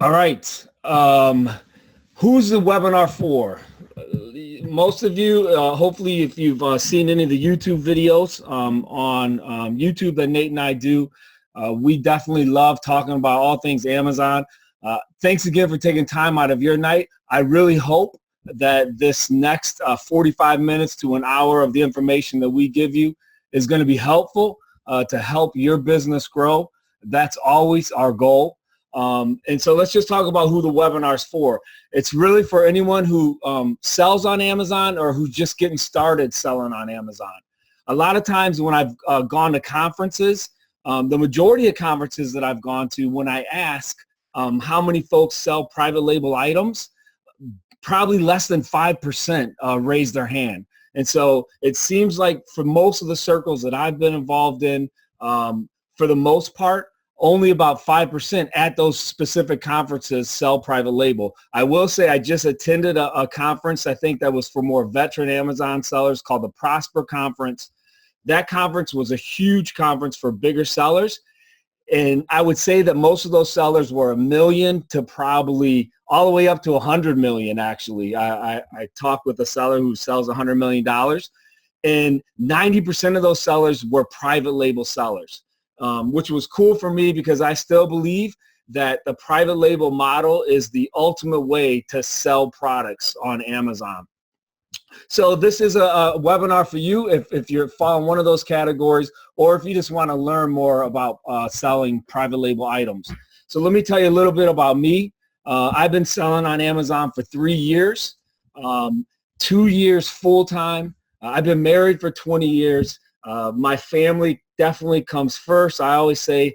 All right. Who's the webinar for? Most of you, hopefully, if you've seen any of the YouTube videos on YouTube that Nate and I do, we definitely love talking about all things Amazon. Thanks again for taking time out of your night. I really hope that this next 45 minutes to an hour of the information that we give you is going to be helpful to help your business grow. That's always our goal. And so let's just talk about who the webinar is for. It's really for anyone who sells on Amazon or who's just getting started selling on Amazon. A lot of times when I've gone to conferences, the majority of conferences that I've gone to, when I ask how many folks sell private label items, probably less than 5% raise their hand. And so it seems like for most of the circles that I've been involved in, for the most part, only about 5% at those specific conferences sell private label. I will say I just attended a conference, I think that was for more veteran Amazon sellers, called the Prosper Conference. That conference was a huge conference for bigger sellers. And I would say that most of those sellers were $1 million to probably all the way up to 100 million, actually. I talked with a seller who sells $100 million, and 90% of those sellers were private label sellers. Which was cool for me because I still believe that the private label model is the ultimate way to sell products on Amazon. So this is a webinar for you if you're following one of those categories, or if you just want to learn more about selling private label items. So let me tell you a little bit about me. I've been selling on Amazon for 3 years, 2 years full-time. I've been married for 20 years. My family definitely comes first. I always say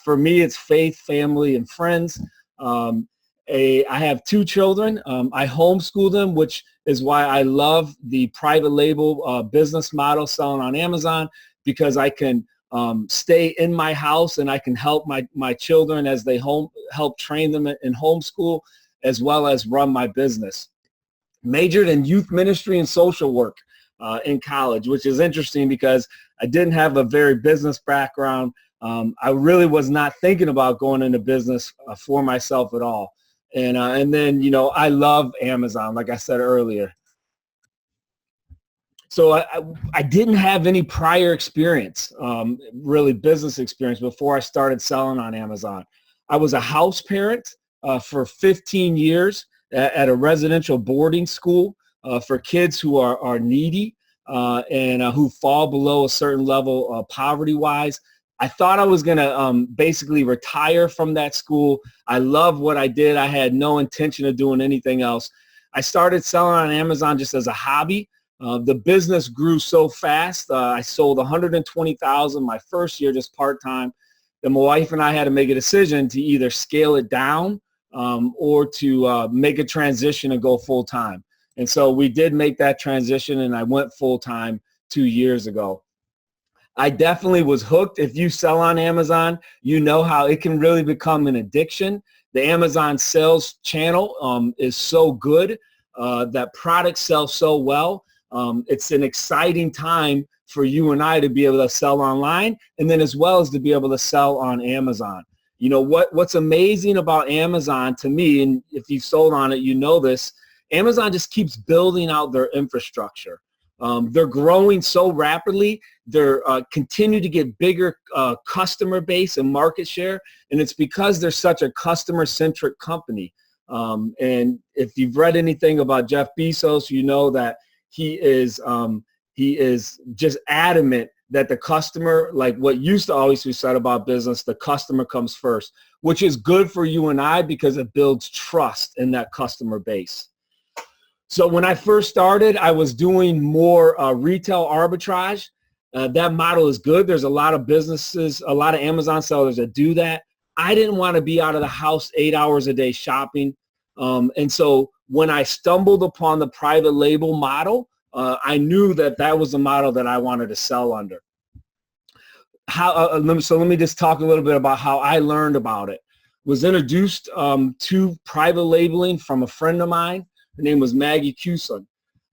for me, it's faith, family, and friends. I have 2 children. I homeschool them, which is why I love the private label business model selling on Amazon, because I can stay in my house and I can help my children as they help train them in homeschool, as well as run my business. Majored in youth ministry and social work in college, which is interesting because I didn't have a very business background. I really was not thinking about going into business for myself at all. And then, you know, I love Amazon, like I said earlier. So I didn't have any prior experience, really business experience, before I started selling on Amazon. I was a house parent for 15 years at a residential boarding school for kids who are needy and who fall below a certain level poverty-wise. I thought I was going to basically retire from that school. I loved what I did. I had no intention of doing anything else. I started selling on Amazon just as a hobby. The business grew so fast. I sold 120,000 my first year just part-time. Then my wife and I had to make a decision to either scale it down or to make a transition and go full-time. And so we did make that transition, and I went full-time 2 years ago. I definitely was hooked. If you sell on Amazon, you know how it can really become an addiction. The Amazon sales channel is so good. That products sell so well. It's an exciting time for you and I to be able to sell online, and then as well as to be able to sell on Amazon. You know, what's amazing about Amazon to me, and if you've sold on it, you know this, Amazon just keeps building out their infrastructure. They're growing so rapidly. They're continue to get bigger customer base and market share, and it's because they're such a customer-centric company. And if you've read anything about Jeff Bezos, you know that he is just adamant that the customer, like what used to always be said about business, the customer comes first, which is good for you and I because it builds trust in that customer base. So when I first started, I was doing more retail arbitrage. That model is good. There's a lot of businesses, a lot of Amazon sellers that do that. I didn't want to be out of the house 8 hours a day shopping. And so when I stumbled upon the private label model, I knew that that was the model that I wanted to sell under. So let me just talk a little bit about how I learned about it. Was introduced to private labeling from a friend of mine. Her name was Maggie Cuson.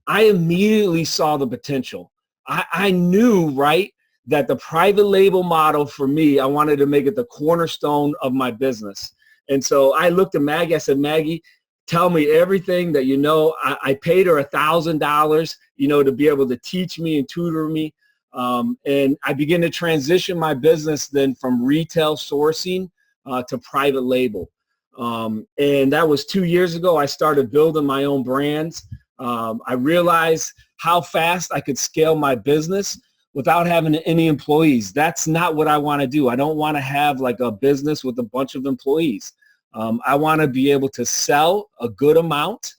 I immediately saw the potential. I knew, right, that the private label model for me, I wanted to make it the cornerstone of my business. And so I looked at Maggie. I said, Maggie, tell me everything that you know. I paid her $1,000, to be able to teach me and tutor me. And I began to transition my business then from retail sourcing to private label. And that was 2 years ago. I started building my own brands. I realized how fast I could scale my business without having any employees. That's not what I want to do. I don't want to have like a business with a bunch of employees. I want to be able to sell a good amount,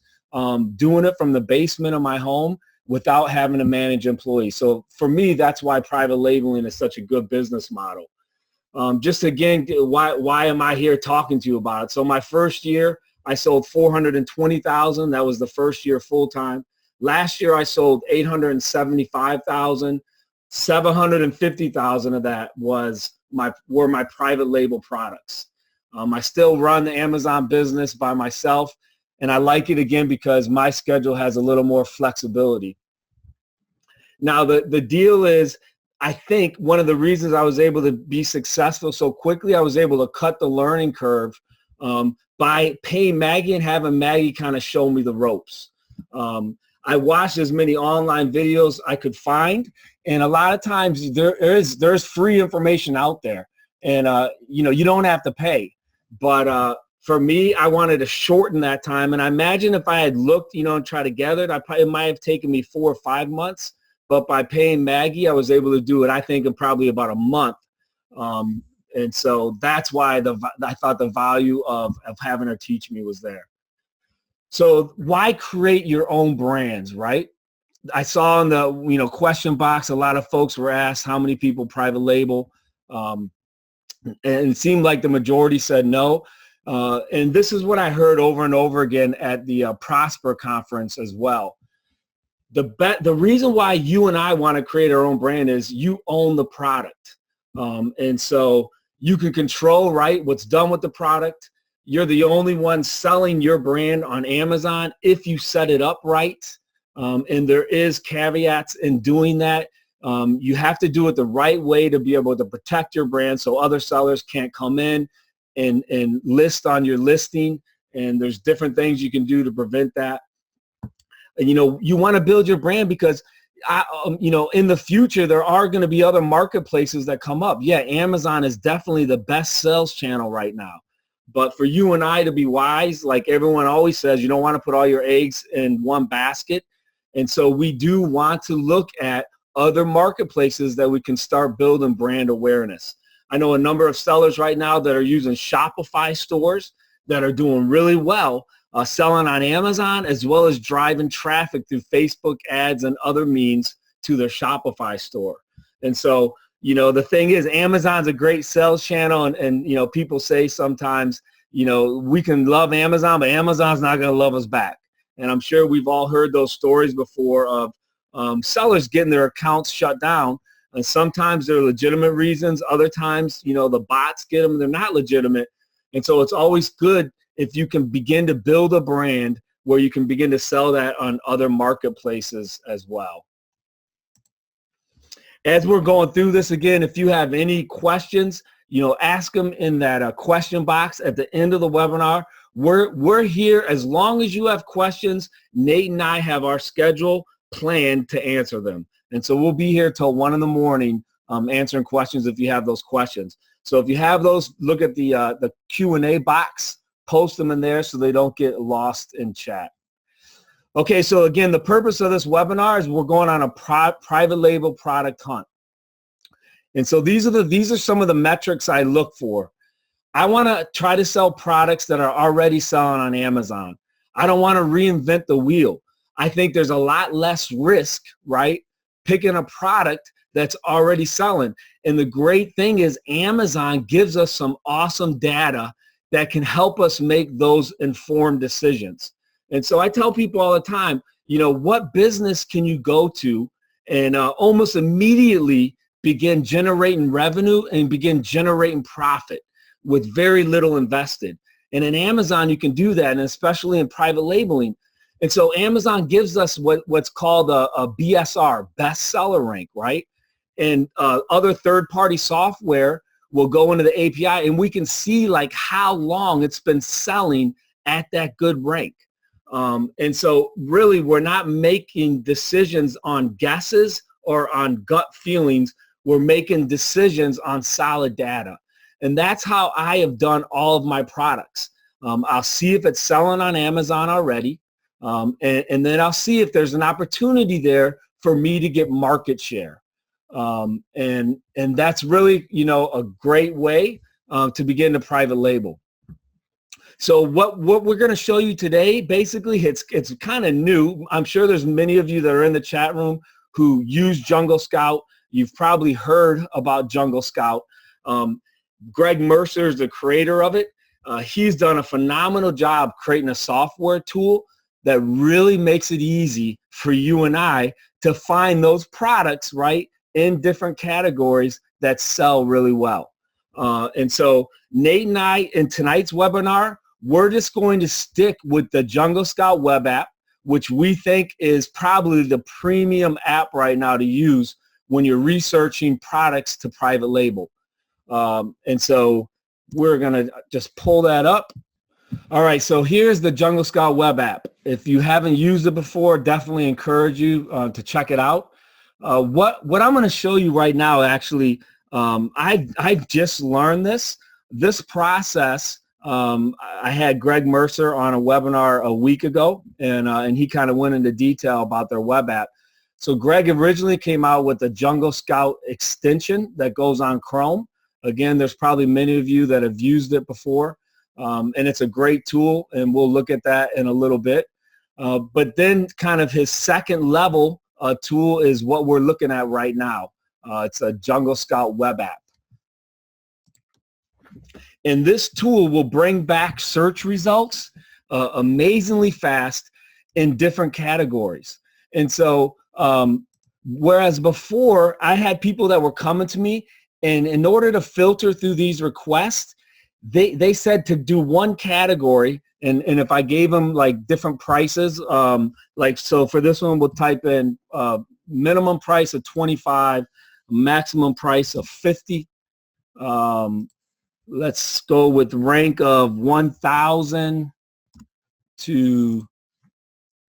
doing it from the basement of my home without having to manage employees. So for me, that's why private labeling is such a good business model. Just again, why am I here talking to you about it? So my first year, I sold $420,000. That was the first year full time. Last year, I sold $875,000. $750,000 of that were my private label products. I still run the Amazon business by myself, and I like it again because my schedule has a little more flexibility. Now, the deal is, I think one of the reasons I was able to be successful so quickly, I was able to cut the learning curve by paying Maggie and having Maggie kind of show me the ropes. I watched as many online videos I could find, and a lot of times there's free information out there, and you don't have to pay. But for me, I wanted to shorten that time, and I imagine if I had looked, and tried to gather it, it might have taken me 4 or 5 months. But by paying Maggie, I was able to do it, I think, in probably about a month. And so that's why I thought the value of having her teach me was there. So why create your own brands, right? I saw in the question box, a lot of folks were asked how many people private label. And it seemed like the majority said no. And this is what I heard over and over again at the Prosper conference as well. The reason why you and I want to create our own brand is you own the product. And so you can control, right, what's done with the product. You're the only one selling your brand on Amazon if you set it up right. And there is caveats in doing that. You have to do it the right way to be able to protect your brand so other sellers can't come in and list on your listing. And there's different things you can do to prevent that. And, you want to build your brand because, in the future, there are going to be other marketplaces that come up. Yeah, Amazon is definitely the best sales channel right now. But for you and I to be wise, like everyone always says, you don't want to put all your eggs in one basket. And so we do want to look at other marketplaces that we can start building brand awareness. I know a number of sellers right now that are using Shopify stores that are doing really well, selling on Amazon, as well as driving traffic through Facebook ads and other means to their Shopify store. And so, the thing is, Amazon's a great sales channel, and people say sometimes, we can love Amazon, but Amazon's not going to love us back. And I'm sure we've all heard those stories before of sellers getting their accounts shut down. And sometimes they're legitimate reasons. Other times, the bots get them, they're not legitimate. And so it's always good if you can begin to build a brand where you can begin to sell that on other marketplaces as well. As we're going through this again, if you have any questions, ask them in that question box at the end of the webinar. We're here as long as you have questions. Nate and I have our schedule planned to answer them. And so we'll be here till 1 a.m. Answering questions if you have those questions. So if you have those, look at the Q&A box. Post them in there so they don't get lost in chat. Okay, so again, the purpose of this webinar is we're going on a private label product hunt. And so these are some of the metrics I look for. I want to try to sell products that are already selling on Amazon. I don't want to reinvent the wheel. I think there's a lot less risk, right, picking a product that's already selling. And the great thing is Amazon gives us some awesome data that can help us make those informed decisions. And so I tell people all the time, what business can you go to and almost immediately begin generating revenue and begin generating profit with very little invested? And in Amazon, you can do that, and especially in private labeling. And so Amazon gives us what's called a BSR, bestseller rank, right? And other third-party software we'll go into the API and we can see like how long it's been selling at that good rank. And so really we're not making decisions on guesses or on gut feelings. We're making decisions on solid data. And that's how I have done all of my products. I'll see if it's selling on Amazon already. And then I'll see if there's an opportunity there for me to get market share. And that's really, you know, a great way to begin to private label. So what we're going to show you today, basically, it's kind of new. I'm sure there's many of you that are in the chat room who use Jungle Scout. You've probably heard about Jungle Scout. Greg Mercer is the creator of it. He's done a phenomenal job creating a software tool that really makes it easy for you and I to find those products, right, in different categories that sell really well. And so Nate and I, in tonight's webinar, we're just going to stick with the Jungle Scout web app, which we think is probably the premium app right now to use when you're researching products to private label. And so we're going to just pull that up. All right, so here's the Jungle Scout web app. If you haven't used it before, definitely encourage you to check it out. What I'm going to show you right now, actually, I just learned this process. I had Greg Mercer on a webinar a week ago, and he kind of went into detail about their web app. So Greg originally came out with the Jungle Scout extension that goes on Chrome. Again, there's probably many of you that have used it before, and it's a great tool, and we'll look at that in a little bit. But then kind of his second level tool is what we're looking at right now. It's a Jungle Scout web app. And this tool will bring back search results amazingly fast in different categories. And so whereas before I had people that were coming to me, and in order to filter through these requests, they said to do one category, and if I gave them like different prices, like so for this one we'll type in minimum price of 25, maximum price of 50. Let's go with rank of 1,000 to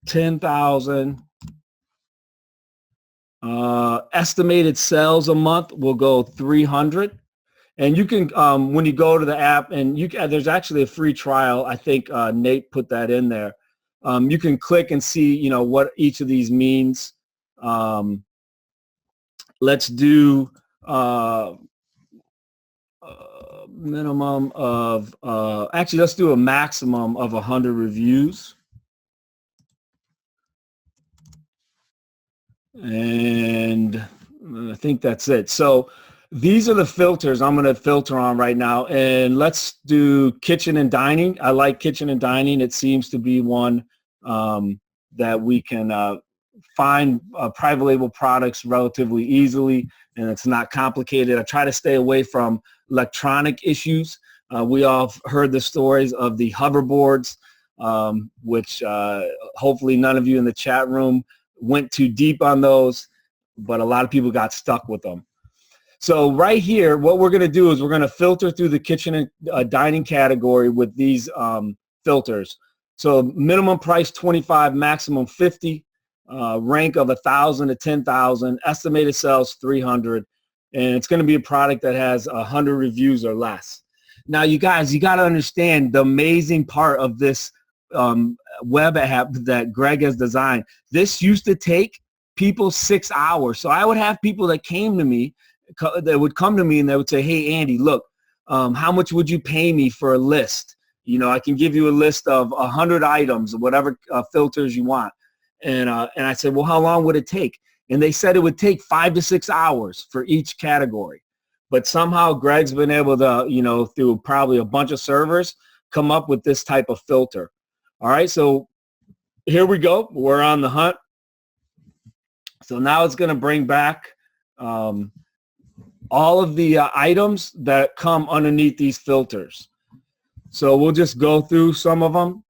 10,000. Estimated sales a month will go 300. And you can, when you go to the app, and there's actually a free trial. I think Nate put that in there. You can click and see, you know, what each of these means. Let's do minimum of, actually, let's do a maximum of 100 reviews. And I think that's it. So these are the filters I'm going to filter on right now. And let's do kitchen and dining. I like kitchen and dining. It seems to be one that we can find private label products relatively easily, and it's not complicated. I try to stay away from electronic issues. We all heard the stories of the hoverboards, which hopefully none of you in the chat room went too deep on those, but a lot of people got stuck with them. So right here, what we're going to do is we're going to filter through the kitchen and dining category with these filters. So minimum price 25, maximum 50, rank of 1,000 to 10,000, estimated sales 300, and it's going to be a product that has 100 reviews or less. Now, you guys, you got to understand the amazing part of this web app that Greg has designed. This used to take people 6 hours. So I would have people that came to me, that would come to me and they would say, hey, Andy, look, how much would you pay me for a list? You know, I can give you a list of 100 items, whatever filters you want. And I said, well, how long would it take? And they said it would take 5 to 6 hours for each category. But somehow Greg's been able to, you know, through probably a bunch of servers, come up with this type of filter. All right, so here we go. We're on the hunt. So now it's going to bring back all of the items that come underneath these filters. So we'll just go through some of them.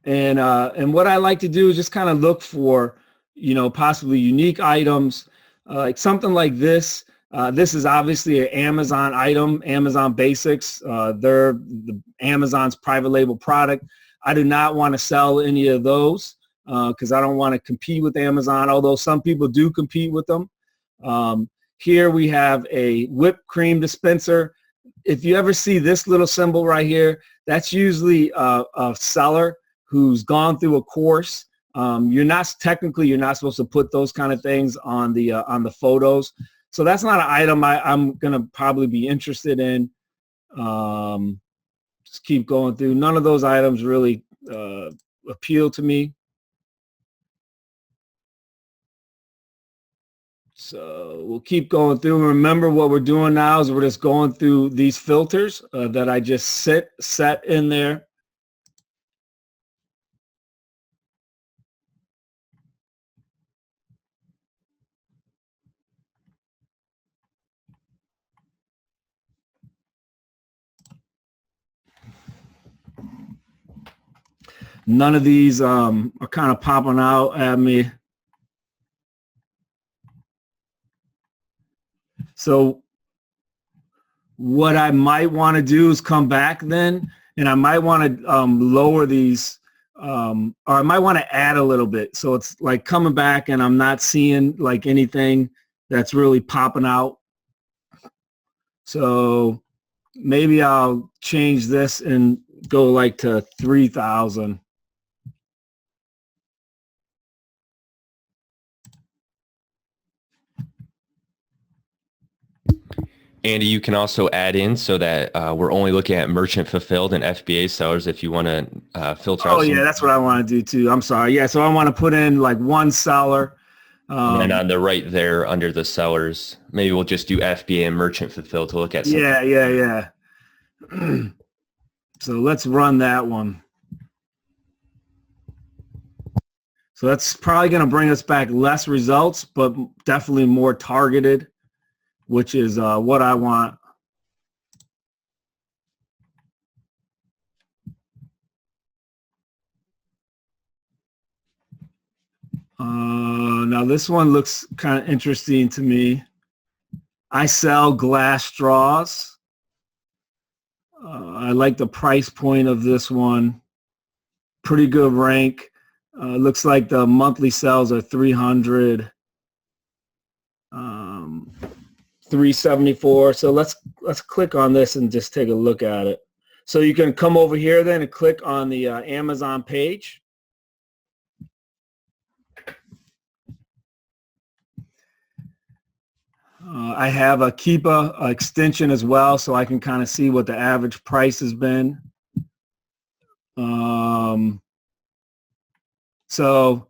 And what I like to do is just kind of look for, you know, possibly unique items, like something like this. This is obviously an Amazon item, Amazon Basics. They're Amazon's private label product. I do not want to sell any of those because I don't want to compete with Amazon, although some people do compete with them. Here we have a whipped cream dispenser. If you ever see this little symbol right here, that's usually a seller who's gone through a course. You're not supposed to put those kind of things on the photos. So that's not an item I'm going to probably be interested in. Just keep going through. None of those items really appeal to me. So we'll keep going through. Remember, what we're doing now is we're just going through these filters that I just set in there. None of these are kind of popping out at me. So what I might want to do is come back then, and I might want to lower these, or I might want to add a little bit. So it's like coming back and I'm not seeing like anything that's really popping out. So maybe I'll change this and go like to 3,000. Andy, you can also add in so that we're only looking at merchant fulfilled and FBA sellers if you want to filter out. Oh, yeah, that's what I want to do too. I'm sorry. Yeah, so I want to put in like one seller. And on the right there under the sellers, maybe we'll just do FBA and merchant fulfilled to look at something. Yeah. So let's run that one. So that's probably going to bring us back less results, but definitely more targeted, which is what I want. Now this one looks kind of interesting to me. I sell glass straws. I like the price point of this one. Pretty good rank. Looks like the monthly sales are 300. 374. So let's click on this and just take a look at it. So you can come over here then and click on the Amazon page. I have a Keepa extension as well, so I can kind of see what the average price has been. So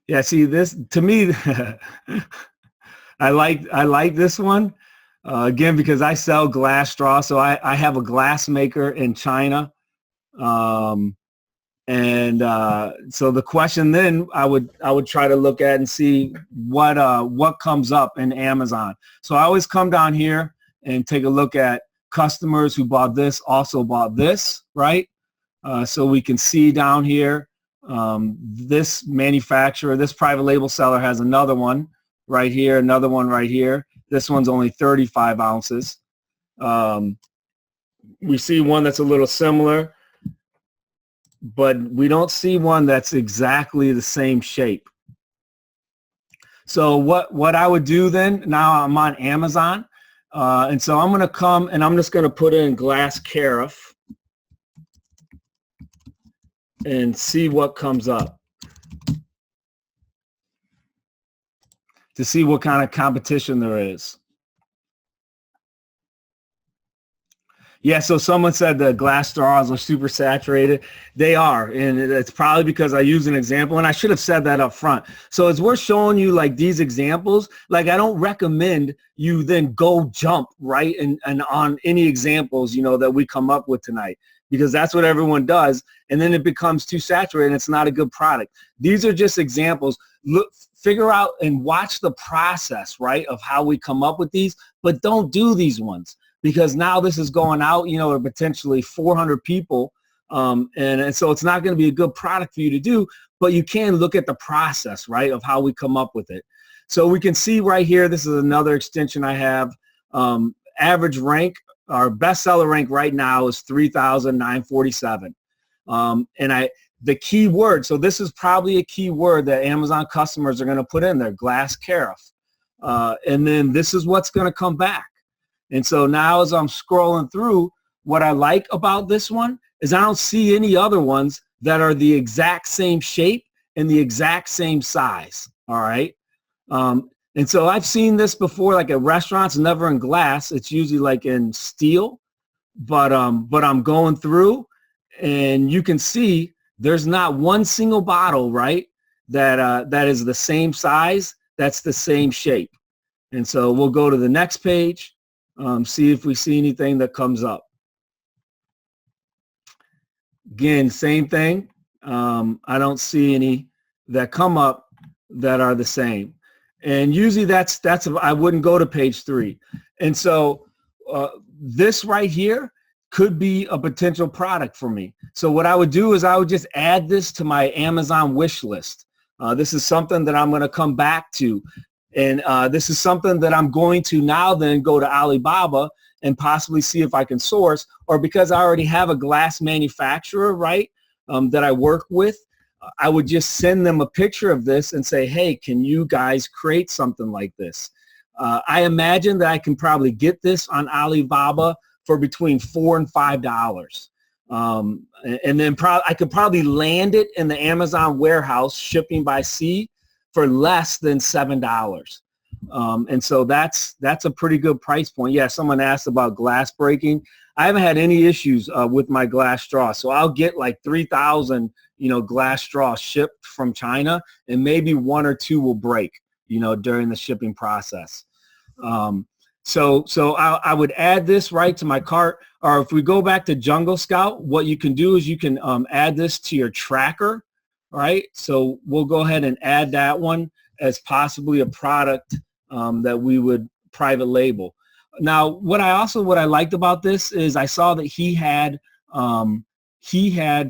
yeah, see this to me, I like this one. Again, because I sell glass straw, so I have a glass maker in China, so the question then I would try to look at and see what comes up in Amazon. So I always come down here and take a look at customers who bought this also bought this, right? So we can see down here this manufacturer, this private label seller has another one right here, another one right here. This one's only 35 ounces. We see one that's a little similar, but we don't see one that's exactly the same shape. So what I would do then, now I'm on Amazon, and so I'm going to come and I'm just going to put in glass carafe and see what comes up, to see what kind of competition there is. Yeah, so someone said the glass straws are super saturated. They are, and it's probably because I use an example, and I should have said that up front. So it's worth showing you like these examples. Like I don't recommend you then go jump right and on any examples, you know, that we come up with tonight, because that's what everyone does, and then it becomes too saturated and it's not a good product. These are just examples. Look, figure out and watch the process, right, of how we come up with these, but don't do these ones, because now this is going out, you know, to potentially 400 people, and so it's not going to be a good product for you to do. but you can look at the process, right, of how we come up with it. So we can see right here, this is another extension I have. Average rank, our bestseller rank right now is 3,947. And the key word, so this is probably a key word that Amazon customers are going to put in there, glass carafe. And then this is what's going to come back. And so now as I'm scrolling through, what I like about this one is I don't see any other ones that are the exact same shape and the exact same size. All right. And so I've seen this before, like at restaurants, never in glass. It's usually like in steel, but I'm going through and you can see there's not one single bottle, right, that is the same size, that's the same shape. And so we'll go to the next page, see if we see anything that comes up. Again, same thing. I don't see any that come up that are the same. And usually that's I wouldn't go to page 3. And so this right here could be a potential product for me. So what I would do is I would just add this to my Amazon wish list. This is something that I'm going to come back to. And this is something that I'm going to now then go to Alibaba and possibly see if I can source, or because I already have a glass manufacturer, right, that I work with, I would just send them a picture of this and say, hey, can you guys create something like this? I imagine that I can probably get this on Alibaba for between $4 and $5. And then I could probably land it in the Amazon warehouse shipping by sea for less than $7. And so that's a pretty good price point. Yeah, someone asked about glass breaking. I haven't had any issues with my glass straw. So I'll get like 3,000, glass straws shipped from China, and maybe 1 or 2 will break, during the shipping process. So I would add this right to my cart. Or if we go back to Jungle Scout, what you can do is you can add this to your tracker, right? So we'll go ahead and add that one as possibly a product that we would private label. Now, what I liked about this is I saw that he had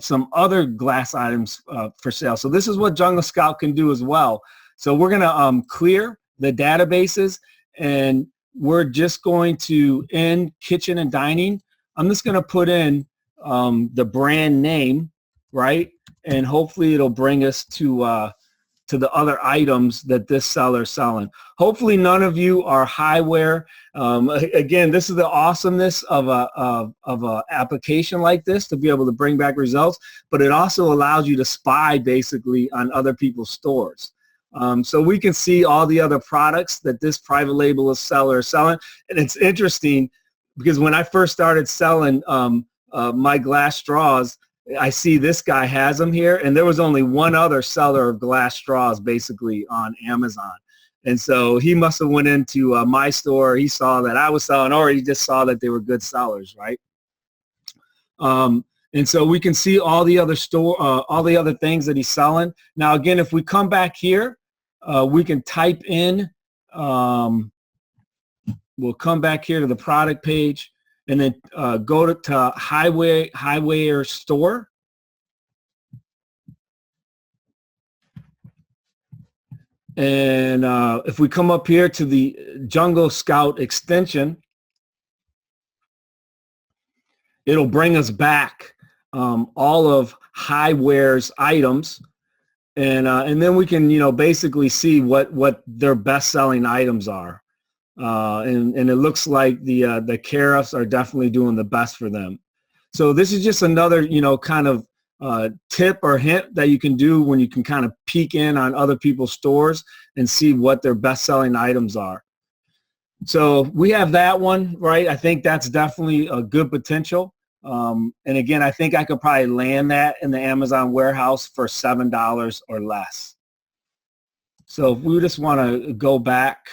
some other glass items for sale. So this is what Jungle Scout can do as well. So we're going to clear the databases, and we're just going to, in kitchen and dining, I'm just going to put in the brand name, right? And hopefully it'll bring us to the other items that this seller is selling. Hopefully none of you are highware. Again, this is the awesomeness of a application like this, to be able to bring back results, but it also allows you to spy basically on other people's stores. So we can see all the other products that this private label seller is selling. And it's interesting because when I first started selling my glass straws, I see this guy has them here, and there was only one other seller of glass straws basically on Amazon. And so he must have went into my store, he saw that I was selling, or he just saw that they were good sellers, right? And so we can see all the other all the other things that he's selling. Now, again, if we come back here, we can type in, we'll come back here to the product page, and then go to Highway Store. And if we come up here to the Jungle Scout extension, it'll bring us back all of Highware's items. And then we can, basically see what their best-selling items are. And it looks like the carafes are definitely doing the best for them. So this is just another, kind of tip or hint that you can do when you can kind of peek in on other people's stores and see what their best-selling items are. So we have that one, right? I think that's definitely a good potential. And again, I think I could probably land that in the Amazon warehouse for $7 or less. So if we just want to go back,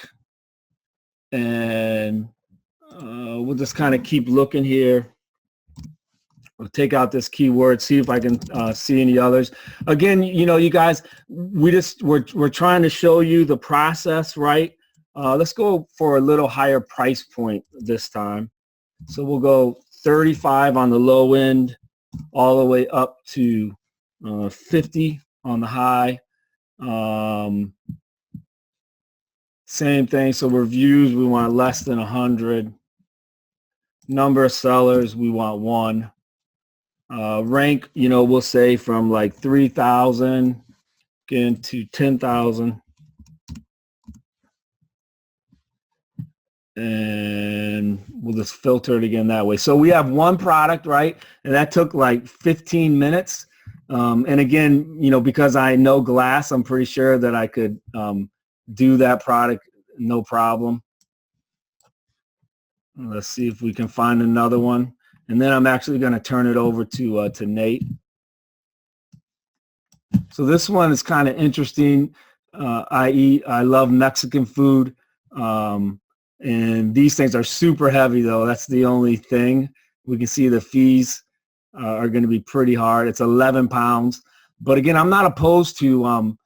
and we'll just kind of keep looking here. We'll take out this keyword, see if I can see any others. Again, you guys, we're trying to show you the process, right? Let's go for a little higher price point this time. So we'll go 35 on the low end, all the way up to 50 on the high. Same thing. So reviews, we want less than 100. Number of sellers, we want 1. Rank, we'll say from like 3,000 again to 10,000. And we'll just filter it again that way. So we have one product, right? And that took like 15 minutes. And again, because I know glass, I'm pretty sure that I could do that product no problem. Let's see if we can find another one. And then I'm actually going to turn it over to Nate. So this one is kind of interesting. I love Mexican food. And these things are super heavy, though. That's the only thing. We can see the fees are going to be pretty hard. It's 11 pounds. But again, I'm not opposed to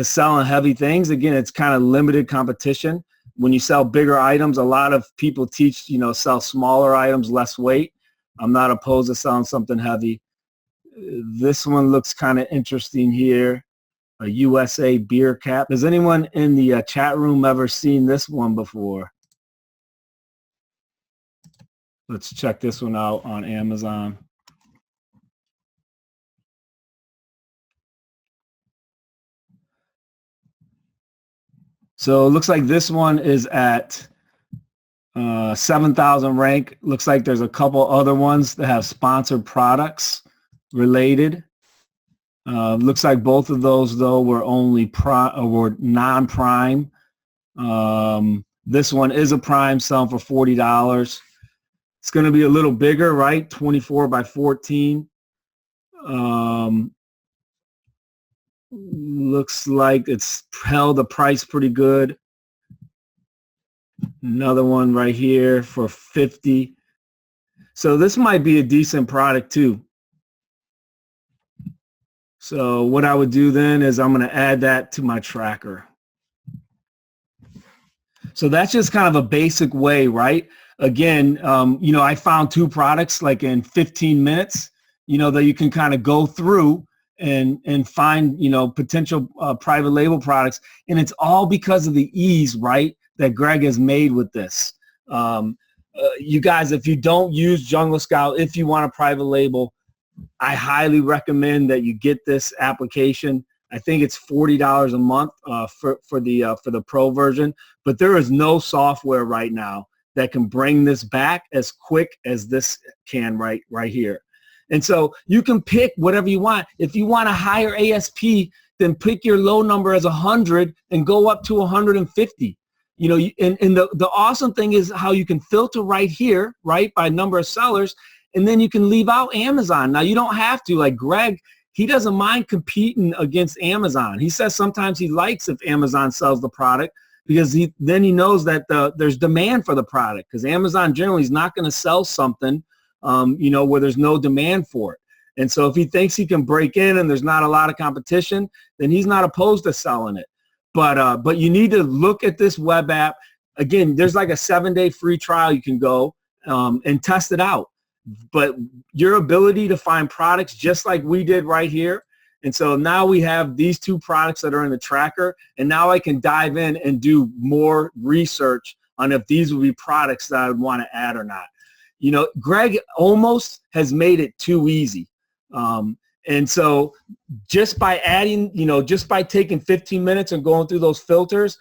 selling heavy things. Again, it's kind of limited competition. When you sell bigger items, a lot of people teach, sell smaller items, less weight. I'm not opposed to selling something heavy. This one looks kind of interesting here. A USA beer cap. Has anyone in the chat room ever seen this one before? Let's check this one out on Amazon. So it looks like this one is at 7,000 rank. Looks like there's a couple other ones that have sponsored products related. Looks like both of those, though, were only were non-prime. This one is a prime, selling for $40. It's going to be a little bigger, right? 24 by 14. Looks like it's held the price pretty good. Another one right here for 50. So this might be a decent product too. So what I would do then is I'm going to add that to my tracker. So that's just kind of a basic way, right? Again, I found 2 products like in 15 minutes, that you can kind of go through and find, potential private label products. And it's all because of the ease, right, that Greg has made with this. You guys, if you don't use Jungle Scout, if you want a private label, I highly recommend that you get this application. I think it's $40 a month for the pro version, but there is no software right now that can bring this back as quick as this can right here. And so you can pick whatever you want. If you want a higher ASP, then pick your low number as 100 and go up to 150. And the awesome thing is how you can filter right here, right, by number of sellers, and then you can leave out Amazon. Now, you don't have to. Like Greg, he doesn't mind competing against Amazon. He says sometimes he likes if Amazon sells the product because then he knows that there's demand for the product, because Amazon generally is not going to sell something where there's no demand for it. And so if he thinks he can break in and there's not a lot of competition, then he's not opposed to selling it. But you need to look at this web app. Again, there's like a 7-day free trial you can go and test it out. But your ability to find products just like we did right here. And so now we have these 2 products that are in the tracker, and now I can dive in and do more research on if these would be products that I would want to add or not. Greg almost has made it too easy. And so just by adding, just by taking 15 minutes and going through those filters,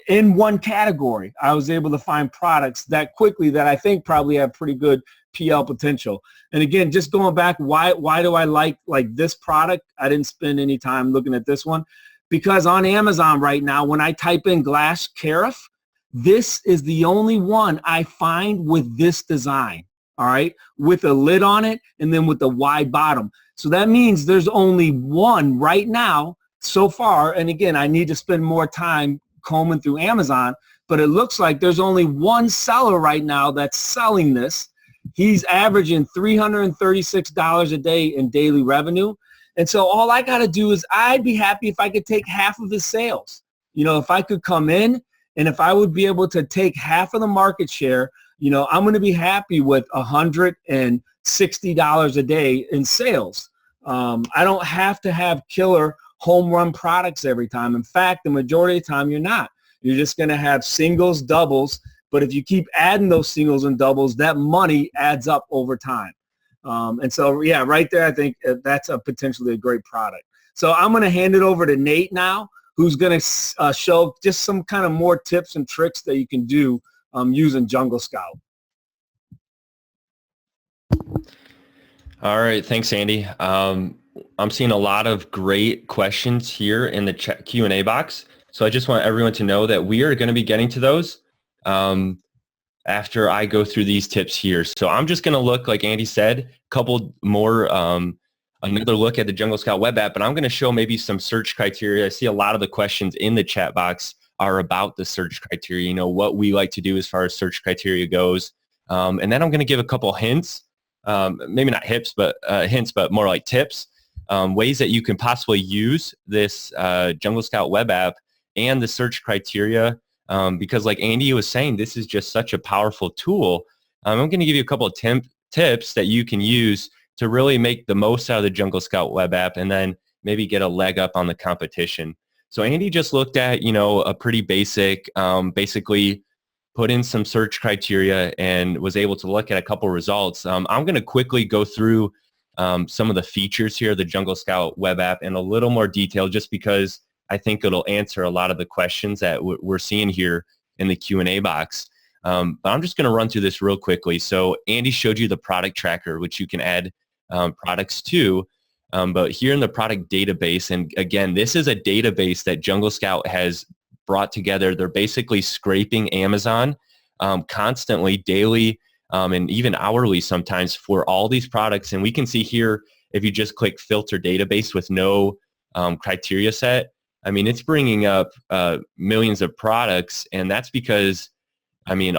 in one category, I was able to find products that quickly that I think probably have pretty good PL potential. And again, just going back, why do I like this product? I didn't spend any time looking at this one because on Amazon right now, when I type in glass carafe, this is the only one I find with this design, all right, with a lid on it and then with the wide bottom. So that means there's only one right now so far. And again, I need to spend more time combing through Amazon, but it looks like there's only one seller right now that's selling this. He's averaging $336 a day in daily revenue. And so all I got to do is I'd be happy if I could take half of his sales. If I could come in and if I would be able to take half of the market share, I'm going to be happy with $160 a day in sales. I don't have to have killer home run products every time. In fact, the majority of the time you're not. You're just going to have singles, doubles, but if you keep adding those singles and doubles, that money adds up over time. And so, yeah, right there, I think that's potentially a great product. So I'm going to hand it over to Nate now, who's going to show just some kind of more tips and tricks that you can do using Jungle Scout. All right. Thanks, Andy. I'm seeing a lot of great questions here in the Q&A box. So I just want everyone to know that we are going to be getting to those after I go through these tips here. So I'm just going to look, like Andy said, a couple more, another look at the Jungle Scout web app, and I'm going to show maybe some search criteria. I see a lot of the questions in the chat box are about the search criteria, you know, what we like to do as far as search criteria goes. And then I'm going to give a couple hints, maybe not hints, but more like tips, ways that you can possibly use this Jungle Scout web app and the search criteria. Because like Andy was saying, this is just such a powerful tool. I'm going to give you a couple of tips that you can use to really make the most out of the Jungle Scout web app and then maybe get a leg up on the competition. So Andy just looked at, you know, a pretty basic, basically put in some search criteria and was able to look at a couple results. I'm going to quickly go through some of the features here of the Jungle Scout web app in a little more detail, just because I think it'll answer a lot of the questions that we're seeing here in the Q&A box. But I'm just going to run through this real quickly. So Andy showed you the product tracker, which you can add products to. But here in the product database, and again, this is a database that Jungle Scout has brought together. They're basically scraping Amazon constantly, daily, and even hourly sometimes for all these products. And we can see here, if you just click filter database with no criteria set, I mean, it's bringing up millions of products, and that's because, I mean,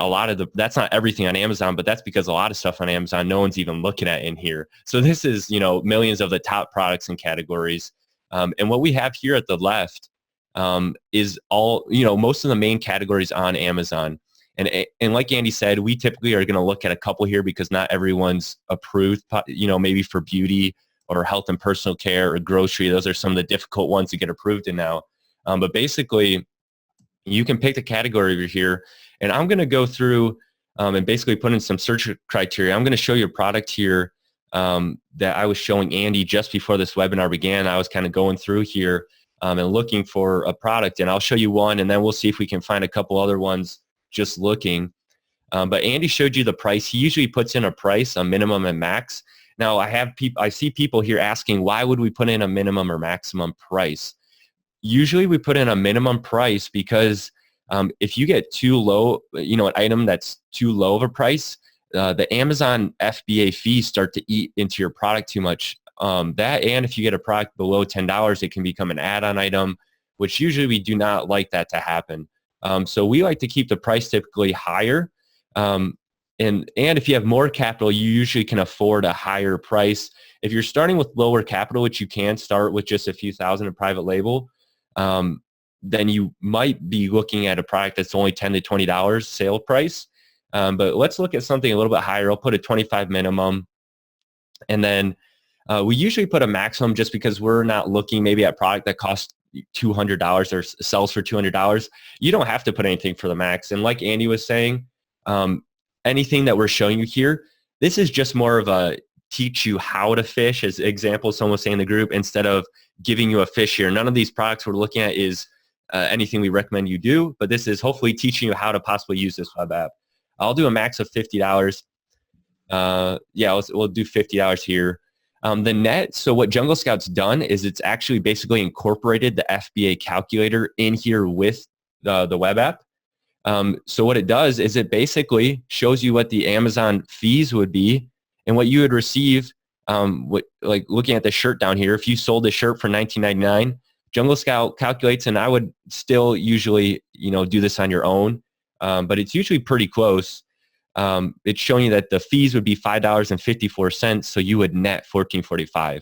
that's not everything on Amazon, but that's because a lot of stuff on Amazon no one's even looking at in here. So this is, you know, millions of the top products and categories. And what we have here at the left is all, you know, most of the main categories on Amazon. And like Andy said, we typically are going to look at a couple here because not everyone's approved, you know, maybe for beauty or health and personal care or grocery. Those are some of the difficult ones to get approved in now. But basically, you can pick the category over here, and I'm going to go through and basically put in some search criteria. I'm going to show you a product here that I was showing Andy just before this webinar began. I was kind of going through here and looking for a product, and I'll show you one, and then we'll see if we can find a couple other ones just looking. But Andy showed you the price. He usually puts in a price, a minimum and max. Now I see people here asking, why would we put in a minimum or maximum price? Usually we put in a minimum price because if you get too low, you know, an item that's too low of a price, the Amazon FBA fees start to eat into your product too much. That, and if you get a product below $10, it can become an add-on item, which usually we do not like that to happen. So we like to keep the price typically higher. And if you have more capital, you usually can afford a higher price. If you're starting with lower capital, which you can start with just a few thousand in private label, then you might be looking at a product that's only $10 to $20 sale price. But let's look at something a little bit higher. I'll put a 25 minimum. And then we usually put a maximum just because we're not looking maybe at product that costs $200 or sells for $200. You don't have to put anything for the max. And like Andy was saying, anything that we're showing you here, this is just more of a teach you how to fish, as example someone was saying in the group, instead of giving you a fish here. None of these products we're looking at is anything we recommend you do, but this is hopefully teaching you how to possibly use this web app. I'll do a max of $50. Yeah, we'll do $50 here. The net, so what Jungle Scout's done is it's actually basically incorporated the FBA calculator in here with the web app. So what it does is it basically shows you what the Amazon fees would be and what you would receive. Like looking at the shirt down here, if you sold a shirt for $19.99, Jungle Scout calculates, and I would still usually, you know, do this on your own, but it's usually pretty close. It's showing you that the fees would be $5.54, so you would net $14.45.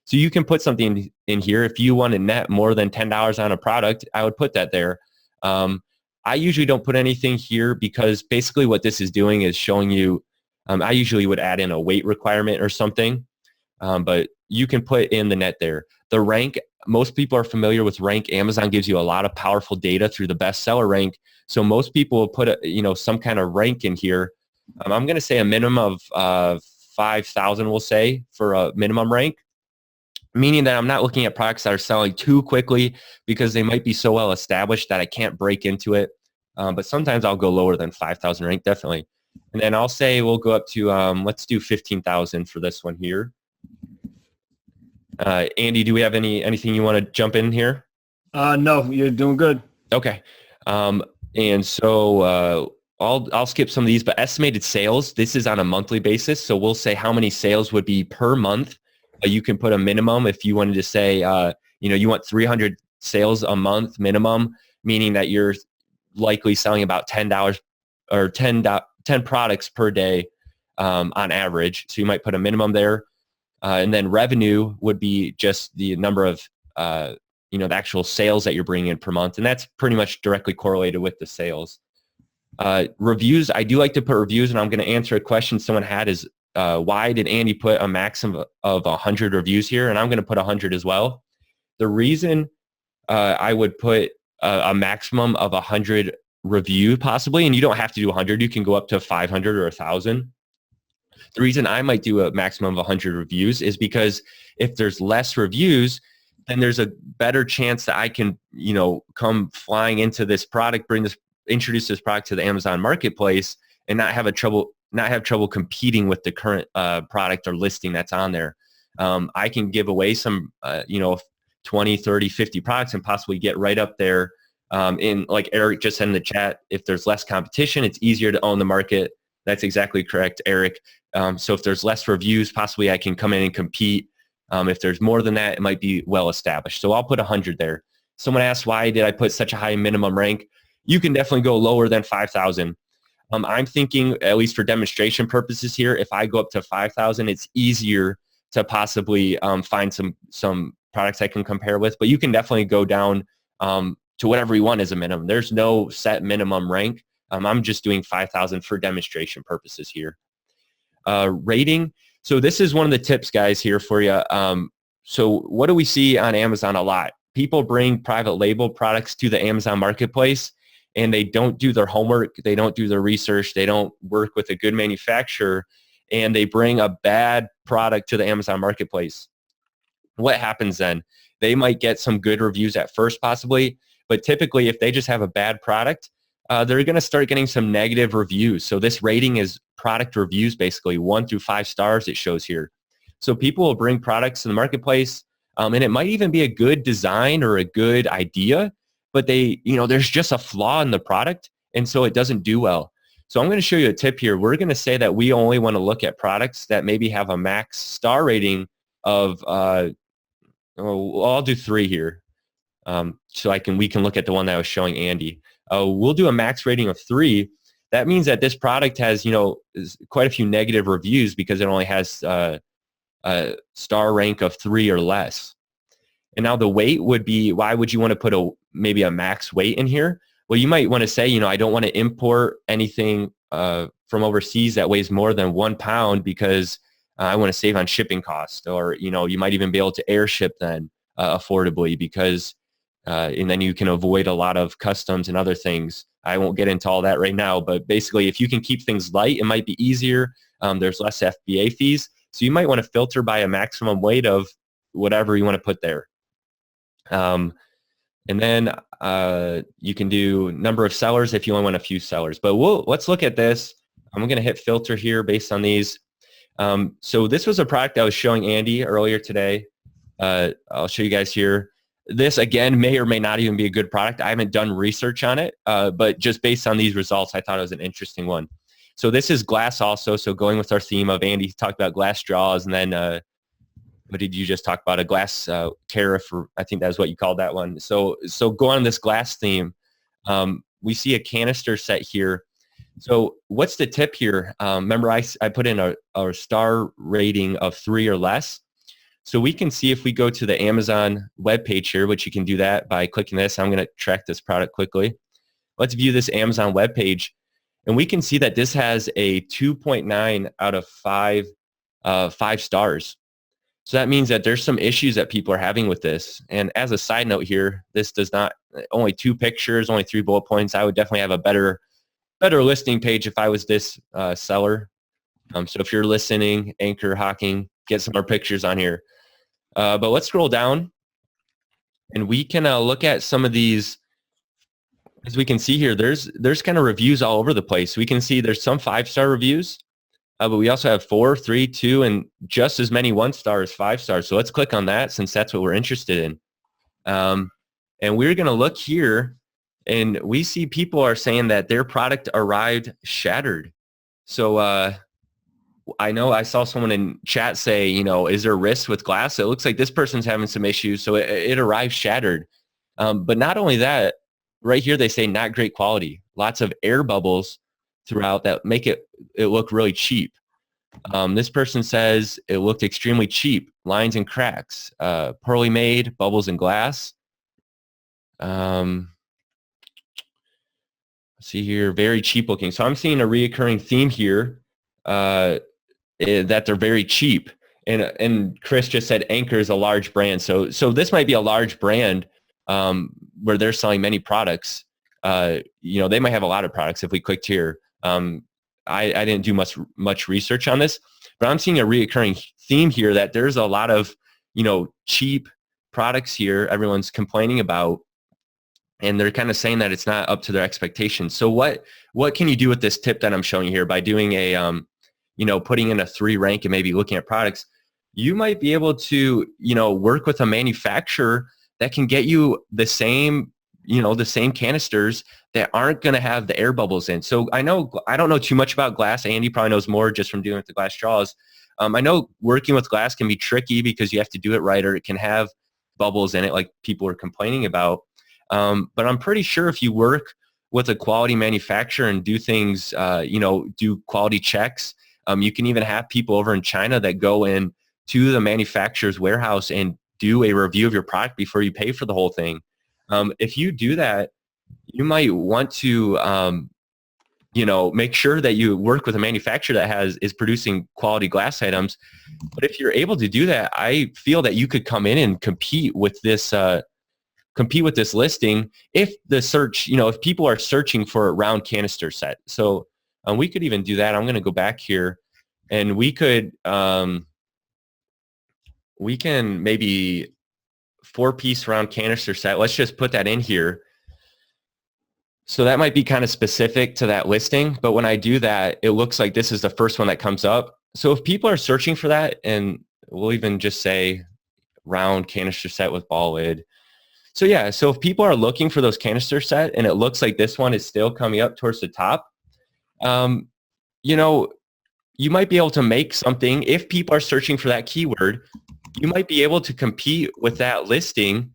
So you can put something in here. If you want to net more than $10 on a product, I would put that there. I usually don't put anything here because basically what this is doing is showing you, I usually would add in a weight requirement or something, but you can put in the net there. The rank, most people are familiar with rank. Amazon gives you a lot of powerful data through the bestseller rank. So most people will put some kind of rank in here. I'm going to say a minimum of 5,000, we'll say, for a minimum rank, meaning that I'm not looking at products that are selling too quickly because they might be so well established that I can't break into it. But sometimes I'll go lower than 5,000 rank, definitely. And then I'll say we'll go up to, let's do 15,000 for this one here. Andy, do we have anything you want to jump in here? No, you're doing good. Okay. And so I'll skip some of these, but estimated sales, this is on a monthly basis. So we'll say how many sales would be per month. You can put a minimum if you wanted to say, you want 300 sales a month minimum, meaning that you're likely selling about $10 or 10 products per day on average. So you might put a minimum there. And then revenue would be just the number of, the actual sales that you're bringing in per month. And that's pretty much directly correlated with the sales. Reviews, I do like to put reviews, and I'm going to answer a question someone had is, why did Andy put a maximum of 100 reviews here? And I'm going to put 100 as well. The reason I would put a maximum of 100 review possibly, and you don't have to do 100, you can go up to 500 or 1,000. The reason I might do a maximum of 100 reviews is because if there's less reviews, then there's a better chance that I can, come flying into this product, introduce this product to the Amazon marketplace and not have trouble competing with the current product or listing that's on there. I can give away some, 20, 30, 50 products and possibly get right up there. In like Eric just said in the chat, if there's less competition, it's easier to own the market. That's exactly correct, Eric. So if there's less reviews, possibly I can come in and compete. If there's more than that, it might be well established. So I'll put 100 there. Someone asked, why did I put such a high minimum rank? You can definitely go lower than 5,000. I'm thinking, at least for demonstration purposes here, if I go up to 5,000, it's easier to possibly find some products I can compare with. But you can definitely go down to whatever you want as a minimum. There's no set minimum rank. I'm just doing 5,000 for demonstration purposes here. Rating. So this is one of the tips, guys, here for you. So what do we see on Amazon a lot? People bring private label products to the Amazon marketplace and they don't do their homework. They don't do their research. They don't work with a good manufacturer and they bring a bad product to the Amazon marketplace. What happens then? They might get some good reviews at first possibly, but typically if they just have a bad product, they're going to start getting some negative reviews. So this rating is product reviews, basically 1 through 5 stars it shows here. So people will bring products to the marketplace and it might even be a good design or a good idea, but there's just a flaw in the product and so it doesn't do well. So I'm going to show you a tip here. We're going to say that we only want to look at products that maybe have a max star rating of, I'll do 3 here. So we can look at the one that I was showing Andy. We'll do a max rating of 3. That means that this product has, quite a few negative reviews because it only has a star rank of 3 or less. And now the weight would be, why would you want to put maybe a max weight in here? Well, you might want to say, I don't want to import anything from overseas that weighs more than 1 pound because I want to save on shipping costs. Or, you might even be able to airship then affordably because and then you can avoid a lot of customs and other things. I won't get into all that right now, but basically if you can keep things light, it might be easier. There's less FBA fees. So you might want to filter by a maximum weight of whatever you want to put there. And then you can do number of sellers if you only want a few sellers. But let's look at this. I'm going to hit filter here based on these. So this was a product I was showing Andy earlier today. I'll show you guys here. This, again, may or may not even be a good product. I haven't done research on it, but just based on these results, I thought it was an interesting one. So this is glass also. So going with our theme of Andy talked about glass straws, and then what did you just talk about? A glass tariff, or I think that's what you called that one. So go on this glass theme. We see a canister set here. So what's the tip here? Remember, I put in a star rating of 3 or less. So we can see if we go to the Amazon webpage here, which you can do that by clicking this. I'm going to track this product quickly. Let's view this Amazon webpage. And we can see that this has a 2.9 out of 5 stars. So that means that there's some issues that people are having with this. And as a side note here, this does not, only 2 pictures, only 3 bullet points. I would definitely have a better listing page if I was this seller. So if you're listening, Anchor, Hawking, get some more pictures on here. But let's scroll down and we can look at some of these. As we can see here, there's kind of reviews all over the place. We can see there's some 5-star reviews. But we also have 4, 3, 2, and just as many 1-star as 5-stars. So let's click on that since that's what we're interested in. And we're going to look here, and we see people are saying that their product arrived shattered. So I know I saw someone in chat say, is there risk with glass? It looks like this person's having some issues, so it arrived shattered. But not only that, right here they say not great quality. Lots of air bubbles throughout that make it look really cheap. This person says it looked extremely cheap, lines and cracks, poorly made, bubbles and glass. Let's see here, very cheap looking. So I'm seeing a reoccurring theme here that they're very cheap. And Chris just said Anchor is a large brand. So this might be a large brand where they're selling many products. They might have a lot of products if we clicked here. I didn't do much research on this, but I'm seeing a reoccurring theme here that there's a lot of, cheap products here everyone's complaining about, and they're kind of saying that it's not up to their expectations. So what can you do with this tip that I'm showing you here by doing a, putting in a 3 rank and maybe looking at products? You might be able to, work with a manufacturer that can get you the same canisters that aren't going to have the air bubbles in. So I don't know too much about glass. Andy probably knows more just from dealing with the glass straws. I know working with glass can be tricky because you have to do it right, or it can have bubbles in it like people are complaining about. But I'm pretty sure if you work with a quality manufacturer and do things, do quality checks, you can even have people over in China that go in to the manufacturer's warehouse and do a review of your product before you pay for the whole thing. If you do that, you might want to, make sure that you work with a manufacturer that is producing quality glass items. But if you're able to do that, I feel that you could come in and compete with this listing if the search, if people are searching for a round canister set. So we could even do that. I'm going to go back here, and we can maybe 4-piece round canister set. Let's just put that in here. So that might be kind of specific to that listing, but when I do that, it looks like this is the first one that comes up. So if people are searching for that, and we'll even just say round canister set with ball lid. So yeah, so if people are looking for those canister set and it looks like this one is still coming up towards the top, you might be able to make something. If people are searching for that keyword, you might be able to compete with that listing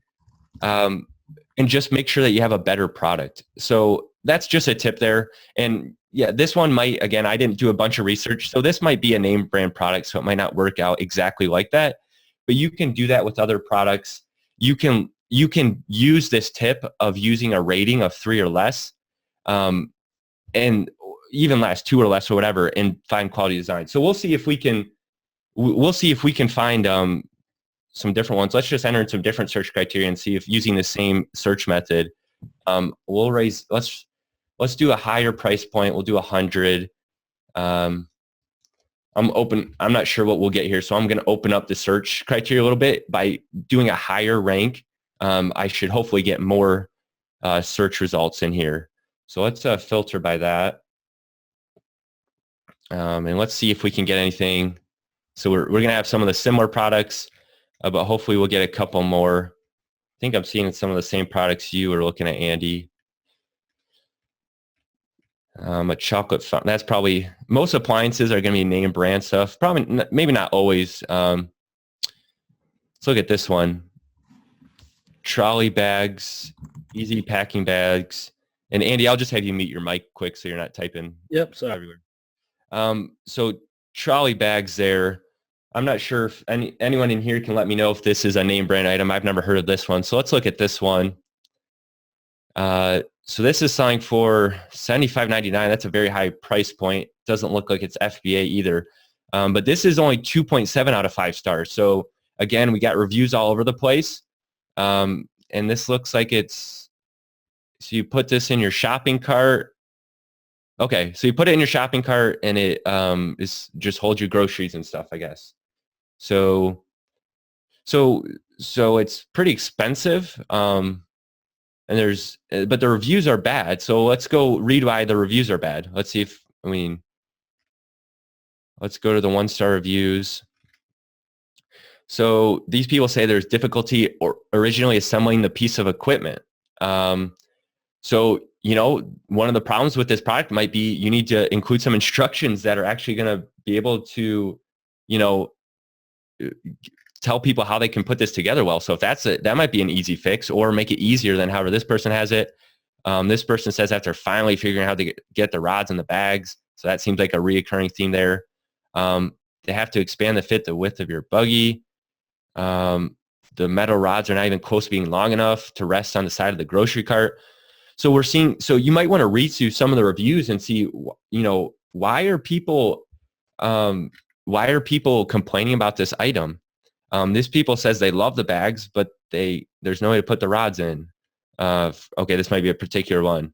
and just make sure that you have a better product. So that's just a tip there. And yeah, this one might, again, I didn't do a bunch of research, so this might be a name brand product, so it might not work out exactly like that, but you can do that with other products. You can use this tip of using a rating of 3 or less, and even last 2 or less or whatever, and find quality design. So we'll see if we can find some different ones. Let's just enter in some different search criteria and see if using the same search method, we'll raise, let's do a higher price point. We'll do 100. I'm not sure what we'll get here. So I'm going to open up the search criteria a little bit. By doing a higher rank, I should hopefully get more search results in here. So let's filter by that. And let's see if we can get anything. So we're going to have some of the similar products, but hopefully we'll get a couple more. I think I'm seeing some of the same products you are looking at, Andy. A chocolate fountain. That's probably, most appliances are going to be name brand stuff. Probably, maybe not always. Let's look at this one. Trolley bags, easy packing bags. And Andy, I'll just have you mute your mic quick so you're not typing. Yep, sorry. Everywhere. So trolley bags there. I'm not sure if anyone in here can let me know if this is a name brand item. I've never heard of this one. So let's look at this one. So this is selling for $75.99. That's a very high price point. Doesn't look like it's FBA either. But this is only 2.7 out of 5 stars. So Again, we got reviews all over the place. And this looks like it's, so you put this in your shopping cart. Okay, so you put it in your shopping cart and it is just holds your groceries and stuff, I guess. So it's pretty expensive. And there's, but the reviews are bad. So let's go read why the reviews are bad. Let's see if, let's go to the 1-star reviews. So these people say there's difficulty originally assembling the piece of equipment. So, one of the problems with this product might be you need to include some instructions that are actually going to be able to, tell people how they can put this together well. So if that might be an easy fix, or make it easier than however this person has it. This person says after finally figuring out how to get the rods and the bags. So that seems like a reoccurring theme there. They have to expand the width of your buggy. The metal rods are not even close to being long enough to rest on the side of the grocery cart. So so you might want to read through some of the reviews and see, why are people complaining about this item? This people says they love the bags, but there's no way to put the rods in. Okay, this might be a particular one.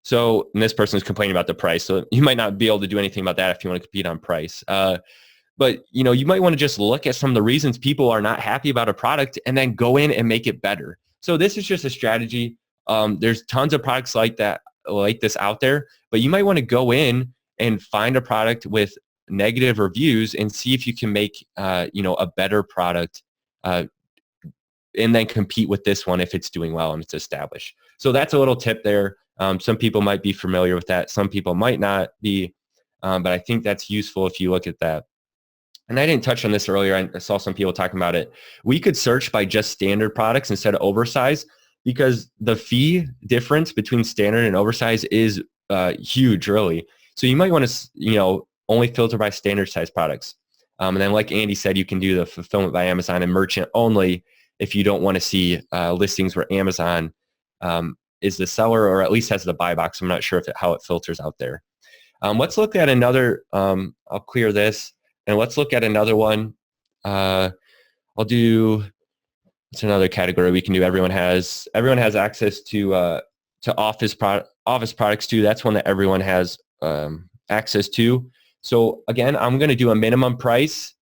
So, and this person is complaining about the price. So you might not be able to do anything about that if you want to compete on price. But you might want to just look at some of the reasons people are not happy about a product and then go in and make it better. So this is just a strategy. There's tons of products like this out there, but you might want to go in and find a product with negative reviews and see if you can make a better product, and then compete with this one if it's doing well and it's established. So that's a little tip there. Some people might be familiar with that. Some people might not be, but I think that's useful if you look at that. And I didn't touch on this earlier. I saw some people talking about it. We could search by just standard products instead of oversized, because the fee difference between standard and oversized is huge, really. So you might want to, only filter by standard size products. And then like Andy said, you can do the fulfillment by Amazon and merchant only if you don't want to see listings where Amazon is the seller, or at least has the buy box. I'm not sure how it filters out there. Let's look at another, I'll clear this, and let's look at another one. I'll do, it's another category we can do. Everyone has access to office products too. That's one that everyone has access to. So again, I'm going to do a minimum price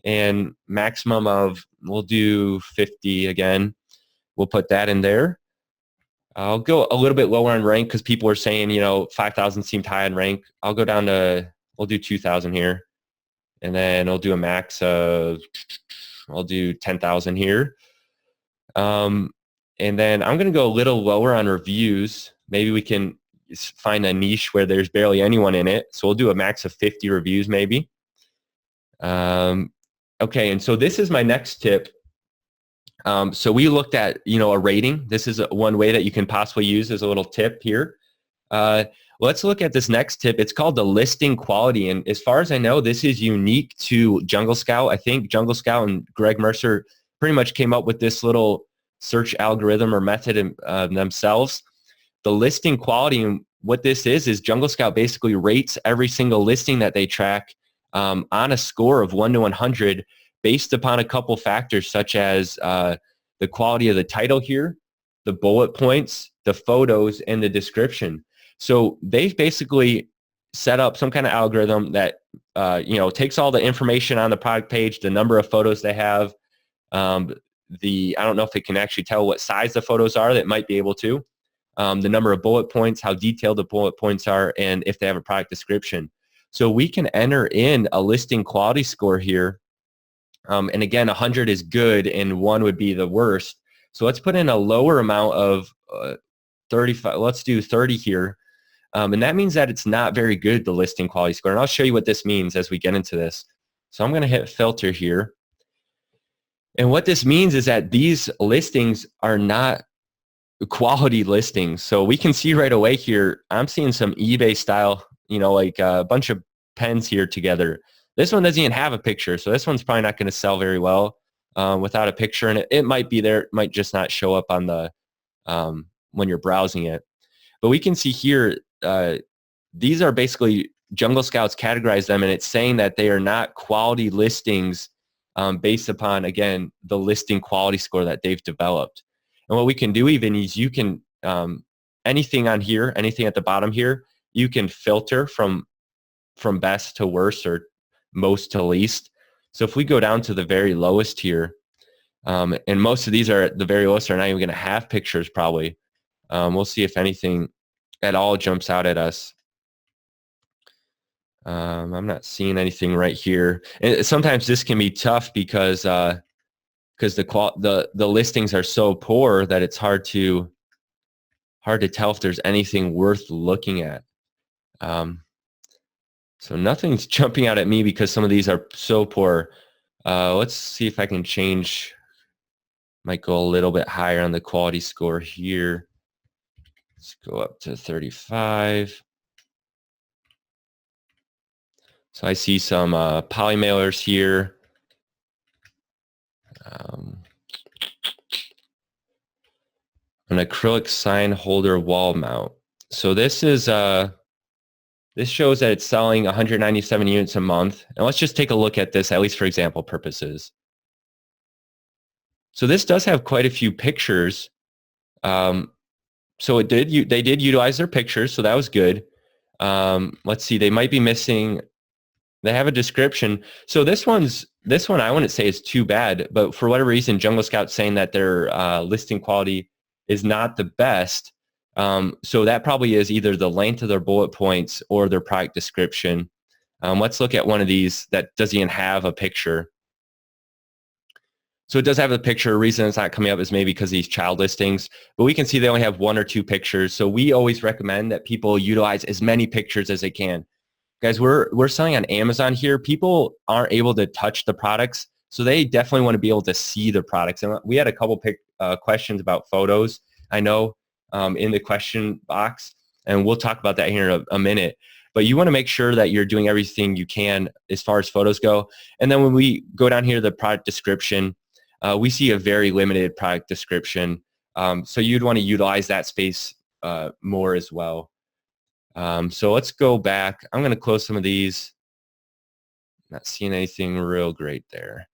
and maximum of, we'll do 50 again. We'll put that in there. I'll go a little bit lower on rank because people are saying, 5,000 seemed high on rank. I'll go down to, we'll do 2,000 here. And then I'll do a max of, I'll do 10,000 here. And then I'm going to go a little lower on reviews. Maybe we can find a niche where there's barely anyone in it. So we'll do a max of 50 reviews maybe. Okay, and so this is my next tip. So we looked at, a rating. This is one way that you can possibly use as a little tip here. Let's look at this next tip. It's called the listing quality. And as far as I know, this is unique to Jungle Scout. I think Jungle Scout and Greg Mercer pretty much came up with this little search algorithm or method themselves. The listing quality, and what this is Jungle Scout basically rates every single listing that they track on a score of 1 to 100 based upon a couple factors such as the quality of the title here, the bullet points, the photos, and the description. So they've basically set up some kind of algorithm that takes all the information on the product page, the number of photos they have, I don't know if it can actually tell what size the photos are. That might be able to. The number of bullet points, how detailed the bullet points are, and if they have a product description. So we can enter in a listing quality score here. And again, 100 is good and 1 would be the worst. So let's put in a lower amount of 35. Let's do 30 here. And that means that it's not very good, the listing quality score. And I'll show you what this means as we get into this. So I'm going to hit filter here. And what this means is that these listings are not quality listings. So we can see right away here, I'm seeing some eBay style, like a bunch of pens here together. This one doesn't even have a picture. So this one's probably not going to sell very well without a picture. And it might be there. It might just not show up on the when you're browsing it. But we can see here, these are basically Jungle Scouts categorize them, and it's saying that they are not quality listings based upon, again, the listing quality score that they've developed. And what we can do even is you can, anything on here, anything at the bottom here, you can filter from best to worst or most to least. So if we go down to the very lowest here, and most of these are the very lowest are not even going to have pictures probably. We'll see if anything at all jumps out at us. I'm not seeing anything right here. And sometimes this can be tough because the listings are so poor that it's hard to tell if there's anything worth looking at. So nothing's jumping out at me because some of these are so poor. Let's see if I can change. Might go a little bit higher on the quality score here. Let's go up to 35. So I see some poly mailers here. An acrylic sign holder wall mount. So this is this shows that it's selling 197 units a month. And let's just take a look at this, at least for example purposes. So this does have quite a few pictures. So they did utilize their pictures, so that was good. Let's see, they might be missing. They have a description. So this one I wouldn't say is too bad, but for whatever reason, Jungle Scout's saying that their listing quality is not the best. So that probably is either the length of their bullet points or their product description. Let's look at one of these that doesn't even have a picture. So it does have a picture. The reason it's not coming up is maybe because of these child listings, but we can see they only have 1 or 2 pictures. So we always recommend that people utilize as many pictures as they can. Guys, we're selling on Amazon here. People aren't able to touch the products, so they definitely want to be able to see the products. And we had a couple questions about photos, I know, in the question box, and we'll talk about that here in a minute. But you want to make sure that you're doing everything you can as far as photos go. And then when we go down here to the product description, we see a very limited product description. So you'd want to utilize that space more as well. So let's go back. I'm going to close some of these. Not seeing anything real great there.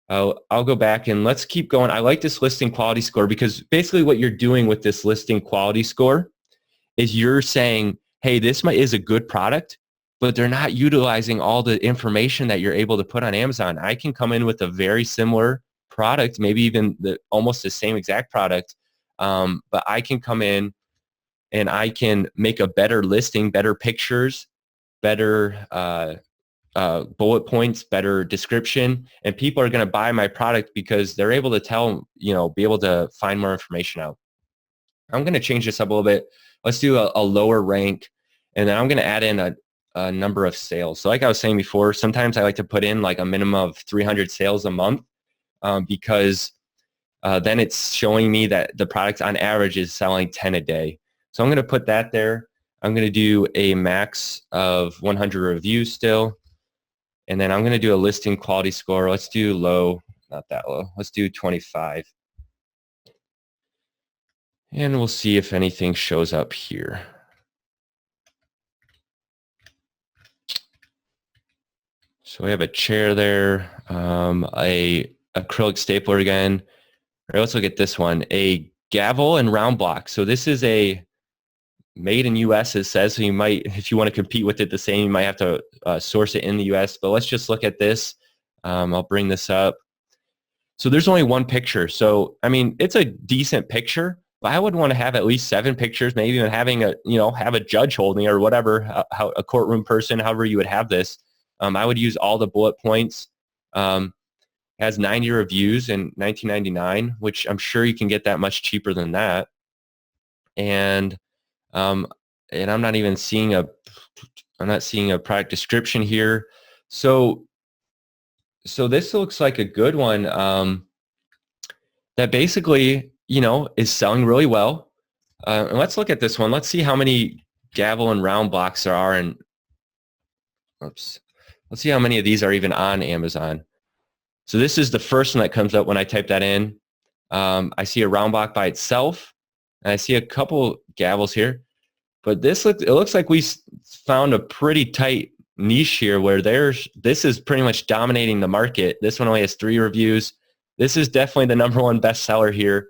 I'll go back and let's keep going. I like this listing quality score because basically what you're doing with this listing quality score is you're saying, hey, this is a good product, but they're not utilizing all the information that you're able to put on Amazon. I can come in with a very similar product, maybe even almost the same exact product, but I can come in and I can make a better listing, better pictures, better bullet points, better description, and people are going to buy my product because they're able to be able to find more information out. I'm going to change this up a little bit. Let's do a lower rank, and then I'm going to add in a number of sales. So like I was saying before, sometimes I like to put in like a minimum of 300 sales a month because then it's showing me that the product on average is selling 10 a day. So I'm going to put that there. I'm going to do a max of 100 reviews still. And then I'm going to do a listing quality score. Let's do low, not that low. Let's do 25. And we'll see if anything shows up here. So we have a chair there, a acrylic stapler again. All right, let's look at this one, a gavel and round block. So this is a made in US, it says, so you might, if you want to compete with it the same, you might have to source it in the US, but let's just look at this. I'll bring this up. So there's only 1 picture. So, I mean, it's a decent picture, but I would want to have at least 7 pictures, maybe even having have a judge holding or whatever, how a courtroom person, however you would have this. I would use all the bullet points. Has 90 reviews in 1999, which I'm sure you can get that much cheaper than that. And I'm not even seeing a product description here. So this looks like a good one that basically, is selling really well. And let's look at this one. Let's see how many gavel and round blocks there are. And let's see how many of these are even on Amazon. So this is the first one that comes up when I type that in. I see a round block by itself, and I see a couple gavels here. But it looks like we found a pretty tight niche here where this is pretty much dominating the market. This one only has 3 reviews. This is definitely the #1 bestseller here.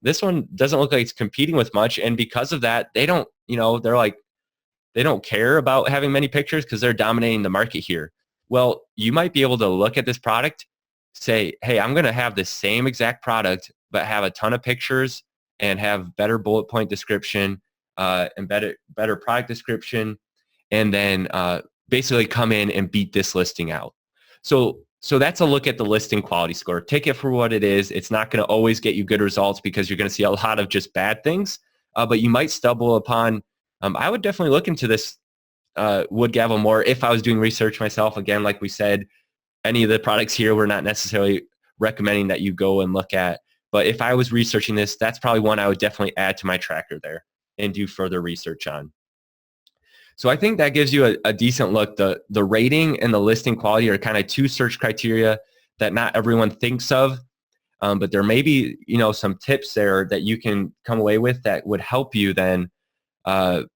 This one doesn't look like it's competing with much, and because of that, they don't, they don't care about having many pictures because they're dominating the market here. Well, you might be able to look at this product, say, hey, I'm going to have the same exact product, but have a ton of pictures and have better bullet point description and better product description, and then basically come in and beat this listing out. So that's a look at the listing quality score. Take it for what it is. It's not going to always get you good results because you're going to see a lot of just bad things, but you might stumble upon, I would definitely look into this wood gavel more if I was doing research myself. Again, like we said, any of the products here, we're not necessarily recommending that you go and look at. But if I was researching this, that's probably one I would definitely add to my tracker there and do further research on. So I think that gives you a decent look. The rating and the listing quality are kind of 2 search criteria that not everyone thinks of, but there may be, some tips there that you can come away with that would help you then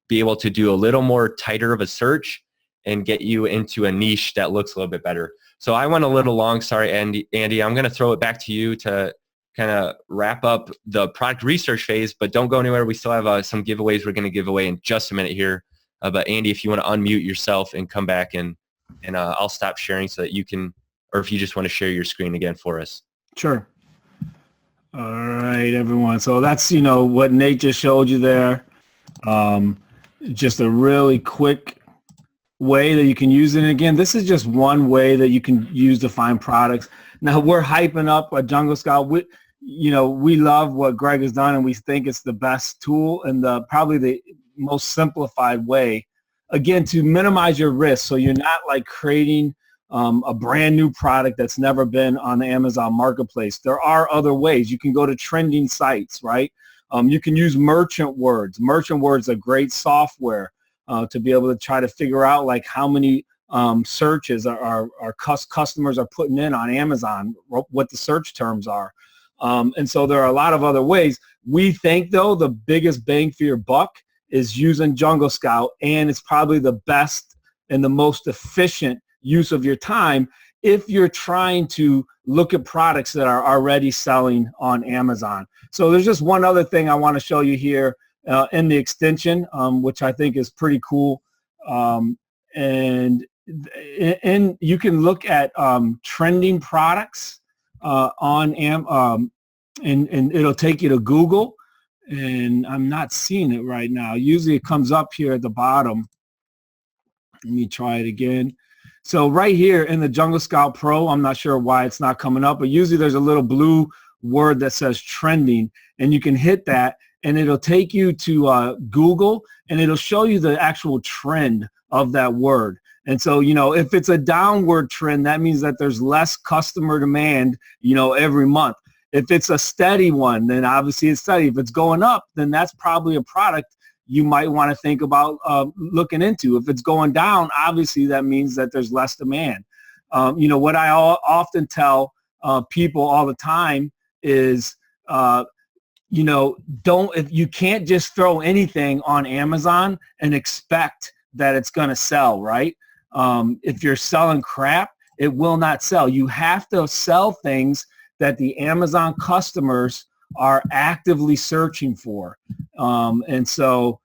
be able to do a little more tighter of a search and get you into a niche that looks a little bit better. So I went a little long. Sorry, Andy. I'm going to throw it back to you to kind of wrap up the product research phase, but don't go anywhere. We still have some giveaways we're going to give away in just a minute here. But Andy, if you want to unmute yourself and come back and I'll stop sharing so that you can, or if you just want to share your screen again for us. Sure. All right, everyone. So that's, what Nate just showed you there. Just a really quick way that you can use it. And again, this is just one way that you can use to find products. Now we're hyping up a Jungle Scout. We love what Greg has done, and we think it's the best tool and probably the most simplified way, again, to minimize your risk. So you're not like creating a brand new product that's never been on the Amazon marketplace. There are other ways. You can go to trending sites, right? You can use merchant words. Merchant words are great software to be able to try to figure out like how many searches our customers are putting in on Amazon, what the search terms are. And so there are a lot of other ways. We think, though, the biggest bang for your buck is using Jungle Scout, and it's probably the best and the most efficient use of your time if you're trying to look at products that are already selling on Amazon. So there's just one other thing I want to show you here in the extension, which I think is pretty cool. And you can look at trending products on and it'll take you to Google. And I'm not seeing it right now. Usually it comes up here at the bottom. Let me try it again. So right here in the Jungle Scout Pro, I'm not sure why it's not coming up, but usually there's a little blue word that says trending, and you can hit that and it'll take you to Google, and it'll show you the actual trend of that word. And so, if it's a downward trend, that means that there's less customer demand, every month. If it's a steady one, then obviously it's steady. If it's going up, then that's probably a product you might want to think about looking into. If it's going down, obviously that means that there's less demand. What I often tell people all the time is, if you can't just throw anything on Amazon and expect that it's going to sell, right? If you're selling crap, it will not sell. You have to sell things that the Amazon customers are actively searching for. And so,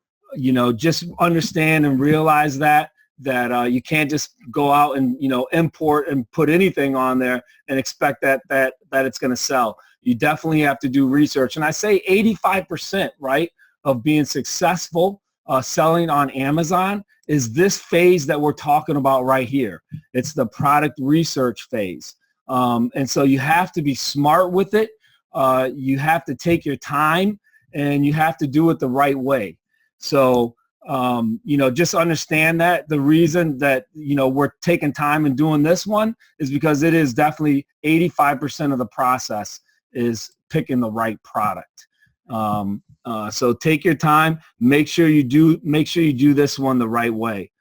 just understand and realize that you can't just go out and, import and put anything on there and expect that it's going to sell. You definitely have to do research. And I say 85%, right, of being successful selling on Amazon is this phase that we're talking about right here. It's the product research phase. And so you have to be smart with it. You have to take your time, and you have to do it the right way. So, just understand that the reason that, we're taking time and doing this one is because it is definitely 85% of the process is picking the right product. So take your time, make sure you do this one the right way.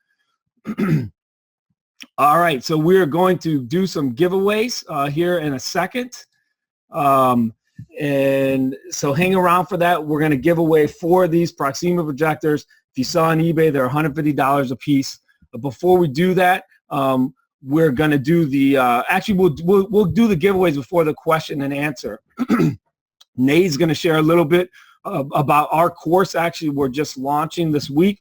All right, so we're going to do some giveaways here in a second. And so hang around for that. We're going to give away 4 of these Proxima projectors. If you saw on eBay, they're $150 a piece. before we do that, we're going to do the, actually we'll do the giveaways before the question and answer. Nate's going to share a little bit about our course. Actually, we're just launching this week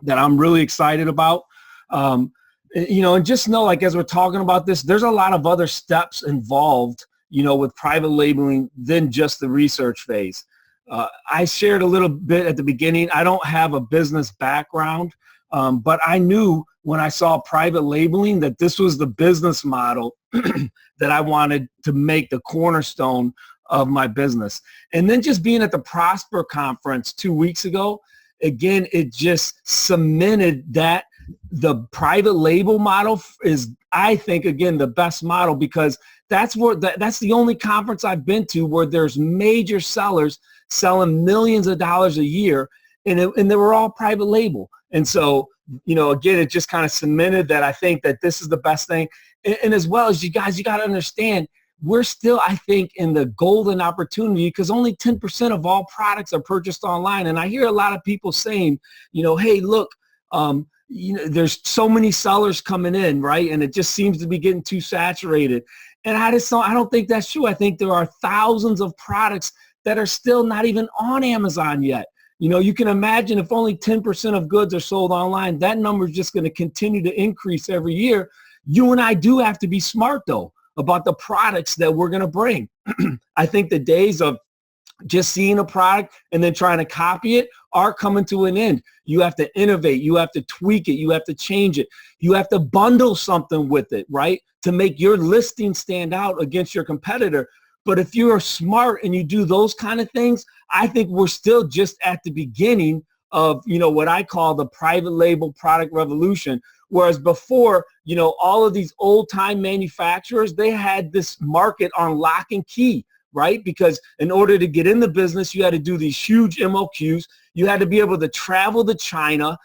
that I'm really excited about. And just know, like, as we're talking about this, there's a lot of other steps involved, with private labeling than just the research phase. I shared a little bit at the beginning. I don't have a business background, but I knew when I saw private labeling that this was the business model that I wanted to make the cornerstone of my business. And then just being at the Prosper conference 2 weeks ago, again, it just cemented that the private label model is, I think, again, the best model, because that's the only conference I've been to where there's major sellers selling millions of dollars a year, and they were all private label. And so, again, it just kind of cemented that I think that this is the best thing. And as well as you guys, you got to understand, we're still, I think, in the golden opportunity, because only 10% of all products are purchased online. And I hear a lot of people saying, hey, look, there's so many sellers coming in, right? And it just seems to be getting too saturated. And I don't think that's true. I think there are thousands of products that are still not even on Amazon yet. You can imagine if only 10% of goods are sold online, that number is just going to continue to increase every year. You and I do have to be smart, though, about the products that we're going to bring. I think the days of just seeing a product and then trying to copy it are coming to an end. You have to innovate. You have to tweak it. You have to change it. You have to bundle something with it, right, to make your listing stand out against your competitor. But if you're smart and you do those kind of things, I think we're still just at the beginning of, what I call the private label product revolution. Whereas before, all of these old time manufacturers, they had this market on lock and key, right? Because in order to get in the business, you had to do these huge MOQs. You had to be able to travel to China.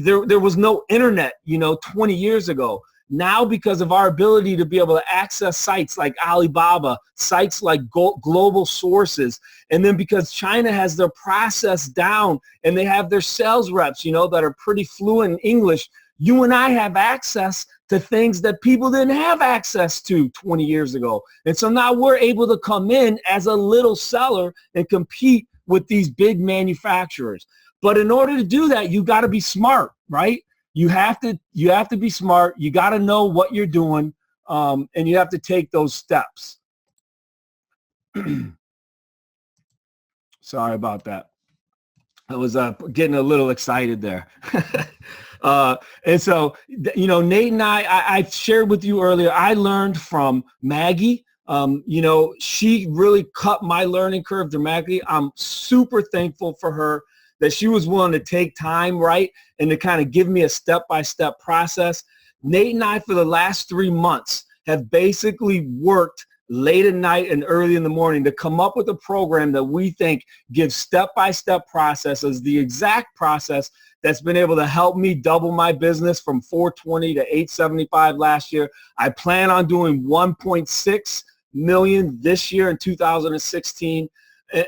There was no internet, 20 years ago. Now, because of our ability to be able to access sites like Alibaba, sites like global sources, and then because China has their process down and they have their sales reps, that are pretty fluent in English, you and I have access to things that people didn't have access to 20 years ago. And so now we're able to come in as a little seller and compete with these big manufacturers. But in order to do that, you got to be smart, right? You have to be smart. You got to know what you're doing, and you have to take those steps. Sorry about that. I was getting a little excited there. And so, Nate and I shared with you earlier, I learned from Maggie. She really cut my learning curve dramatically. I'm super thankful for her that she was willing to take time, right, and to kind of give me a step-by-step process. Nate and I, for the last 3 months, have basically worked late at night and early in the morning to come up with a program that we think gives step-by-step processes, the exact process that's been able to help me double my business from 420 to 875 last year. I plan on doing 1.6 million this year in 2016.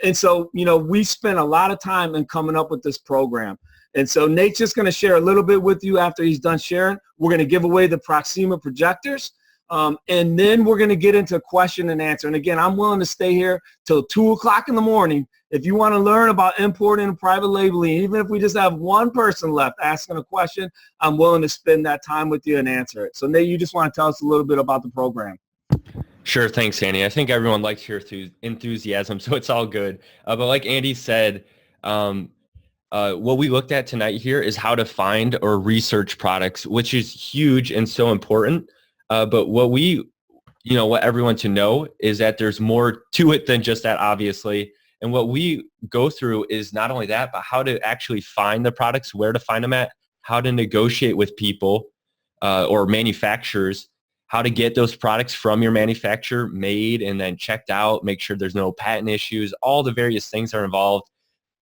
And so, we spent a lot of time in coming up with this program. And so Nate's just going to share a little bit with you after he's done sharing. We're going to give away the Proxima projectors. And then we're going to get into question and answer. And again, I'm willing to stay here till 2 o'clock in the morning. If you want to learn about importing and private labeling, even if we just have one person left asking a question, I'm willing to spend that time with you and answer it. So Nate, you just want to tell us a little bit about the program. Sure. Thanks, Andy. I think everyone likes your enthusiasm, so it's all good. But like Andy said, what we looked at tonight here is how to find or research products, which is huge and so important. But what what everyone to know is that there's more to it than just that, obviously. And what we go through is not only that, but how to actually find the products, where to find them at, how to negotiate with people or manufacturers, how to get those products from your manufacturer made and then checked out, make sure there's no patent issues, all the various things are involved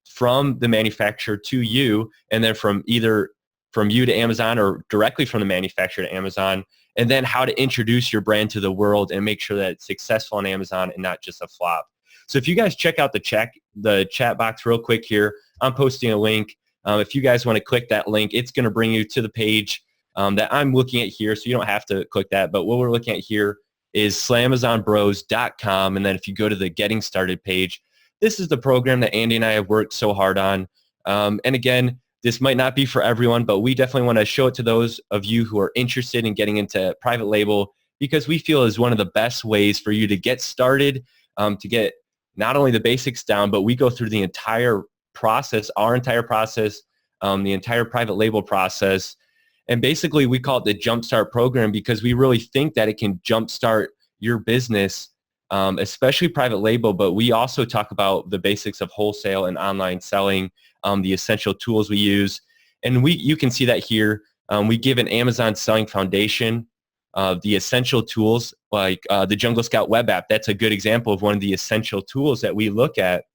from the manufacturer to you, and then from either from you to Amazon or directly from the manufacturer to Amazon, and then how to introduce your brand to the world and make sure that it's successful on Amazon and not just a flop. So if you guys check out the chat box real quick here, I'm posting a link. If you guys want to click that link, it's going to bring you to the page that I'm looking at here, so you don't have to click that, but what we're looking at here is slamazonbros.com, and then if you go to the Getting Started page, this is the program that Andy and I have worked so hard on. And again, this might not be for everyone, but we definitely want to show it to those of you who are interested in getting into private label, because we feel is one of the best ways for you to get started, to get not only the basics down, but we go through the entire process, our entire process, the entire private label process. And basically we call it the Jumpstart program because we really think that it can jumpstart your business, especially private label, but we also talk about the basics of wholesale and online selling, the essential tools we use. And you can see that here. We give an Amazon selling foundation, the essential tools like the Jungle Scout web app. That's a good example of one of the essential tools that we look at,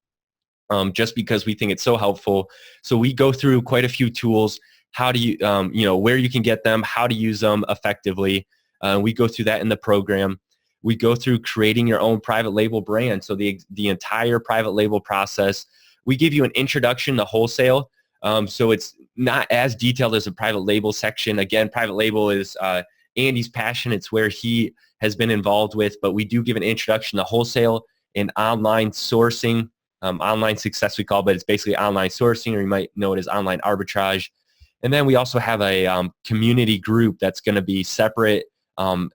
just because we think it's so helpful. So we go through quite a few tools, how do you, where you can get them, how to use them effectively. We go through that in the program. We go through creating your own private label brand. So the entire private label process. We give you an introduction to wholesale. So it's not as detailed as a private label section. Again, private label is Andy's passion. It's where he has been involved with, but we do give an introduction to wholesale and online sourcing, online success we call, but it's basically online sourcing, or you might know it as online arbitrage. And then we also have a community group that's going to be separate,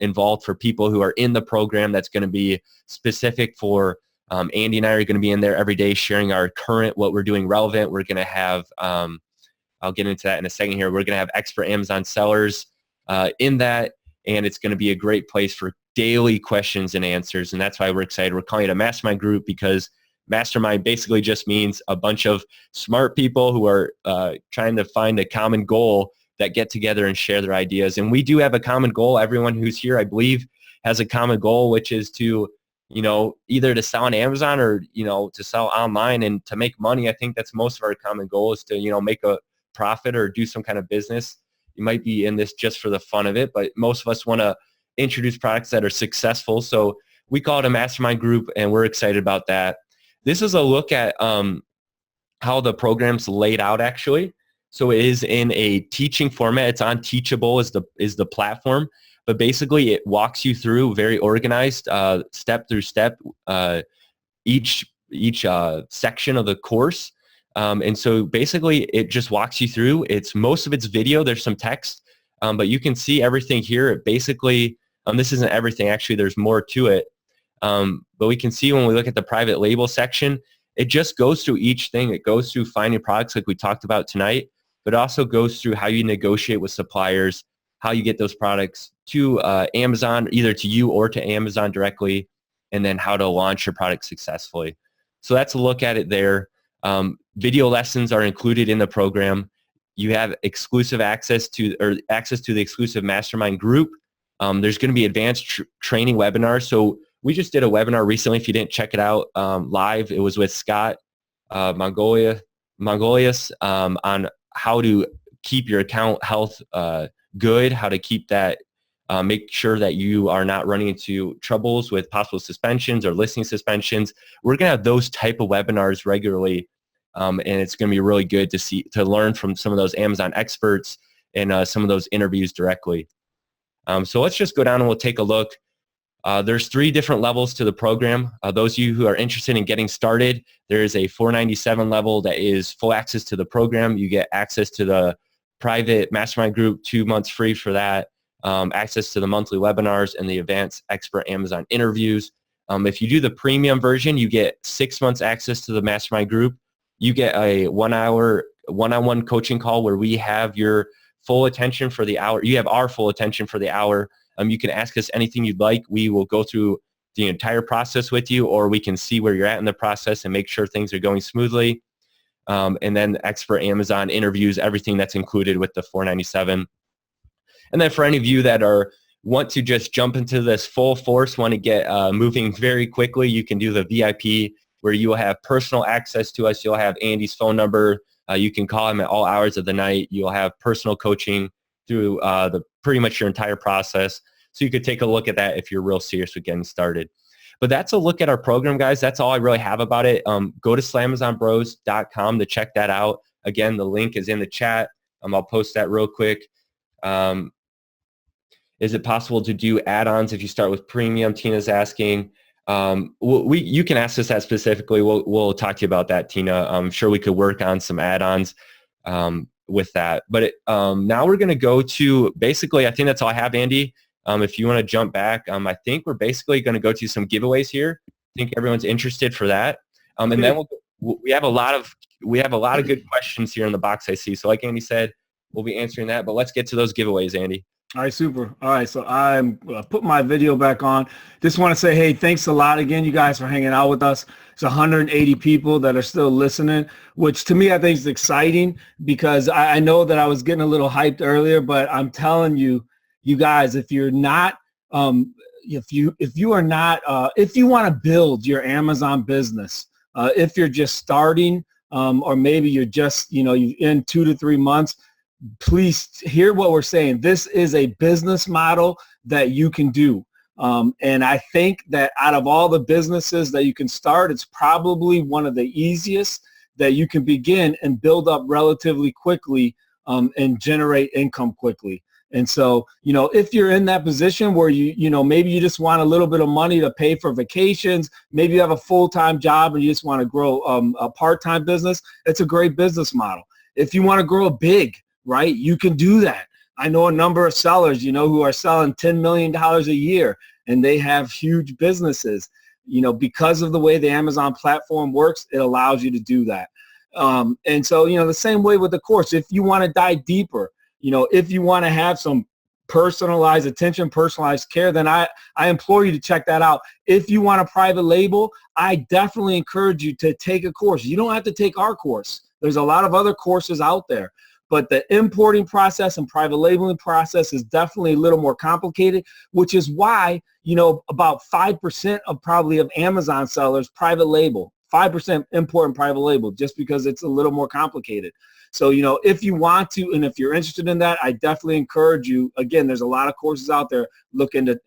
involved for people who are in the program. That's going to be specific for Andy and I are going to be in there every day sharing our current, what we're doing relevant. We're going to have, I'll get into that in a second here. We're going to have expert Amazon sellers in that, and it's going to be a great place for daily questions and answers. And that's why we're excited. We're calling it a mastermind group because mastermind basically just means a bunch of smart people who are trying to find a common goal that get together and share their ideas. And we do have a common goal. Everyone who's here, I believe, has a common goal, which is to, either to sell on Amazon or, to sell online and to make money. I think that's most of our common goal is to, make a profit or do some kind of business. You might be in this just for the fun of it, but most of us want to introduce products that are successful. So we call it a mastermind group, and we're excited about that. This is a look at how the program's laid out, actually. So it is in a teaching format. It's on Teachable is the platform, but basically it walks you through very organized, step through step, each section of the course. And so basically it just walks you through. Most of it's video. There's some text, but you can see everything here. It basically, this isn't everything. Actually, there's more to it. But we can see when we look at the private label section, it just goes through each thing. It goes through finding products like we talked about tonight, but also goes through how you negotiate with suppliers, how you get those products to Amazon, either to you or to Amazon directly, and then how to launch your product successfully. So that's a look at it there. Video lessons are included in the program. You have exclusive access to the exclusive mastermind group. There's going to be advanced training webinars. So we just did a webinar recently. If you didn't check it out live, it was with Scott Mongolius on how to keep your account health good, how to keep that, make sure that you are not running into troubles with possible suspensions or listing suspensions. We're going to have those type of webinars regularly, and it's going to be really good to learn from some of those Amazon experts and some of those interviews directly. So let's just go down and we'll take a look. There's 3 different levels to the program. Those of you who are interested in getting started, there is a $497 level that is full access to the program. You get access to the private mastermind group, 2 months free for that, access to the monthly webinars and the advanced expert Amazon interviews. If you do the premium version, you get 6 months access to the mastermind group. You get a 1-hour one-on-one coaching call where we have your full attention for the hour. You have our full attention for the hour. You can ask us anything you'd like. We will go through the entire process with you, or we can see where you're at in the process and make sure things are going smoothly. And then expert Amazon interviews, everything that's included with the $497. And then for any of you that want to just jump into this full force, want to get moving very quickly, you can do the VIP, where you will have personal access to us. You'll have Andy's phone number. You can call him at all hours of the night. You'll have personal coaching through pretty much your entire process. So you could take a look at that if you're real serious with getting started. But that's a look at our program, guys. That's all I really have about it. Go to slamazonbros.com to check that out. Again, the link is in the chat. I'll post that real quick. Is it possible to do add-ons if you start with premium? Tina's asking. You can ask us that specifically. We'll talk to you about that, Tina. I'm sure we could work on some add-ons with that. But now we're going to go to basically, I think that's all I have, Andy. If you want to jump back, I think we're basically going to go to some giveaways here. I think everyone's interested for that. And then we have a lot of good questions here in the box I see. So like Andy said, we'll be answering that. But let's get to those giveaways, Andy. All right, super. All right, so I'm put my video back on. Just want to say, hey, thanks a lot again, you guys, for hanging out with us. It's 180 people that are still listening, which to me I think is exciting because I know that I was getting a little hyped earlier, but I'm telling you, you guys, if you're not, if you want to build your Amazon business, if you're just starting, or maybe you're just, you're in 2 to 3 months. Please hear what we're saying. This is a business model that you can do. And I think that out of all the businesses that you can start, it's probably one of the easiest that you can begin and build up relatively quickly and generate income quickly. And so, if you're in that position where maybe you just want a little bit of money to pay for vacations, maybe you have a full-time job and you just want to grow a part-time business, it's a great business model. If you want to grow big, right, you can do that. I know a number of sellers, who are selling $10 million a year, and they have huge businesses. Because of the way the Amazon platform works, it allows you to do that. And so, the same way with the course, if you want to dive deeper, if you want to have some personalized attention, personalized care, then I implore you to check that out. If you want a private label, I definitely encourage you to take a course. You don't have to take our course. There's a lot of other courses out there. But the importing process and private labeling process is definitely a little more complicated, which is why, about 5% of Amazon sellers private label, 5% import and private label, just because it's a little more complicated. So, if you want to, and if you're interested in that, I definitely encourage you. Again, there's a lot of courses out there. Look into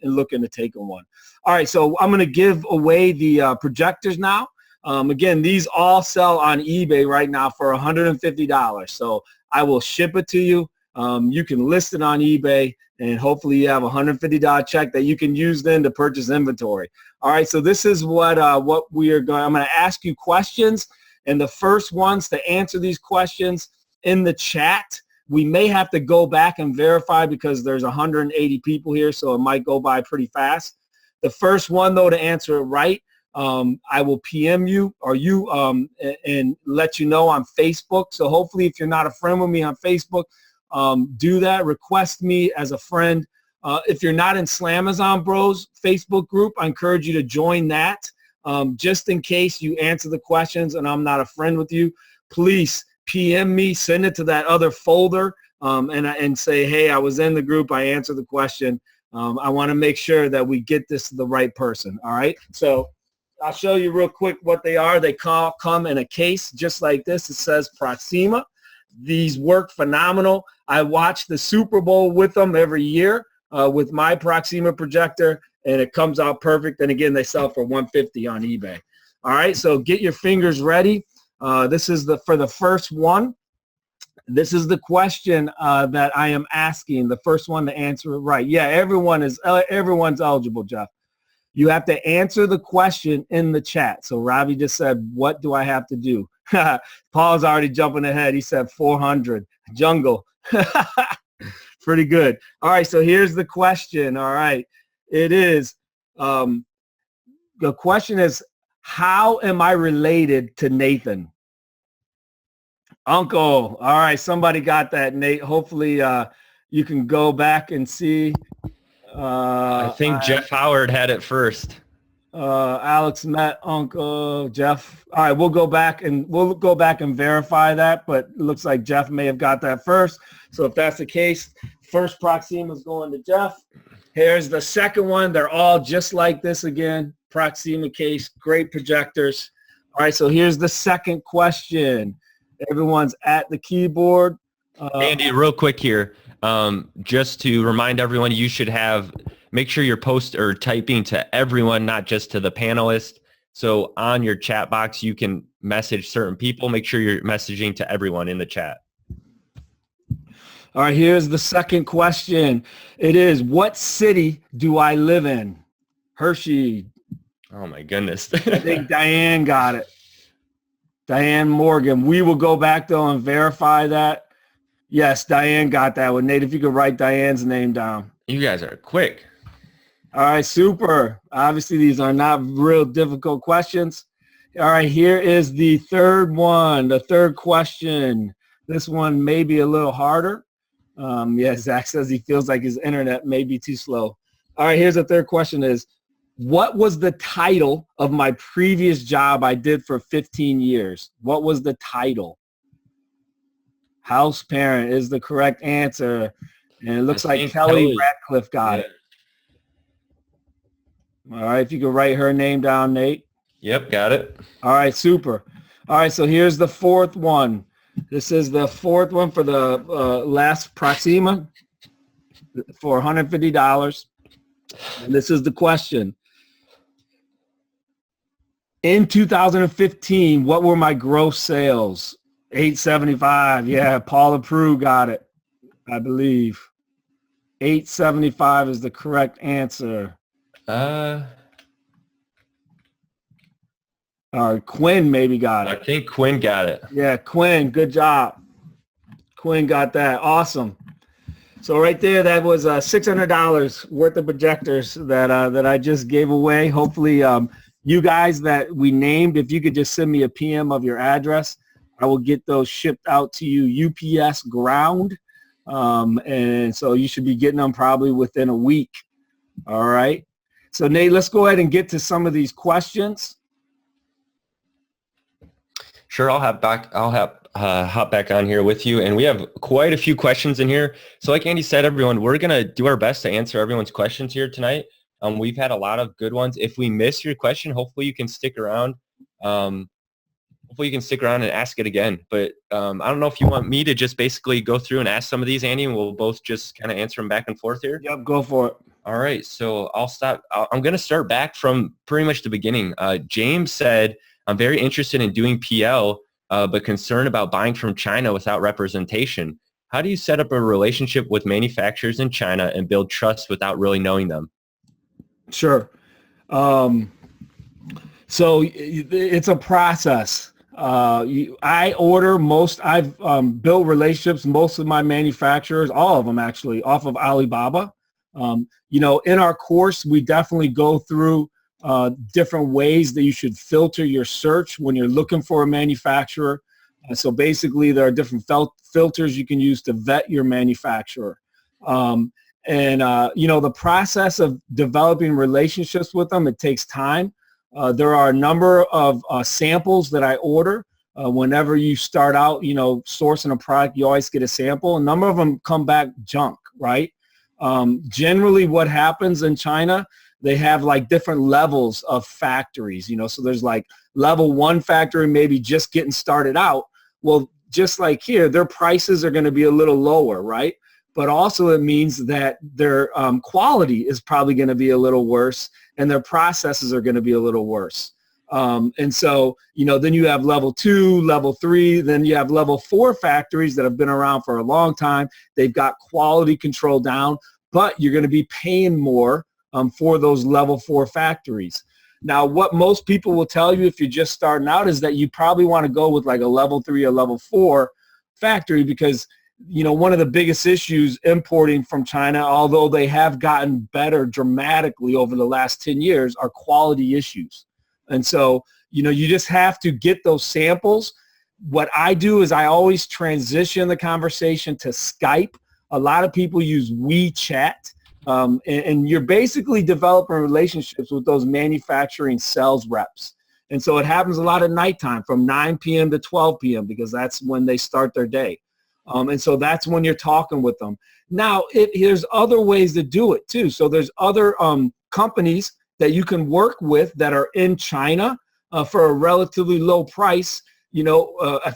taking one. All right, so I'm going to give away the projectors now. Again, these all sell on eBay right now for $150. So I will ship it to you. You can list it on eBay, and hopefully you have a $150 check that you can use then to purchase inventory. All right, so this is what we are going. I'm going to ask you questions, and the first ones to answer these questions in the chat. We may have to go back and verify because there's 180 people here, so it might go by pretty fast. The first one, though, to answer it right, I will PM you and let you know on Facebook. So hopefully if you're not a friend with me on Facebook, do that. Request me as a friend. If you're not in Slamazon Bros Facebook group, I encourage you to join that. Just in case you answer the questions and I'm not a friend with you, please PM me, send it to that other folder and say, hey, I was in the group, I answered the question. I want to make sure that we get this to the right person. All right. So I'll show you real quick what they are. They come in a case just like this. It says Proxima. These work phenomenal. I watch the Super Bowl with them every year with my Proxima projector, and it comes out perfect. And again, they sell for $150 on eBay. All right, so get your fingers ready. This is for the first one. This is the question that I am asking. The first one to answer it right. Yeah, everyone's eligible, Jeff. You have to answer the question in the chat. So Ravi just said, what do I have to do? Paul's already jumping ahead. He said 400. Jungle. Pretty good. All right, so here's the question. All right. It is, the question is, how am I related to Nathan? Uncle. All right, somebody got that, Nate. Hopefully you can go back and see. I think Jeff Howard had it first. Alex met Uncle Jeff. All right, we'll go back and verify that, but it looks like Jeff may have got that first. So if that's the case, first Proxima is going to Jeff. Here's the second one. They're all just like this again. Proxima case, great projectors. All right, so here's the second question. Everyone's at the keyboard. Andy, real quick here. Just to remind everyone, you should make sure you're typing to everyone, not just to the panelists. So on your chat box, you can message certain people. Make sure you're messaging to everyone in the chat. All right, here's the second question. It is, what city do I live in? Hershey. Oh my goodness. I think Diane got it. Diane Morgan. We will go back though and verify that. Yes, Diane got that one. Nate, if you could write Diane's name down. You guys are quick. All right, super. Obviously, these are not real difficult questions. All right, here is the third one, the third question. This one may be a little harder. Yeah, Zach says he feels like his internet may be too slow. All right, here's the third question is, what was the title of my previous job I did for 15 years? What was the title? House parent is the correct answer. And it looks like Kelly Ratcliffe got it. All right, if you could write her name down, Nate. Yep, got it. All right, super. All right, so here's the fourth one. This is the fourth one for the last Proxima for $150. And this is the question. In 2015, what were my gross sales? 875. Yeah, Paula Prue got it, I believe. 875 is the correct answer. Quinn maybe got it. I think Quinn got it. Yeah, Quinn, good job. Quinn got that. Awesome. So right there, that was $600 worth of projectors that I just gave away. Hopefully, you guys that we named, if you could just send me a PM of your address, I will get those shipped out to you UPS ground. And so you should be getting them probably within a week. All right. So Nate, let's go ahead and get to some of these questions. Sure, I'll hop back on here with you, and we have quite a few questions in here. So like Andy said, everyone, we're gonna do our best to answer everyone's questions here tonight. We've had a lot of good ones. If we miss your question, hopefully you can stick around. Hopefully you can stick around and ask it again. But I don't know if you want me to just basically go through and ask some of these, Andy, and we'll both just kind of answer them back and forth here. Yep, go for it. All right, so I'm going to start back from pretty much the beginning. James said, I'm very interested in doing PL, but concerned about buying from China without representation. How do you set up a relationship with manufacturers in China and build trust without really knowing them? Sure. So it's a process. I've built relationships, most of my manufacturers, all of them actually, off of Alibaba. In our course, we definitely go through different ways that you should filter your search when you're looking for a manufacturer. So basically, there are different filters you can use to vet your manufacturer. The process of developing relationships with them, it takes time. There are a number of samples that I order. Whenever you start out, sourcing a product, you always get a sample. A number of them come back junk, right? Generally what happens in China, they have like different levels of factories, so there's like level 1 factory, maybe just getting started out. Well, just like here, their prices are going to be a little lower, right? But also it means that their quality is probably going to be a little worse and their processes are going to be a little worse. And so, then you have level 2, level 3, then you have level 4 factories that have been around for a long time. They've got quality control down, but you're going to be paying more for those level 4 factories. Now, what most people will tell you if you're just starting out is that you probably want to go with like a level 3 or level 4 factory because, one of the biggest issues importing from China, although they have gotten better dramatically over the last 10 years, are quality issues. And so, you just have to get those samples. What I do is I always transition the conversation to Skype. A lot of people use WeChat. And you're basically developing relationships with those manufacturing sales reps. And so it happens a lot at nighttime from 9 p.m. to 12 p.m. because that's when they start their day. And so that's when you're talking with them. Now, there's other ways to do it too. So there's other companies that you can work with that are in China for a relatively low price. In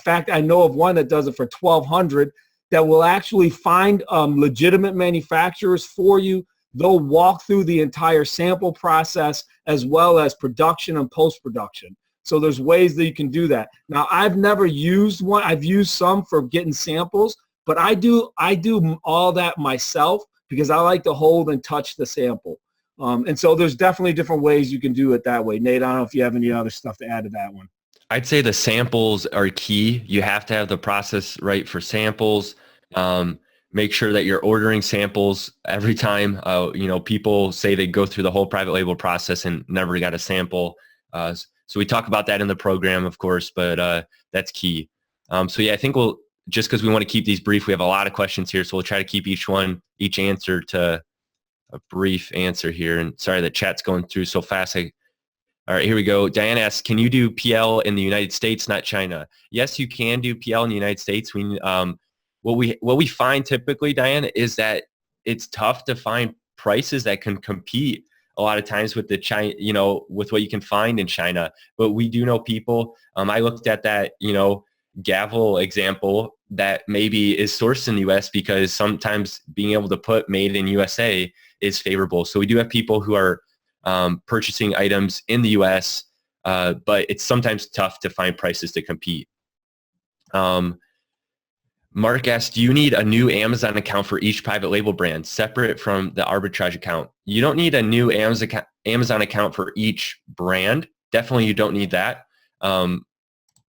fact, I know of one that does it for $1,200 that will actually find legitimate manufacturers for you. They'll walk through the entire sample process as well as production and post-production. So there's ways that you can do that. Now, I've never used one. I've used some for getting samples, But I do all that myself because I like to hold and touch the sample. And so there's definitely different ways you can do it that way. Nate, I don't know if you have any other stuff to add to that one. I'd say the samples are key. You have to have the process right for samples. Make sure that you're ordering samples every time. People say they go through the whole private label process and never got a sample. So we talk about that in the program, of course, but that's key. So yeah, I think just because we want to keep these brief, we have a lot of questions here, so we'll try to keep each answer to a brief answer here. And sorry, the chat's going through so fast. All right, here we go. Diane asks, can you do PL in the United States, not China? Yes, you can do PL in the United States. What we find typically, Diane, is that it's tough to find prices that can compete a lot of times with the China, with what you can find in China. But we do know people. I looked at that, gavel example that maybe is sourced in the U.S. because sometimes being able to put made in USA is favorable. So we do have people who are purchasing items in the U.S., but it's sometimes tough to find prices to compete. Mark asked, do you need a new Amazon account for each private label brand separate from the arbitrage account? You don't need a new Amazon account for each brand. Definitely you don't need that.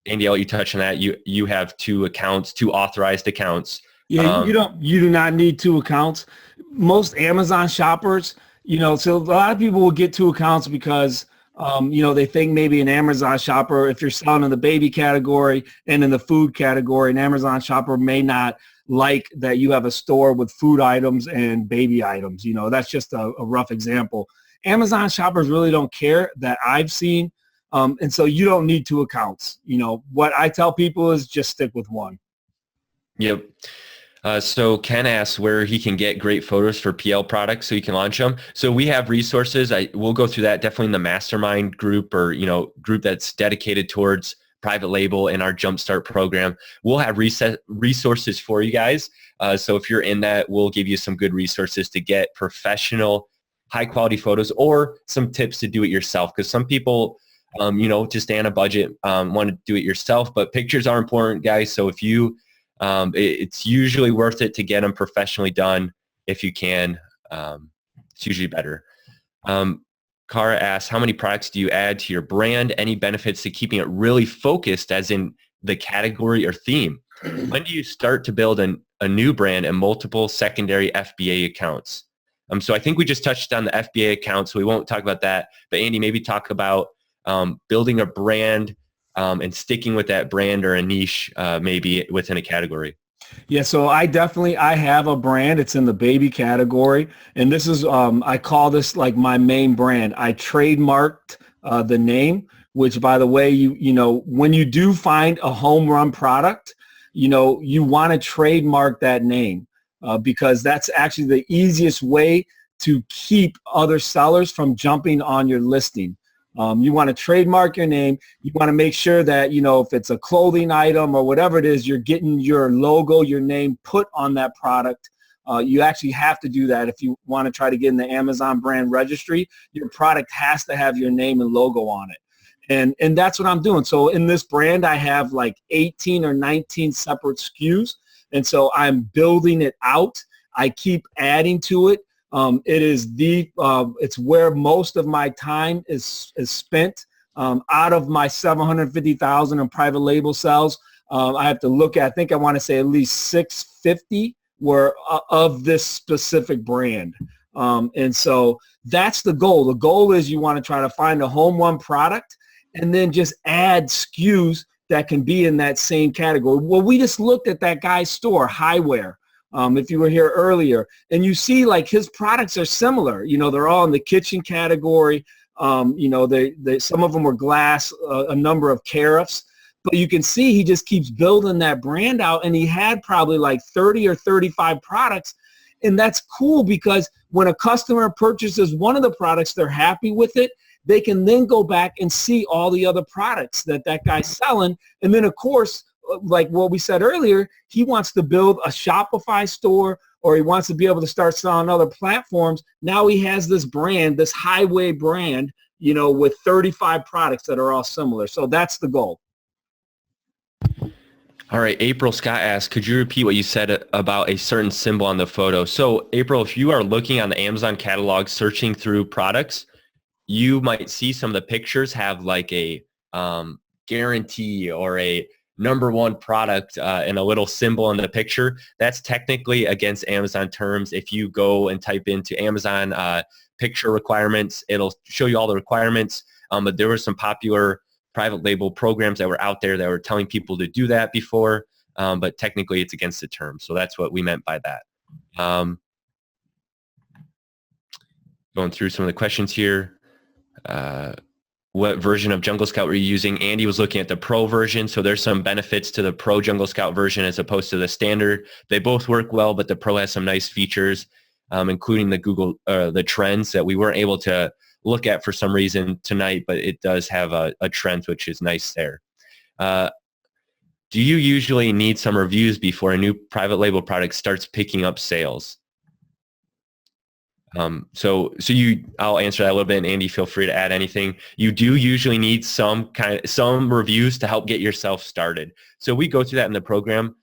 Andy, I'll let you touch on that. You have two authorized accounts. Yeah, you do not need two accounts. Most Amazon shoppers, so a lot of people will get two accounts because they think maybe an Amazon shopper, if you're selling in the baby category and in the food category, an Amazon shopper may not like that you have a store with food items and baby items. That's just a rough example. Amazon shoppers really don't care that I've seen. And so you don't need two accounts. What I tell people is just stick with one. Yep. So Ken asks where he can get great photos for PL products so he can launch them. So we have resources. We'll go through that definitely in the mastermind group or, group that's dedicated towards private label in our Jumpstart program. We'll have resources for you guys. So if you're in that, we'll give you some good resources to get professional, high quality photos or some tips to do it yourself. Because some people, to stay on a budget, want to do it yourself, but pictures are important, guys. So if you, it's usually worth it to get them professionally done if you can. It's usually better. Cara asks, how many products do you add to your brand? Any benefits to keeping it really focused as in the category or theme? When do you start to build a new brand and multiple secondary FBA accounts? So I think we just touched on the FBA account, so we won't talk about that. But Andy, maybe talk about building a brand and sticking with that brand or a niche maybe within a category. Yeah, so I have a brand. It's in the baby category. And this is, I call this like my main brand. I trademarked the name, which by the way, when you do find a home run product, you want to trademark that name because that's actually the easiest way to keep other sellers from jumping on your listing. You want to trademark your name. You want to make sure that, if it's a clothing item or whatever it is, you're getting your logo, your name put on that product. You actually have to do that if you want to try to get in the Amazon brand registry. Your product has to have your name and logo on it. And that's what I'm doing. So in this brand, I have like 18 or 19 separate SKUs. And so I'm building it out. I keep adding to it. It's where most of my time is spent. Out of my 750,000 in private label sales, I have to look at, I think I want to say at least 650 were of this specific brand. And so that's the goal. The goal is you want to try to find a home run product and then just add SKUs that can be in that same category. Well, we just looked at that guy's store, Highwear. If you were here earlier, and you see like his products are similar, they're all in the kitchen category. Some of them were glass, a number of carafes, but you can see he just keeps building that brand out, and he had probably like 30 or 35 products. And that's cool because when a customer purchases one of the products, they're happy with it. They can then go back and see all the other products that guy's selling. And then of course, like what we said earlier, he wants to build a Shopify store or he wants to be able to start selling other platforms. Now he has this brand, this Highway brand, with 35 products that are all similar. So that's the goal. All right, April Scott asked, could you repeat what you said about a certain symbol on the photo? So April, if you are looking on the Amazon catalog, searching through products, you might see some of the pictures have like a guarantee or a #1 product and a little symbol in the picture. That's technically against Amazon terms. If you go and type into Amazon picture requirements, it'll show you all the requirements. But there were some popular private label programs that were out there that were telling people to do that before, but technically it's against the term. So that's what we meant by that. Going through some of the questions here. What version of Jungle Scout were you using? Andy was looking at the Pro version, so there's some benefits to the Pro Jungle Scout version as opposed to the standard. They both work well, but the Pro has some nice features, including the trends that we weren't able to look at for some reason tonight, but it does have a trend, which is nice there. Do you usually need some reviews before a new private label product starts picking up sales? I'll answer that a little bit, and Andy, feel free to add anything. You do usually need some reviews to help get yourself started. So we go through that in the program.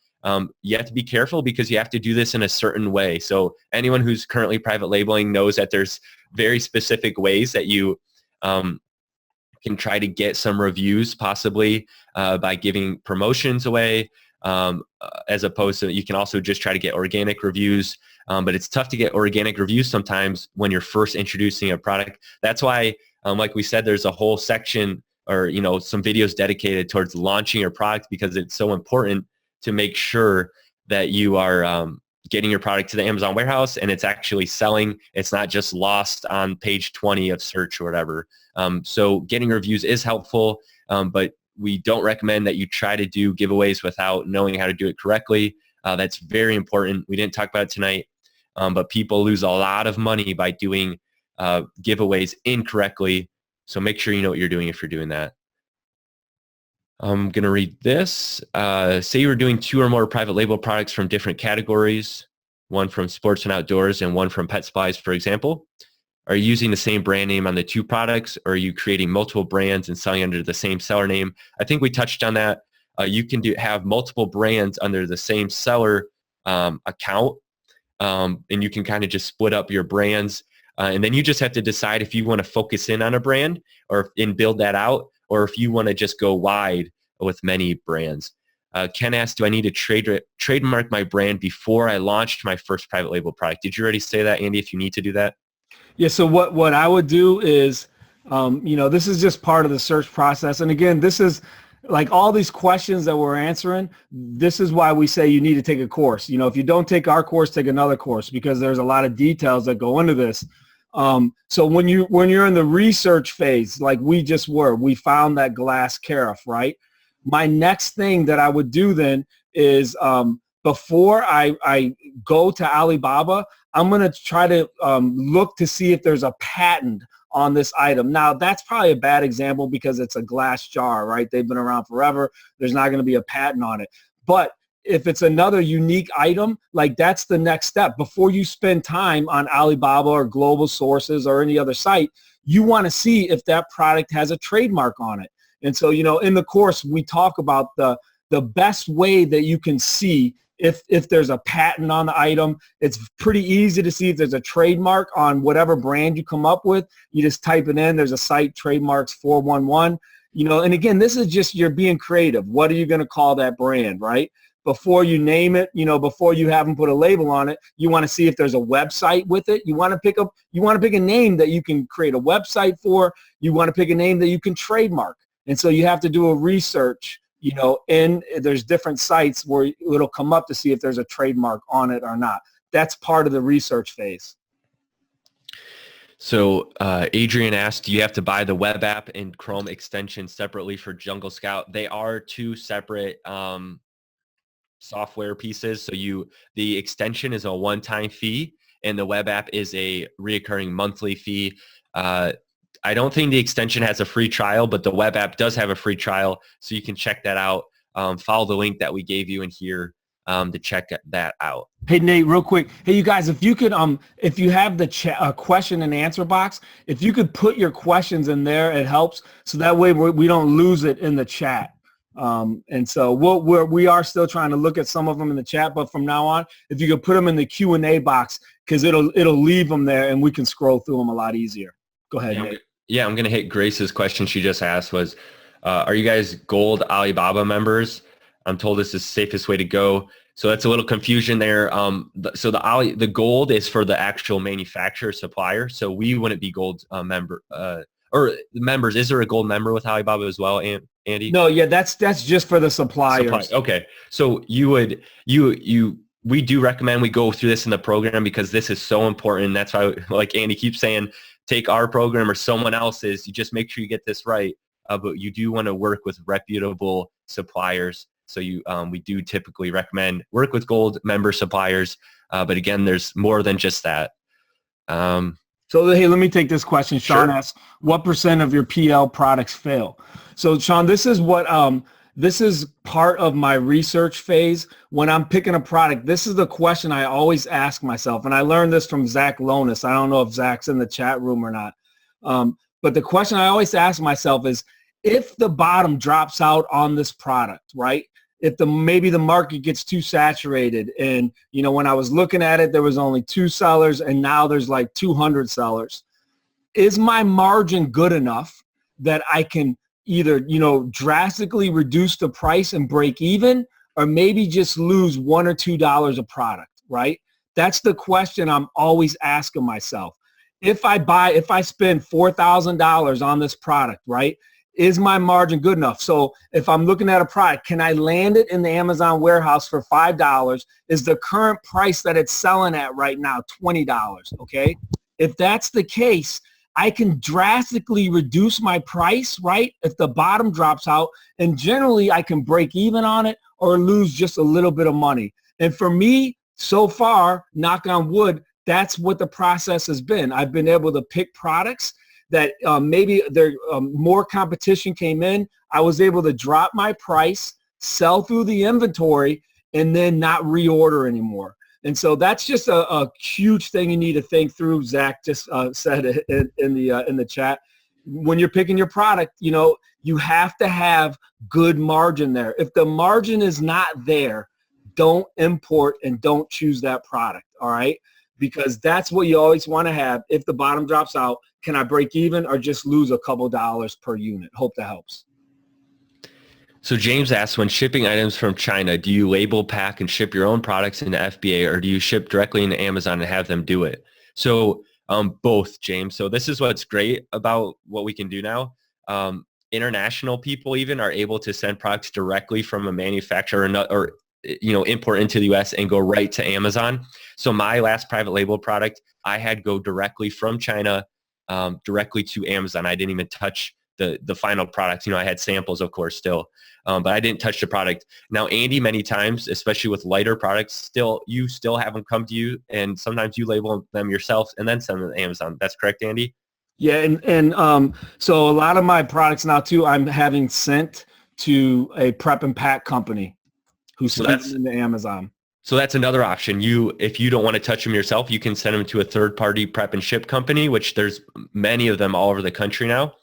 You have to be careful because you have to do this in a certain way. So anyone who's currently private labeling knows that there's very specific ways that you can try to get some reviews, possibly by giving promotions away, as opposed to, you can also just try to get organic reviews. But it's tough to get organic reviews sometimes when you're first introducing a product. That's why, like we said, there's a whole section or some videos dedicated towards launching your product, because it's so important to make sure that you are getting your product to the Amazon warehouse and it's actually selling. It's not just lost on page 20 of search or whatever. So getting reviews is helpful, but we don't recommend that you try to do giveaways without knowing how to do it correctly. That's very important. We didn't talk about it tonight, but people lose a lot of money by doing giveaways incorrectly. So make sure you know what you're doing if you're doing that. I'm going to read this. Say you were doing 2 or more private label products from different categories, one from sports and outdoors and one from pet supplies, for example. Are you using the same brand name on the 2 products, or are you creating multiple brands and selling under the same seller name? I think we touched on that. You can have multiple brands under the same seller account, and you can kind of just split up your brands. And then you just have to decide if you want to focus in on a brand and build that out, or if you want to just go wide with many brands. Ken asked, do I need to trademark my brand before I launched my first private label product? Did you already say that, Andy, if you need to do that? Yeah, so what I would do is, this is just part of the search process. And again, this is like all these questions that we're answering. This is why we say you need to take a course. If you don't take our course, take another course, because there's a lot of details that go into this. So when you're in the research phase, like we just were, we found that glass carafe, right? My next thing that I would do then is before I go to Alibaba, I'm going to try to look to see if there's a patent on this item. Now, that's probably a bad example because it's a glass jar, right? They've been around forever. There's not going to be a patent on it. But if it's another unique item, like that's the next step. Before you spend time on Alibaba or Global Sources or any other site, you want to see if that product has a trademark on it. And so, in the course, we talk about the best way that you can see if there's a patent on the item. It's pretty easy to see if there's a trademark on whatever brand you come up with. You just type it in. There's a site, trademarks 411. And again, this is just you're being creative. What are you going to call that brand, right? Before you name it, before you have them put a label on it, you want to see if there's a website with it. You want to pick a name that you can create a website for. You want to pick a name that you can trademark. And so you have to do a research, and there's different sites where it'll come up to see if there's a trademark on it or not. That's part of the research phase. So Adrian asked, do you have to buy the web app and Chrome extension separately for Jungle Scout? They are 2 separate software pieces. So the extension is a one-time fee and the web app is a reoccurring monthly fee. I don't think the extension has a free trial, but the web app does have a free trial. So you can check that out. Follow the link that we gave you in here to check that out. Hey, Nate, real quick. Hey, you guys, if you could, if you have the question and answer box, if you could put your questions in there, it helps. So that way we don't lose it in the chat. And so we are still trying to look at some of them in the chat, but from now on, if you could put them in the Q&A box, because it'll leave them there and we can scroll through them a lot easier. Go ahead, Nate. Yeah, I'm going to hit Grace's question she just asked was, are you guys gold Alibaba members? I'm told this is the safest way to go. So that's a little confusion there. So the gold is for the actual manufacturer supplier. So we wouldn't be gold member or members. Is there a gold member with Alibaba as well, Andy? No, yeah, that's just for the suppliers. Okay, so we do recommend we go through this in the program because this is so important. That's why, like Andy keeps saying, take our program or someone else's. You just make sure you get this right. But you do want to work with reputable suppliers. So we do typically recommend work with gold member suppliers. But again, there's more than just that. So hey, let me take this question. Sean asks, what % of your PL products fail? So Sean, this is what this is part of my research phase. When I'm picking a product, this is the question I always ask myself. And I learned this from Zach Lonis. I don't know if Zach's in the chat room or not. But the question I always ask myself is, if the bottom drops out on this product, right? If maybe the market gets too saturated and, when I was looking at it, there was only 2 sellers and now there's like 200 sellers. Is my margin good enough that I can either, drastically reduce the price and break even, or maybe just lose $1 or $2 a product, right? That's the question I'm always asking myself. If I spend $4,000 on this product, right? Is my margin good enough? So if I'm looking at a product, can I land it in the Amazon warehouse for $5? Is the current price that it's selling at right now $20? Okay. If that's the case, I can drastically reduce my price, right? If the bottom drops out, and generally I can break even on it or lose just a little bit of money. And for me, so far, knock on wood, that's what the process has been. I've been able to pick products that maybe more competition came in. I was able to drop my price, sell through the inventory, and then not reorder anymore. And so that's just a huge thing you need to think through. Zach just said it in the chat. When you're picking your product, you have to have good margin there. If the margin is not there, don't import and don't choose that product, all right? Because that's what you always want to have. If the bottom drops out, can I break even or just lose a couple dollars per unit? Hope that helps. So James asks, when shipping items from China, do you label, pack, and ship your own products into FBA, or do you ship directly into Amazon and have them do it? So both, James. So this is what's great about what we can do now. International people even are able to send products directly from a manufacturer or import into the US and go right to Amazon. So my last private label product, I had go directly from China directly to Amazon. I didn't even touch the final product. I had samples, of course, still, but I didn't touch the product. Now, Andy, many times, especially with lighter products, you still have them come to you, and sometimes you label them yourself and then send them to Amazon. That's correct, Andy? Yeah, and so a lot of my products now too, I'm having sent to a prep and pack company who sends them to Amazon. So that's another option. If you don't want to touch them yourself, you can send them to a third-party prep and ship company, which there's many of them all over the country now.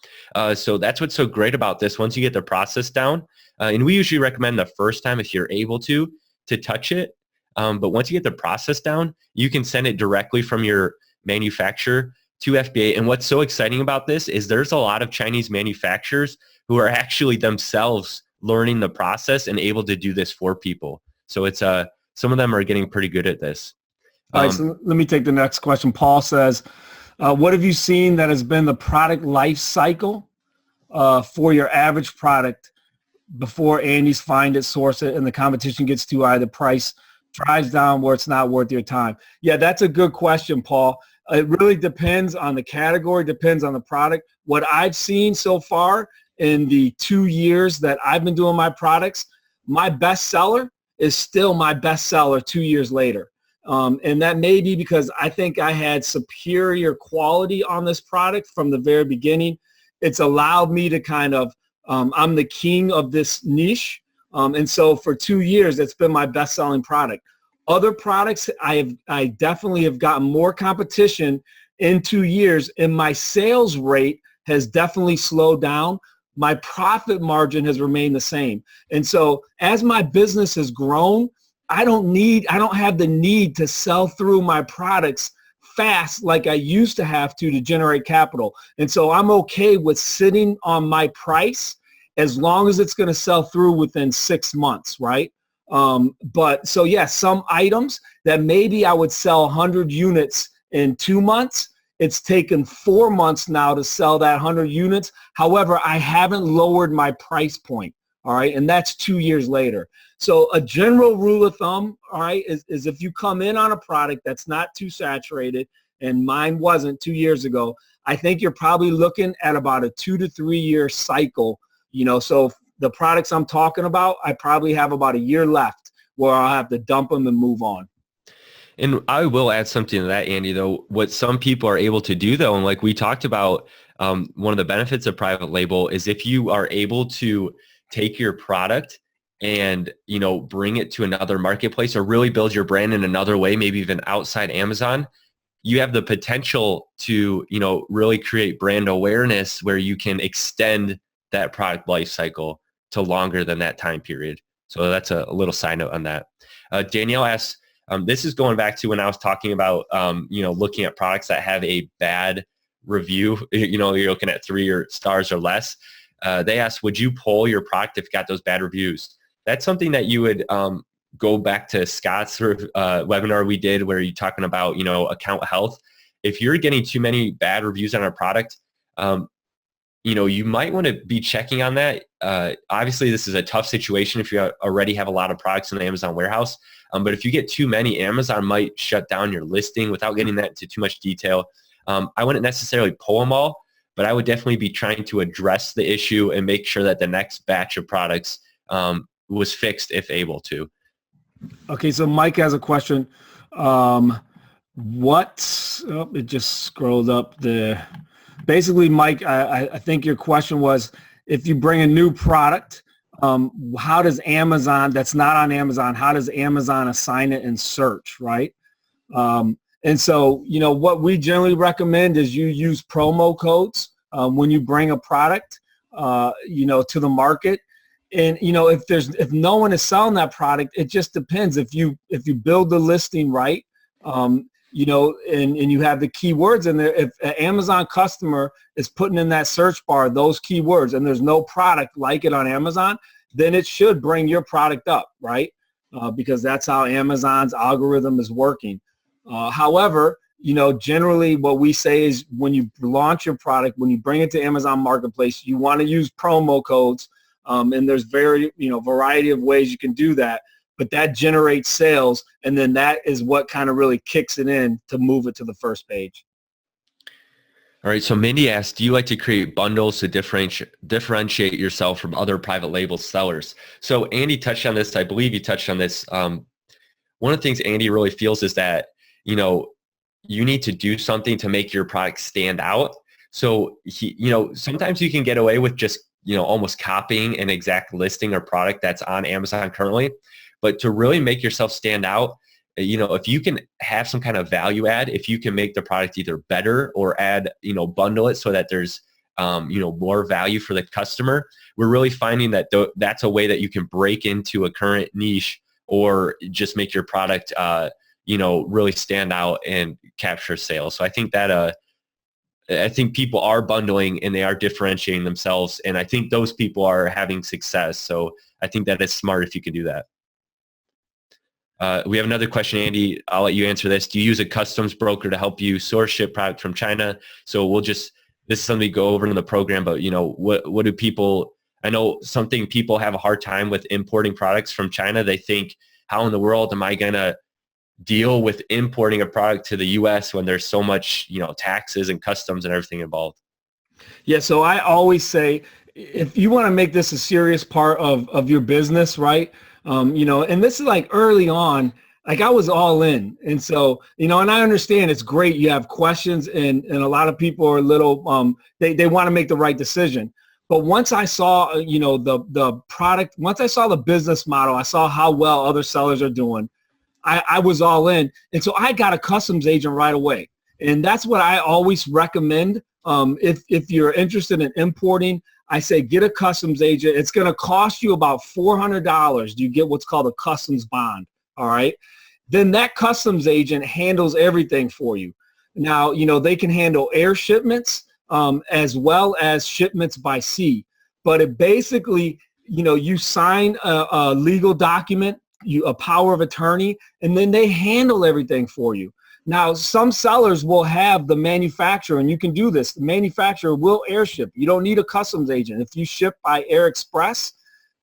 So that's what's so great about this. Once you get the process down, and we usually recommend the first time if you're able to touch it. But once you get the process down, you can send it directly from your manufacturer to FBA. And what's so exciting about this is there's a lot of Chinese manufacturers who are actually themselves learning the process and able to do this for people. So it's some of them are getting pretty good at this. All right, so let me take the next question. Paul says, what have you seen that has been the product life cycle for your average product before Andy's find it, source it, and the competition gets too high, the price drives down where it's not worth your time? Yeah, that's a good question, Paul. It really depends on the category, depends on the product. What I've seen so far in the 2 years that I've been doing my products, my best seller is still my best seller 2 years later. And that may be because I think I had superior quality on this product from the very beginning. It's allowed me to kind of, I'm the king of this niche. And so for 2 years, it's been my best-selling product. Other products, I definitely have gotten more competition in 2 years, and my sales rate has definitely slowed down. my profit margin has remained the same. And so as my business has grown, I don't have the need to sell through my products fast like I used to have to generate capital. And so I'm okay with sitting on my price as long as it's going to sell through within 6 months, right? But so yes, some items that maybe I would sell 100 units in 2 months, it's taken 4 months now to sell that 100 units. However, I haven't lowered my price point, all right? And that's 2 years later. So a general rule of thumb, all right, is if you come in on a product that's not too saturated, and mine wasn't 2 years ago, I think you're probably looking at about a 2 to 3 year cycle, so the products I'm talking about, I probably have about a year left where I'll have to dump them and move on. And I will add something to that, Andy, though. What some people are able to do, though, and like we talked about, one of the benefits of private label is if you are able to take your product and, bring it to another marketplace or really build your brand in another way, maybe even outside Amazon, you have the potential to, really create brand awareness where you can extend that product life cycle to longer than that time period. So that's a little side note on that. Danielle asks, this is going back to when I was talking about, looking at products that have a bad review, you're looking at 3 stars or less. They asked, would you pull your product if you got those bad reviews? That's something that you would go back to Scott's webinar we did where you're talking about, account health. If you're getting too many bad reviews on our product, you might want to be checking on that. Obviously, this is a tough situation if you already have a lot of products in the Amazon warehouse. But if you get too many, Amazon might shut down your listing without getting that into too much detail. I wouldn't necessarily pull them all, but I would definitely be trying to address the issue and make sure that the next batch of products was fixed if able to. Okay, so Mike has a question. It just scrolled up there. Basically, Mike, I think your question was, if you bring a new product, how does Amazon, that's not on Amazon, how does Amazon assign it in search, right? And so, what we generally recommend is you use promo codes when you bring a product, to the market. And, if no one is selling that product, it just depends. If you build the listing right, and you have the keywords in there, if an Amazon customer is putting in that search bar those keywords and there's no product like it on Amazon, then it should bring your product up, right? Because that's how Amazon's algorithm is working. However, generally what we say is when you launch your product, when you bring it to Amazon Marketplace, you want to use promo codes. And there's variety of ways you can do that. But that generates sales, and then that is what kind of really kicks it in to move it to the first page. All right, so Mindy asked, do you like to create bundles to differentiate yourself from other private label sellers? So Andy touched on this. I believe you touched on this. One of the things Andy really feels is that, you need to do something to make your product stand out. So, sometimes you can get away with just, almost copying an exact listing or product that's on Amazon currently. But to really make yourself stand out, if you can have some kind of value add, if you can make the product either better or add, bundle it so that there's, more value for the customer, we're really finding that that's a way that you can break into a current niche or just make your product, really stand out and capture sales. So I think that, I think people are bundling and they are differentiating themselves. And I think those people are having success. So I think that it's smart if you can do that. We have another question, Andy. I'll let you answer this. Do you use a customs broker to help you source ship product from China? So this is something we go over in the program, but what do people, I know something people have a hard time with importing products from China. They think, how in the world am I going to deal with importing a product to the US when there's so much, taxes and customs and everything involved? Yeah. So I always say, if you want to make this a serious part of your business, right? And this is like early on, like I was all in. And so, and I understand it's great. You have questions and a lot of people are a little, they want to make the right decision. But once I saw, the product, once I saw the business model, I saw how well other sellers are doing. I was all in. And so I got a customs agent right away. And that's what I always recommend. If you're interested in importing, I say get a customs agent. It's going to cost you about $400. You get what's called a customs bond. All right. Then that customs agent handles everything for you. Now, they can handle air shipments as well as shipments by sea. But it basically, you sign a legal document, a power of attorney, and then they handle everything for you. Now, some sellers will have the manufacturer, and you can do this. The manufacturer will air ship. You don't need a customs agent. If you ship by Air Express,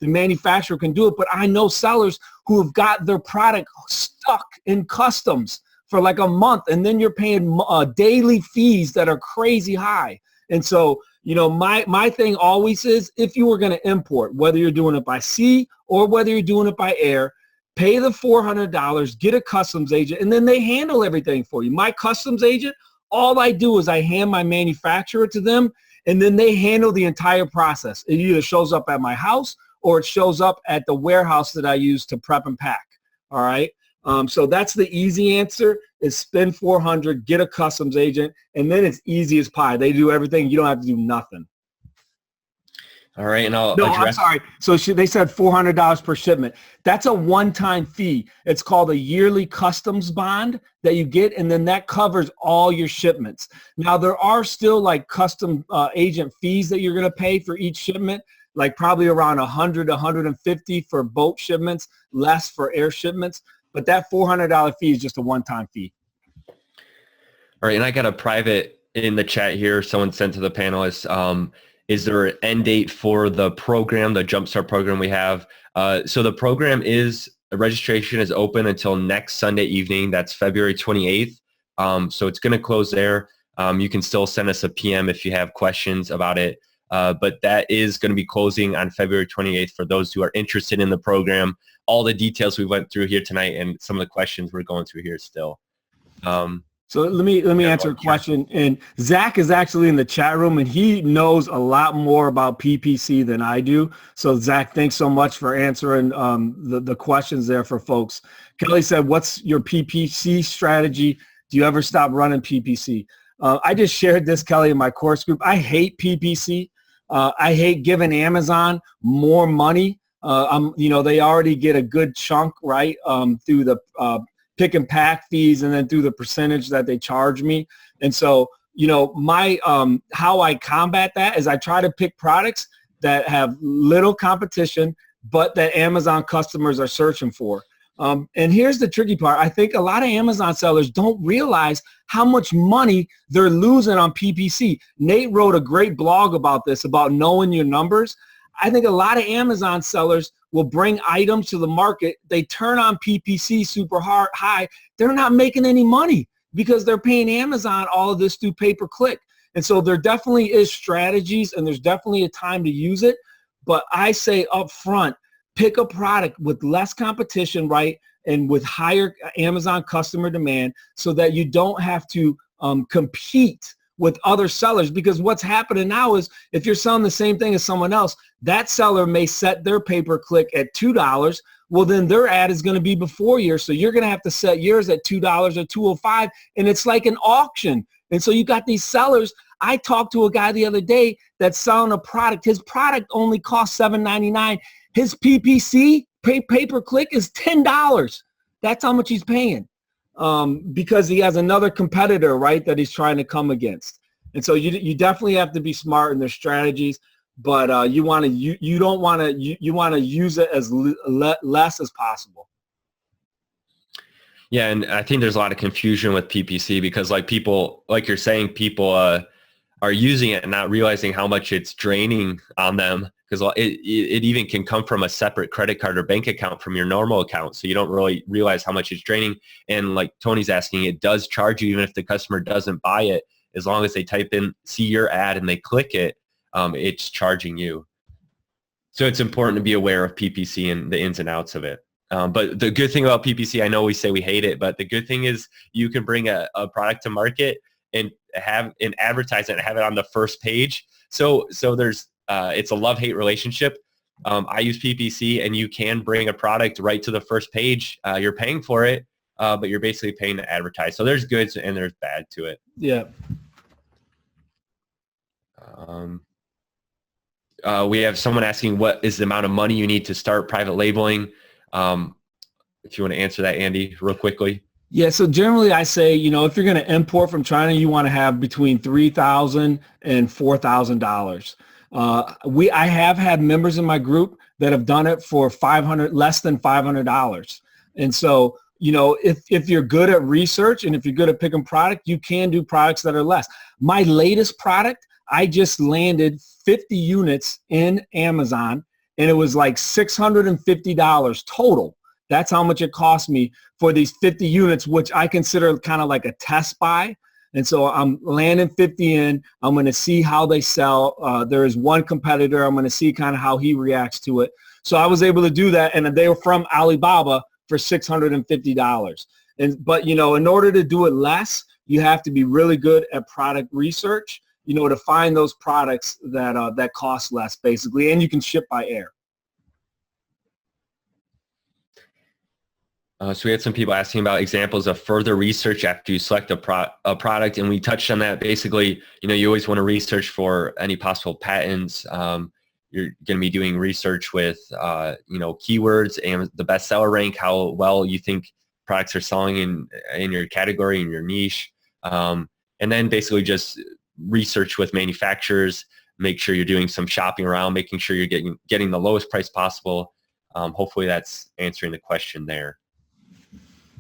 the manufacturer can do it. But I know sellers who have got their product stuck in customs for like a month, and then you're paying daily fees that are crazy high. And so, my thing always is, if you were going to import, whether you're doing it by sea or whether you're doing it by air, pay the $400, get a customs agent, and then they handle everything for you. My customs agent, all I do is I hand my manufacturer to them, and then they handle the entire process. It either shows up at my house or it shows up at the warehouse that I use to prep and pack. All right. So that's the easy answer, is spend $400, get a customs agent, and then it's easy as pie. They do everything. You don't have to do nothing. All right, and I'll No, address. I'm sorry. So they said $400 per shipment. That's a one-time fee. It's called a yearly customs bond that you get, and then that covers all your shipments. Now, there are still like custom agent fees that you're going to pay for each shipment, like probably around $100 to $150 for boat shipments, less for air shipments. But that $400 fee is just a one-time fee. All right, and I got a private in the chat here. Someone sent to the panelists. Is there an end date for the program, the Jumpstart program we have? So the program registration is open until next Sunday evening. That's February 28th. So it's going to close there. You can still send us a PM if you have questions about it. But that is going to be closing on February 28th for those who are interested in the program. All the details we went through here tonight and some of the questions we're going through here still. So let me answer a question. And Zach is actually in the chat room, and he knows a lot more about PPC than I do. So Zach, thanks so much for answering the questions there for folks. Kelly said, what's your PPC strategy? Do you ever stop running PPC? I just shared this, Kelly, in my course group. I hate PPC. I hate giving Amazon more money. They already get a good chunk, right, through the pick and pack fees, and then through the percentage that they charge me. And so, my how I combat that is I try to pick products that have little competition, but that Amazon customers are searching for. And here's the tricky part. I think a lot of Amazon sellers don't realize how much money they're losing on PPC. Nate wrote a great blog about this, about knowing your numbers. I think a lot of Amazon sellers will bring items to the market. They turn on PPC super high. They're not making any money because they're paying Amazon all of this through pay-per-click. And so there definitely is strategies, and there's definitely a time to use it. But I say up front, pick a product with less competition, right, and with higher Amazon customer demand, so that you don't have to compete with other sellers. Because what's happening now is, if you're selling the same thing as someone else, that seller may set their pay-per-click at $2. Well, then their ad is going to be before yours. So you're going to have to set yours at $2 or $2.05, and it's like an auction. And so you got these sellers. I talked to a guy the other day that's selling a product. His product only costs $7.99. His PPC, pay-per-click, is $10. That's how much he's paying. Because he has another competitor, right, that he's trying to come against. And so you definitely have to be smart in their strategies, but you want to use it as less as possible. Yeah, and I think there's a lot of confusion with PPC because, like, people, like you're saying, people are using it and not realizing how much it's draining on them, because it even can come from a separate credit card or bank account from your normal account. So you don't really realize how much it's draining. And like Tony's asking, it does charge you even if the customer doesn't buy it. As long as they type in, see your ad, and they click it, it's charging you. So it's important to be aware of PPC and the ins and outs of it. But the good thing about PPC, I know we say we hate it, but the good thing is you can bring a product to market and have an advertise it and have it on the first page. So there's it's a love-hate relationship. I use PPC, and you can bring a product right to the first page. You're paying for it, but you're basically paying to advertise. So there's goods and there's bad to it. Yeah. We have someone asking, what is the amount of money you need to start private labeling? If you want to answer that, Andy, real quickly. Yeah, so generally I say, if you're going to import from China, you want to have between $3,000 and $4,000. I have had members in my group that have done it for less than $500. And so, if you're good at research and if you're good at picking product, you can do products that are less. My latest product, I just landed 50 units in Amazon, and it was like $650 total. That's how much it cost me for these 50 units, which I consider kind of like a test buy. And so I'm landing 50 in. I'm going to see how they sell. There is one competitor. I'm going to see kind of how he reacts to it. So I was able to do that, and they were from Alibaba for $650. But in order to do it less, you have to be really good at product research, to find those products that cost less, basically, and you can ship by air. So we had some people asking about examples of further research after you select a product, and we touched on that. Basically, you always want to research for any possible patents. You're going to be doing research with, keywords and the bestseller rank, how well you think products are selling in your category, in your niche. And then basically just research with manufacturers, make sure you're doing some shopping around, making sure you're getting the lowest price possible. Hopefully that's answering the question there.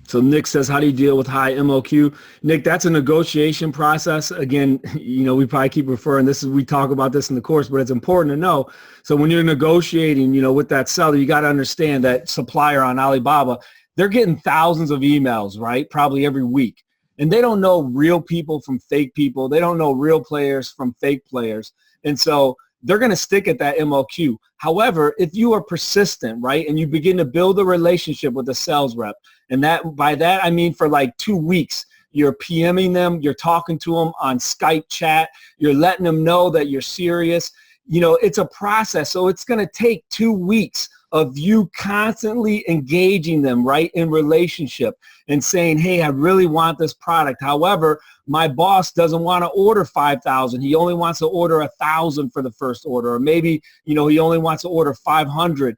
So Nick says, how do you deal with high MOQ? Nick, that's a negotiation process. Again, we probably keep referring, we talk about this in the course, but it's important to know. So when you're negotiating, with that seller, you got to understand that supplier on Alibaba, they're getting thousands of emails, right? Probably every week. And they don't know real people from fake people. They don't know real players from fake players. And so they're going to stick at that MOQ. However, if you are persistent, right, and you begin to build a relationship with a sales rep, and by that I mean for like 2 weeks, you're PMing them, you're talking to them on Skype chat, you're letting them know that you're serious. It's a process. So it's going to take 2 weeks of you constantly engaging them, right, in relationship and saying, hey, I really want this product. However, my boss doesn't want to order 5,000. He only wants to order 1,000 for the first order. Or maybe, he only wants to order 500.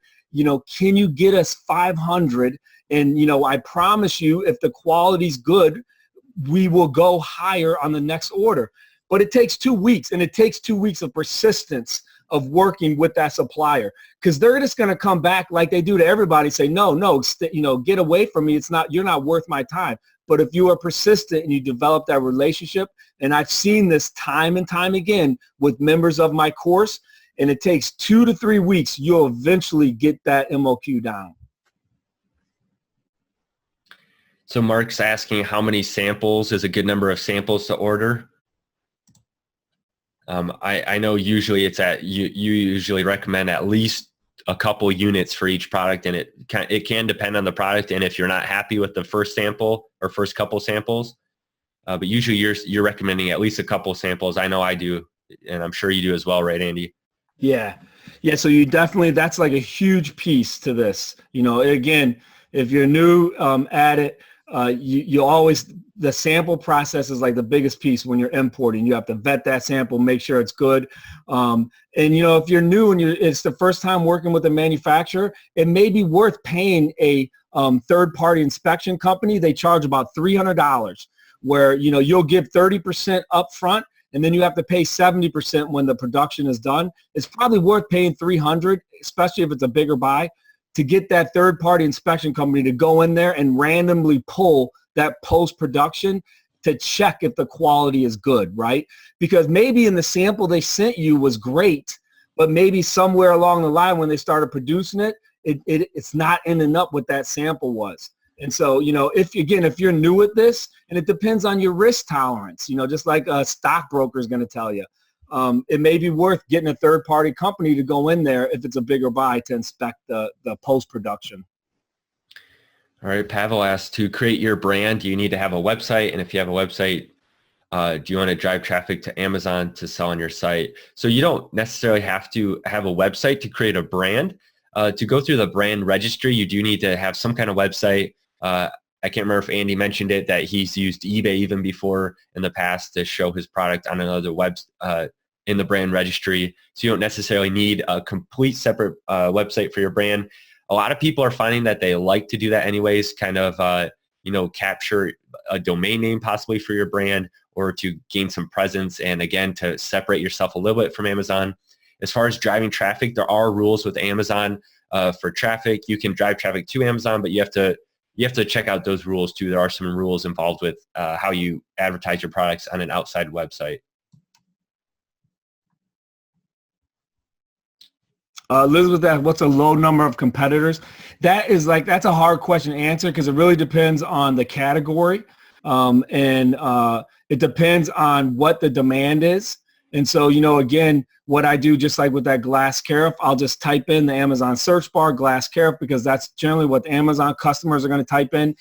Can you get us 500? And, I promise you, if the quality's good, we will go higher on the next order. But it takes 2 weeks, and it takes 2 weeks of persistence of working with that supplier, because they're just going to come back like they do to everybody, say, no, get away from me. You're not worth my time. But if you are persistent and you develop that relationship, and I've seen this time and time again with members of my course, and it takes 2 to 3 weeks, you'll eventually get that MOQ down. So Mark's asking how many samples is a good number of samples to order? I know usually you usually recommend at least a couple units for each product, and it can depend on the product and if you're not happy with the first sample or first couple samples. But usually you're recommending at least a couple samples. I know I do, and I'm sure you do as well, right, Andy? Yeah. So you definitely, that's like a huge piece to this. Again, if you're new at it, you always, the sample process is like the biggest piece when you're importing. You have to vet that sample, make sure it's good. And if you're new and it's the first time working with a manufacturer, it may be worth paying a third-party inspection company. They charge about $300, where you'll give 30% up front, and then you have to pay 70% when the production is done. It's probably worth paying $300, especially if it's a bigger buy, to get that third-party inspection company to go in there and randomly pull that post-production to check if the quality is good, right? Because maybe in the sample they sent you was great, but maybe somewhere along the line when they started producing it, it's not ending up what that sample was. And so, if you're new at this, and it depends on your risk tolerance, just like a stockbroker is going to tell you, it may be worth getting a third-party company to go in there if it's a bigger buy to inspect the post-production. All right, Pavel asked, to create your brand, do you need to have a website? And if you have a website, do you want to drive traffic to Amazon to sell on your site? So you don't necessarily have to have a website to create a brand. To go through the brand registry, you do need to have some kind of website. I can't remember if Andy mentioned it, that he's used eBay even before in the past to show his product on another in the brand registry. So you don't necessarily need a complete separate website for your brand. A lot of people are finding that they like to do that anyways, kind of, capture a domain name possibly for your brand, or to gain some presence, and again, to separate yourself a little bit from Amazon. As far as driving traffic, there are rules with Amazon for traffic. You can drive traffic to Amazon, but you have to check out those rules too. There are some rules involved with how you advertise your products on an outside website. Elizabeth asked, what's a low number of competitors? That's a hard question to answer because it really depends on the category. And it depends on what the demand is. And so, again, what I do, just like with that glass carafe, I'll just type in the Amazon search bar, glass carafe, because that's generally what the Amazon customers are going to type in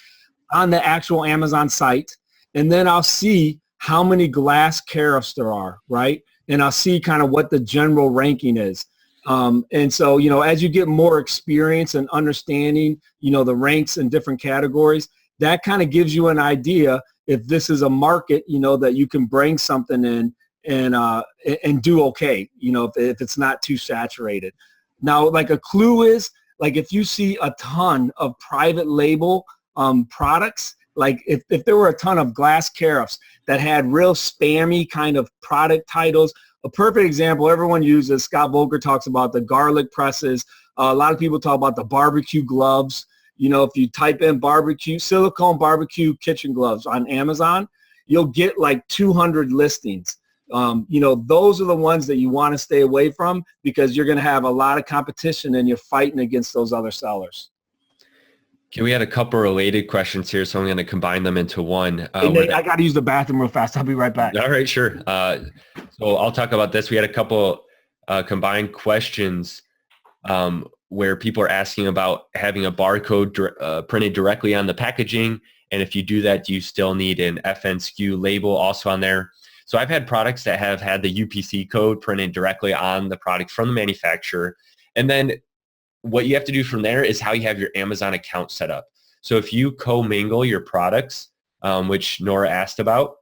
on the actual Amazon site. And then I'll see how many glass carafes there are, right? And I'll see kind of what the general ranking is. And so, as you get more experience and understanding, the ranks in different categories, that kind of gives you an idea if this is a market, that you can bring something in and do okay, if it's not too saturated. Now, like a clue is, like if you see a ton of private label products, like if there were a ton of glass carafes that had real spammy kind of product titles. A perfect example everyone uses, Scott Volker talks about the garlic presses. A lot of people talk about the barbecue gloves. If you type in silicone barbecue kitchen gloves on Amazon, you'll get like 200 listings. Those are the ones that you want to stay away from because you're going to have a lot of competition and you're fighting against those other sellers. Okay, we had a couple related questions here, so I'm going to combine them into one. Hey, Nate, I got to use the bathroom real fast. I'll be right back. All right, sure. So I'll talk about this. We had a couple combined questions where people are asking about having a barcode printed directly on the packaging. And if you do that, do you still need an FNSKU label also on there? So I've had products that have had the UPC code printed directly on the product from the manufacturer. And then what you have to do from there is how you have your Amazon account set up. So if you commingle your products, which Nora asked about,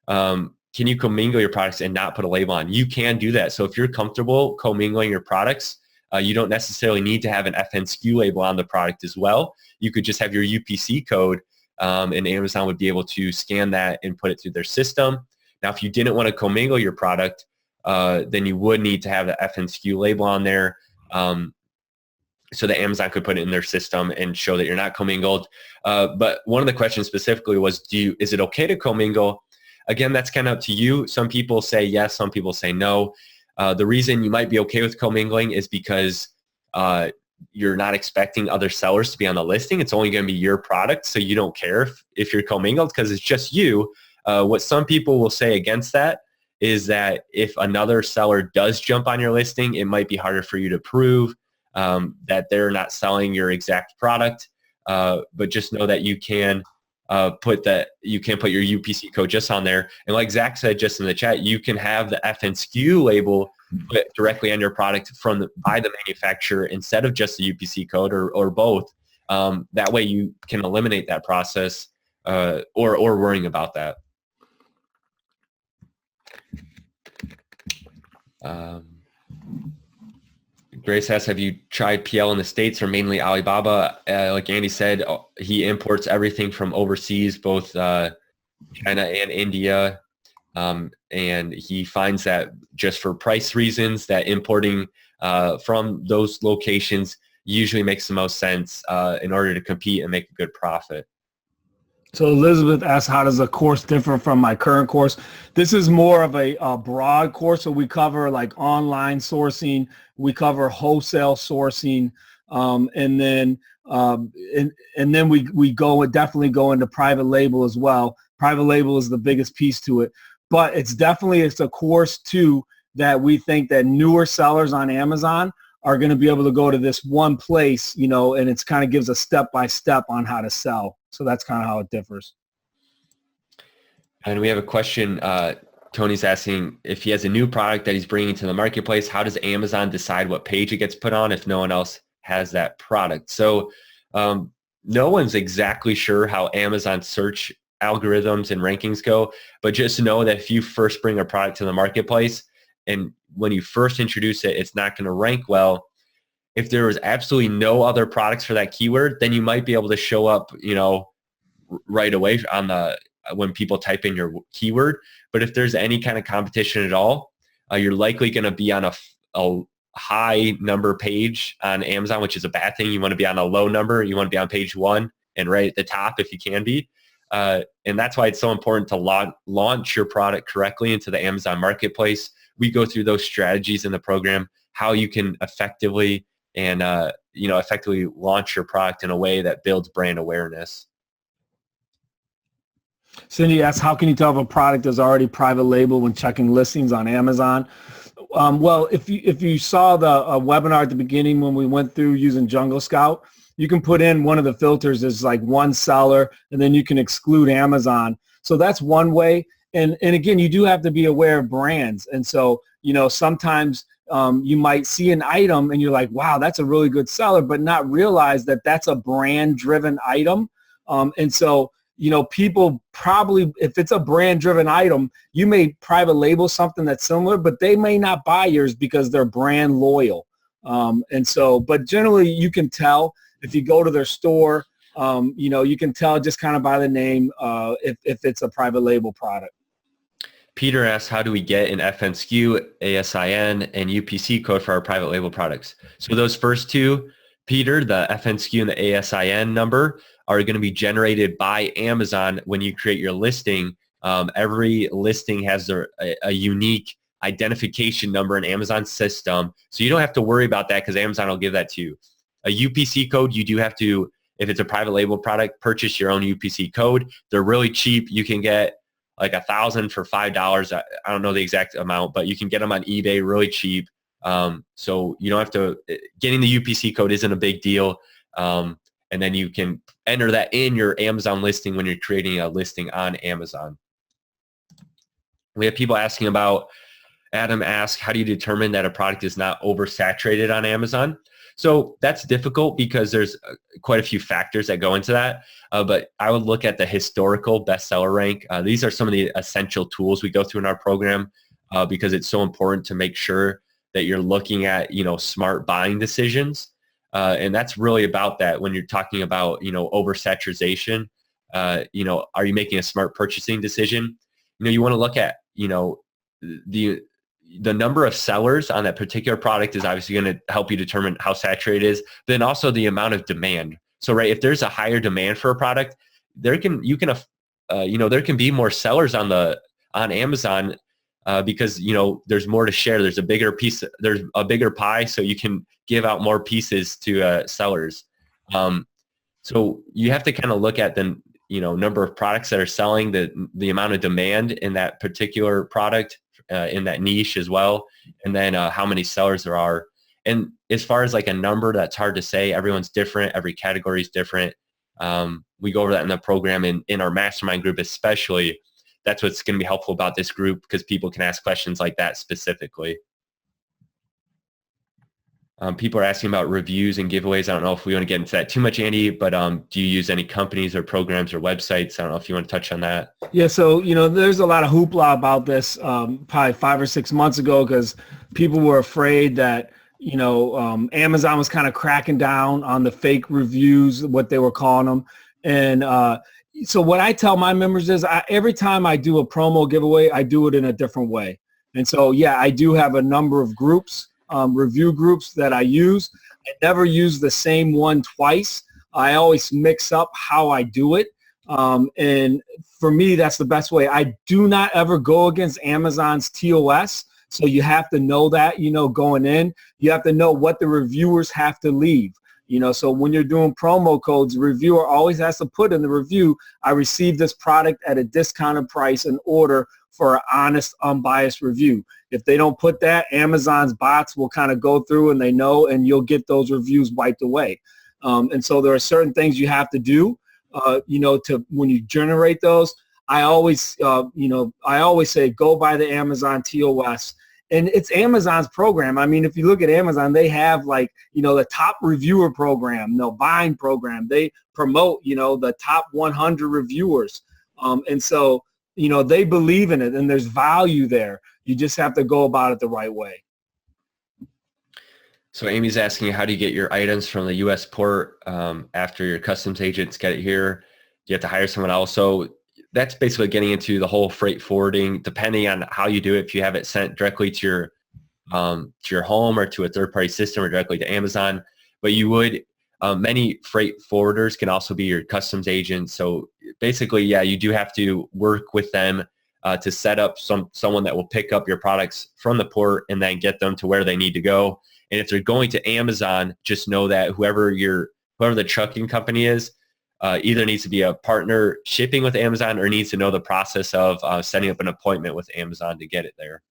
can you commingle your products and not put a label on? You can do that. So if you're comfortable commingling your products, you don't necessarily need to have an FNSKU label on the product as well. You could just have your UPC code, and Amazon would be able to scan that and put it through their system. Now, if you didn't want to commingle your product, then you would need to have the FNSKU label on there, so that Amazon could put it in their system and show that you're not commingled. But one of the questions specifically was, is it okay to commingle? Again, that's kind of up to you. Some people say yes, some people say no. The reason you might be okay with commingling is because you're not expecting other sellers to be on the listing. It's only going to be your product, so you don't care if you're commingled because it's just you. What some people will say against that is that if another seller does jump on your listing, it might be harder for you to prove that they're not selling your exact product, but just know that you can put your UPC code just on there. And like Zach said just in the chat, you can have the FNSKU label put directly on your product by the manufacturer instead of just the UPC code or both. That way you can eliminate that process or worrying about that. Grace asks, have you tried PL in the States or mainly Alibaba? Like Andy said, he imports everything from overseas, both China and India. And he finds that just for price reasons that importing from those locations usually makes the most sense in order to compete and make a good profit. So Elizabeth asked, how does the course differ from my current course? This is more of a broad course. So we cover like online sourcing, we cover wholesale sourcing, and then we definitely go into private label as well. Private label is the biggest piece to it, but it's a course too that we think that newer sellers on Amazon are going to be able to go to this one place, and it's kind of gives a step-by-step on how to sell. So that's kind of how it differs. And we have a question. Tony's asking if he has a new product that he's bringing to the marketplace, how does Amazon decide what page it gets put on if no one else has that product? So no one's exactly sure how Amazon search algorithms and rankings go, but just know that if you first bring a product to the marketplace and when you first introduce it, it's not going to rank well. If there was absolutely no other products for that keyword, then you might be able to show up, right away when people type in your keyword. But if there's any kind of competition at all, you're likely going to be on a high number page on Amazon, which is a bad thing. You want to be on a low number. You want to be on page 1 and right at the top if you can be. And that's why it's so important to launch your product correctly into the Amazon marketplace. We go through those strategies in the program, how you can effectively launch your product in a way that builds brand awareness. Cindy asks, how can you tell if a product is already private label when checking listings on Amazon? Well, if you saw the webinar at the beginning when we went through using Jungle Scout, you can put in one of the filters as like one seller, and then you can exclude Amazon. So that's one way. And again, you do have to be aware of brands. And so, sometimes you might see an item and you're like, wow, that's a really good seller, but not realize that that's a brand-driven item. And so, people probably, if it's a brand-driven item, you may private label something that's similar, but they may not buy yours because they're brand loyal. But generally you can tell if you go to their store, you can tell just kind of by the name if it's a private label product. Peter asks, how do we get an FNSKU, ASIN, and UPC code for our private label products? So those first two, Peter, the FNSKU and the ASIN number, are going to be generated by Amazon when you create your listing. Every listing has a unique identification number in Amazon's system. So you don't have to worry about that because Amazon will give that to you. A UPC code, you do have to, if it's a private label product, purchase your own UPC code. They're really cheap. You can get like 1,000 for $5. I don't know the exact amount, but you can get them on eBay really cheap. So you don't have to, getting the UPC code isn't a big deal. And then you can enter that in your Amazon listing when you're creating a listing on Amazon. We have people asking about, Adam asked, how do you determine that a product is not oversaturated on Amazon? So that's difficult because there's quite a few factors that go into that. But I would look at the historical bestseller rank. These are some of the essential tools we go through in our program because it's so important to make sure that you're looking at, smart buying decisions. And that's really about that when you're talking about, oversaturation. Are you making a smart purchasing decision? You want to look at, the number of sellers on that particular product is obviously going to help you determine how saturated it is, but then also the amount of demand. So, right, if there's a higher demand for a product, there can be more sellers on Amazon because, there's more to share. There's a bigger pie, so you can give out more pieces to sellers. So you have to kind of look at the, number of products that are selling, the amount of demand in that particular product, in that niche as well, and then how many sellers there are. And as far as like a number, that's hard to say. Everyone's different. Every category is different. We go over that in the program, and in our mastermind group especially. That's what's going to be helpful about this group because people can ask questions like that specifically. People are asking about reviews and giveaways. I don't know if we want to get into that too much, Andy, but do you use any companies or programs or websites? I don't know if you want to touch on that. Yeah, so, there's a lot of hoopla about this probably 5 or 6 months ago because people were afraid that, Amazon was kind of cracking down on the fake reviews, what they were calling them. And so what I tell my members is every time I do a promo giveaway, I do it in a different way. And so, yeah, I do have a number of groups. Review groups that I use. I never use the same one twice. I always mix up how I do it. And for me, that's the best way. I do not ever go against Amazon's TOS. So you have to know that, going in. You have to know what the reviewers have to leave. So when you're doing promo codes, the reviewer always has to put in the review, I received this product at a discounted price in order for an honest, unbiased review. If they don't put that, Amazon's bots will kind of go through and they know, and you'll get those reviews wiped away. And so there are certain things you have to do, to when you generate those. I always say go by the Amazon TOS. And it's Amazon's program. I mean, if you look at Amazon, they have the top reviewer program, buying program. They promote, the top 100 reviewers. And so, they believe in it and there's value there. You just have to go about it the right way. So Amy's asking, how do you get your items from the U.S. port after your customs agents get it here? Do you have to hire someone else? So that's basically getting into the whole freight forwarding, depending on how you do it. If you have it sent directly to your home or to a third-party system or directly to Amazon, but you would, many freight forwarders can also be your customs agents. So basically, yeah, you do have to work with them to set up someone that will pick up your products from the port and then get them to where they need to go. And if they're going to Amazon, just know that whoever the trucking company is, either needs to be a partner shipping with Amazon or needs to know the process of setting up an appointment with Amazon to get it there.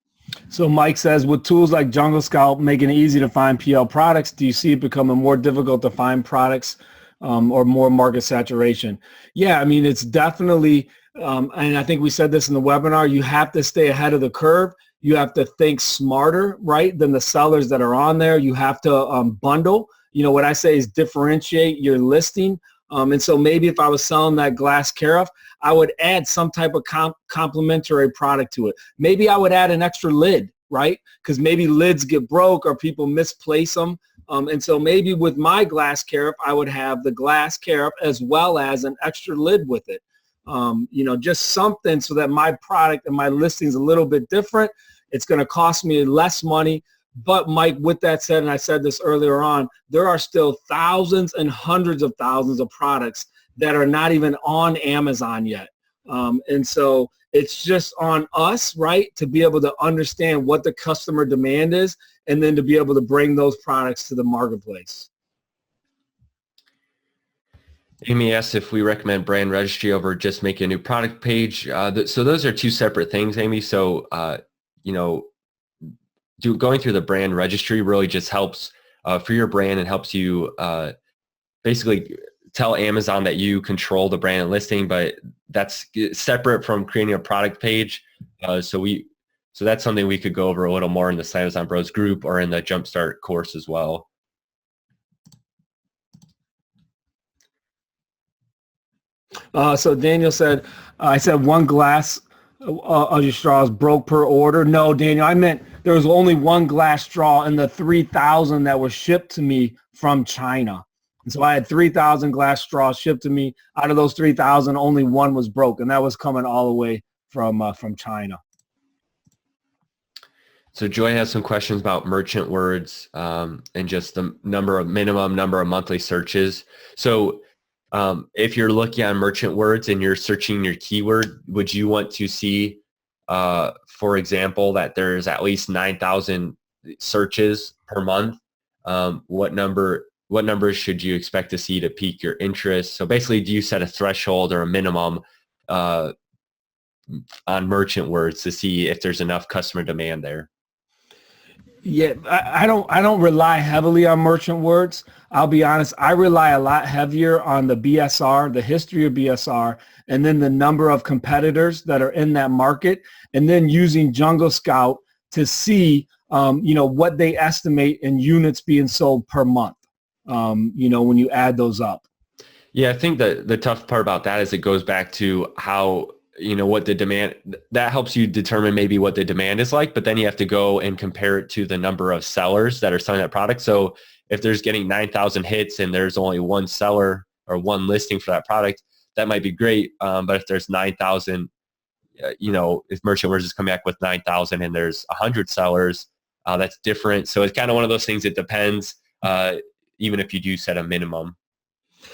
So Mike says, with tools like Jungle Scout making it easy to find PL products, do you see it becoming more difficult to find products or more market saturation? Yeah, I mean, it's definitely, and I think we said this in the webinar, you have to stay ahead of the curve. You have to think smarter, right, than the sellers that are on there. You have to bundle. You know, what I say is differentiate your listing. And so maybe if I was selling that glass carafe, I would add some type of complementary product to it. Maybe I would add an extra lid, right? Because maybe lids get broke or people misplace them. And so maybe with my glass carafe, I would have the glass carafe as well as an extra lid with it. You know, just something so that my product and my listing is a little bit different. It's going to cost me less money. But Mike, with that said, and I said this earlier on, there are still thousands and hundreds of thousands of products that are not even on Amazon yet. And so it's just on us, right, to be able to understand what the customer demand is and then to be able to bring those products to the marketplace. Amy asked if we recommend brand registry over just making a new product page. So those are two separate things, Amy. So, you know, going through the brand registry really just helps for your brand and helps you basically tell Amazon that you control the brand and listing, but that's separate from creating a product page. So that's something we could go over a little more in the Slamans on Bros group or in the Jumpstart course as well. So Daniel said, I said one glass of your straws broke per order. No, Daniel, I meant there was only one glass straw in the 3,000 that were shipped to me from China. And so I had 3,000 glass straws shipped to me. Out of those 3,000, only one was broke, and that was coming all the way from China. So Joy has some questions about merchant words and just the minimum number of monthly searches. So if you're looking on merchant words and you're searching your keyword, would you want to see, for example, that there's at least 9,000 searches per month? What numbers should you expect to see to pique your interest? So basically, do you set a threshold or a minimum on merchant words to see if there's enough customer demand there? Yeah, I don't rely heavily on merchant words. I'll be honest. I rely a lot heavier on the BSR, the history of BSR, and then the number of competitors that are in that market, and then using Jungle Scout to see, you know, what they estimate in units being sold per month. You know, when you add those up. Yeah, I think the tough part about that is it goes back to how, you know, what the demand, that helps you determine maybe what the demand is like, but then you have to go and compare it to the number of sellers that are selling that product. So if there's getting 9,000 hits and there's only one seller or one listing for that product, that might be great. But if there's 9,000, you know, if merchant words is coming back with 9,000 and there's 100 sellers, that's different. So it's kind of one of those things. It depends, even if you do set a minimum.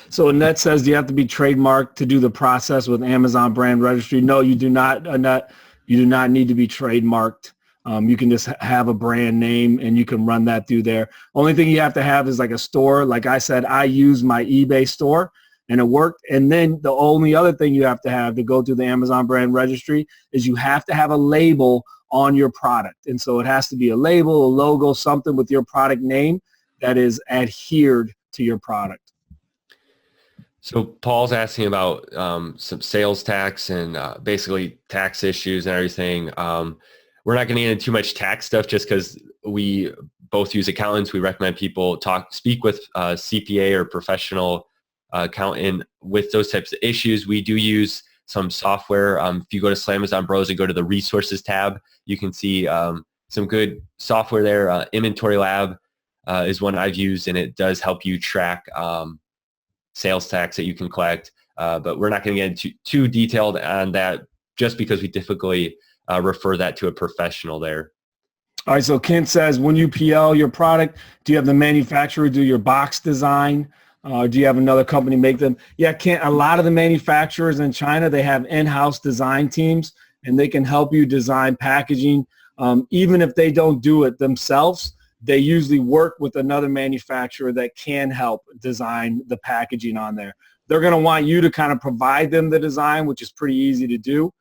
So Annette says, do you have to be trademarked to do the process with Amazon brand registry? No, you do not, Annette. You do not need to be trademarked. You can just have a brand name and you can run that through there. Only thing you have to have is like a store. Like I said, I use my eBay store and it worked. And then the only other thing you have to go through the Amazon brand registry is you have to have a label on your product. And so it has to be a label, a logo, something with your product name that is adhered to your product. So Paul's asking about some sales tax and basically tax issues and everything. We're not going to get into too much tax stuff just because we both use accountants. We recommend people speak with CPA or professional accountant with those types of issues. We do use some software. If you go to Slamazon Bros and go to the resources tab, you can see some good software there. Inventory Lab is one I've used, and it does help you track sales tax that you can collect. But we're not going to get into too detailed on that just because we typically refer that to a professional there. All right, so Kent says, when you PL your product, do you have the manufacturer do your box design? Do you have another company make them? Yeah, Kent, a lot of the manufacturers in China, they have in-house design teams, and they can help you design packaging. Even if they don't do it themselves, they usually work with another manufacturer that can help design the packaging on there. They're going to want you to kind of provide them the design, which is pretty easy to do,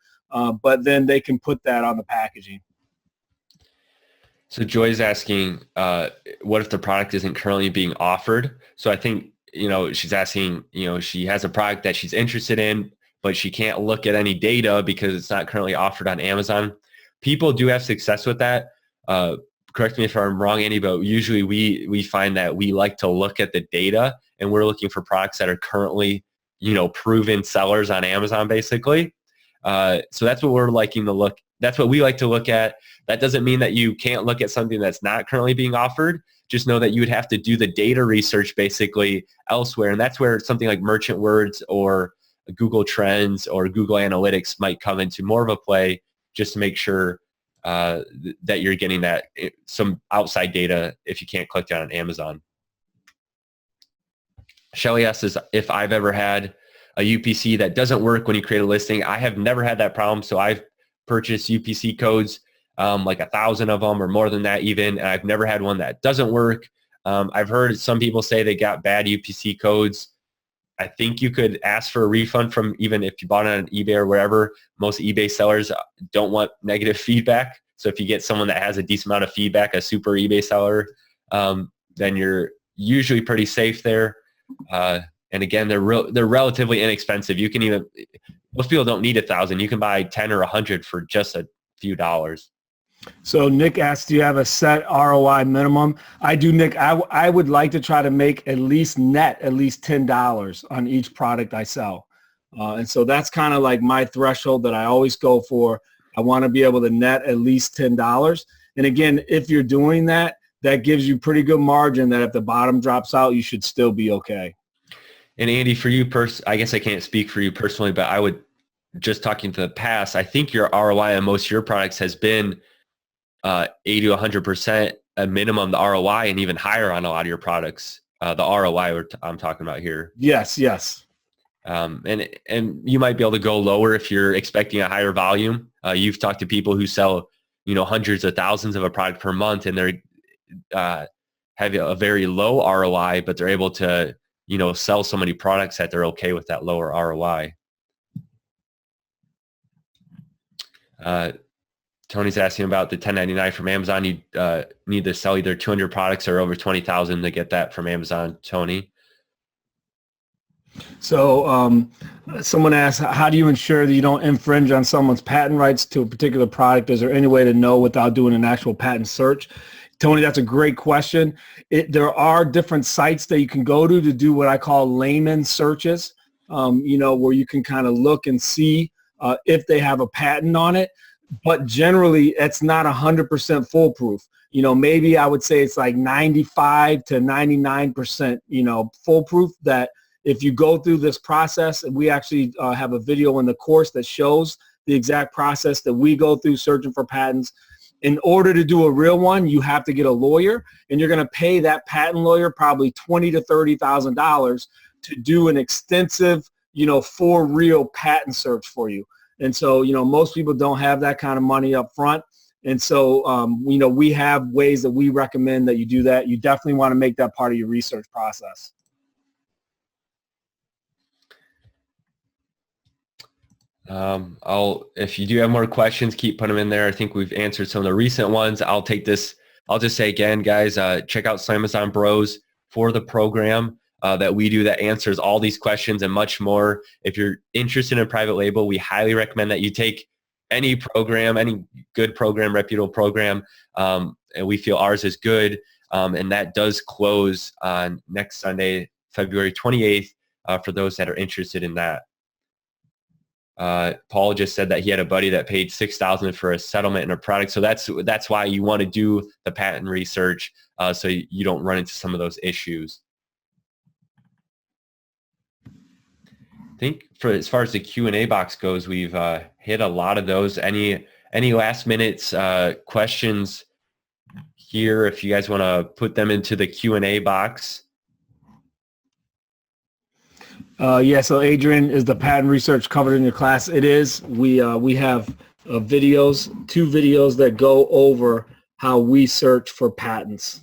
but then they can put that on the packaging. So Joy's asking, what if the product isn't currently being offered? So I think, she's asking, she has a product that she's interested in, but she can't look at any data because it's not currently offered on Amazon. People do have success with that. Correct me if I'm wrong, Andy, but usually we find that we like to look at the data, and we're looking for products that are currently, proven sellers on Amazon, basically. So that's what we're liking to look. That's what we like to look at. That doesn't mean that you can't look at something that's not currently being offered. Just know that you would have to do the data research basically elsewhere. And that's where something like Merchant Words or Google Trends or Google Analytics might come into more of a play, just to make sure that you're getting that some outside data if you can't click that on Amazon. Shelly asks if I've ever had a UPC that doesn't work when you create a listing. I have never had that problem. So I've purchased UPC codes, like 1,000 of them or more than that even, and I've never had one that doesn't work. I've heard some people say they got bad UPC codes. I think you could ask for a refund from, even if you bought it on eBay or wherever. Most eBay sellers don't want negative feedback. So if you get someone that has a decent amount of feedback, a super eBay seller, then you're usually pretty safe there. And again, they're relatively inexpensive. You can even, most people don't need 1,000. You can buy 10 or 100 for just a few dollars. So Nick asked, do you have a set ROI minimum? I do, Nick. I would like to try to make at least $10 on each product I sell. And so that's kind of like my threshold that I always go for. I want to be able to net at least $10. And again, if you're doing that, that gives you pretty good margin that if the bottom drops out, you should still be okay. And Andy, for you, I guess I can't speak for you personally, but I would, just talking to the past, I think your ROI on most of your products has been 80 to 100% a minimum, the ROI, and even higher on a lot of your products. The ROI I'm talking about here. Yes, yes. And you might be able to go lower if you're expecting a higher volume. You've talked to people who sell, hundreds of thousands of a product per month, and they're have a very low ROI, but they're able to, sell so many products that they're okay with that lower ROI. Tony's asking about the 1099 from Amazon. You need to sell either 200 products or over 20,000 to get that from Amazon, Tony. So someone asked, how do you ensure that you don't infringe on someone's patent rights to a particular product? Is there any way to know without doing an actual patent search? Tony, that's a great question. There are different sites that you can go to do what I call layman searches, where you can kind of look and see if they have a patent on it. But generally, it's not 100% foolproof. Maybe I would say it's like 95 to 99%, foolproof, that if you go through this process, and we actually have a video in the course that shows the exact process that we go through searching for patents. In order to do a real one, you have to get a lawyer, and you're going to pay that patent lawyer probably $20,000 to $30,000 to do an extensive, for real patent search for you. And so, most people don't have that kind of money up front. And so, we have ways that we recommend that you do that. You definitely want to make that part of your research process. If you do have more questions, keep putting them in there. I think we've answered some of the recent ones. I'll just say again, guys, check out Slamazon Bros for the program that we do that answers all these questions and much more. If you're interested in private label, we highly recommend that you take any program, any good program, reputable program, and we feel ours is good. And that does close on next Sunday, February 28th, for those that are interested in that. Paul just said that he had a buddy that paid $6,000 for a settlement in a product. So that's why you want to do the patent research, so you don't run into some of those issues. I think as far as the Q&A box goes, we've hit a lot of those. Any last minute questions here, if you guys want to put them into the Q&A box? Yeah, so Adrian, is the patent research covered in your class? It is. We have videos, 2 videos that go over how we search for patents.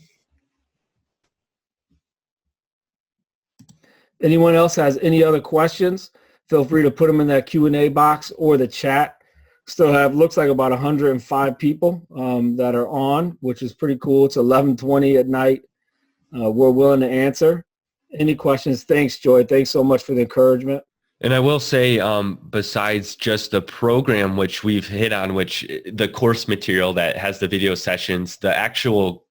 Anyone else has any other questions? Feel free to put them in that Q&A box or the chat. Still have, looks like about 105 people that are on, which is pretty cool. It's 11:20 at night. We're willing to answer any questions. Thanks, Joy. Thanks so much for the encouragement. And I will say, besides just the program, which we've hit on, which the course material that has the video sessions, the actual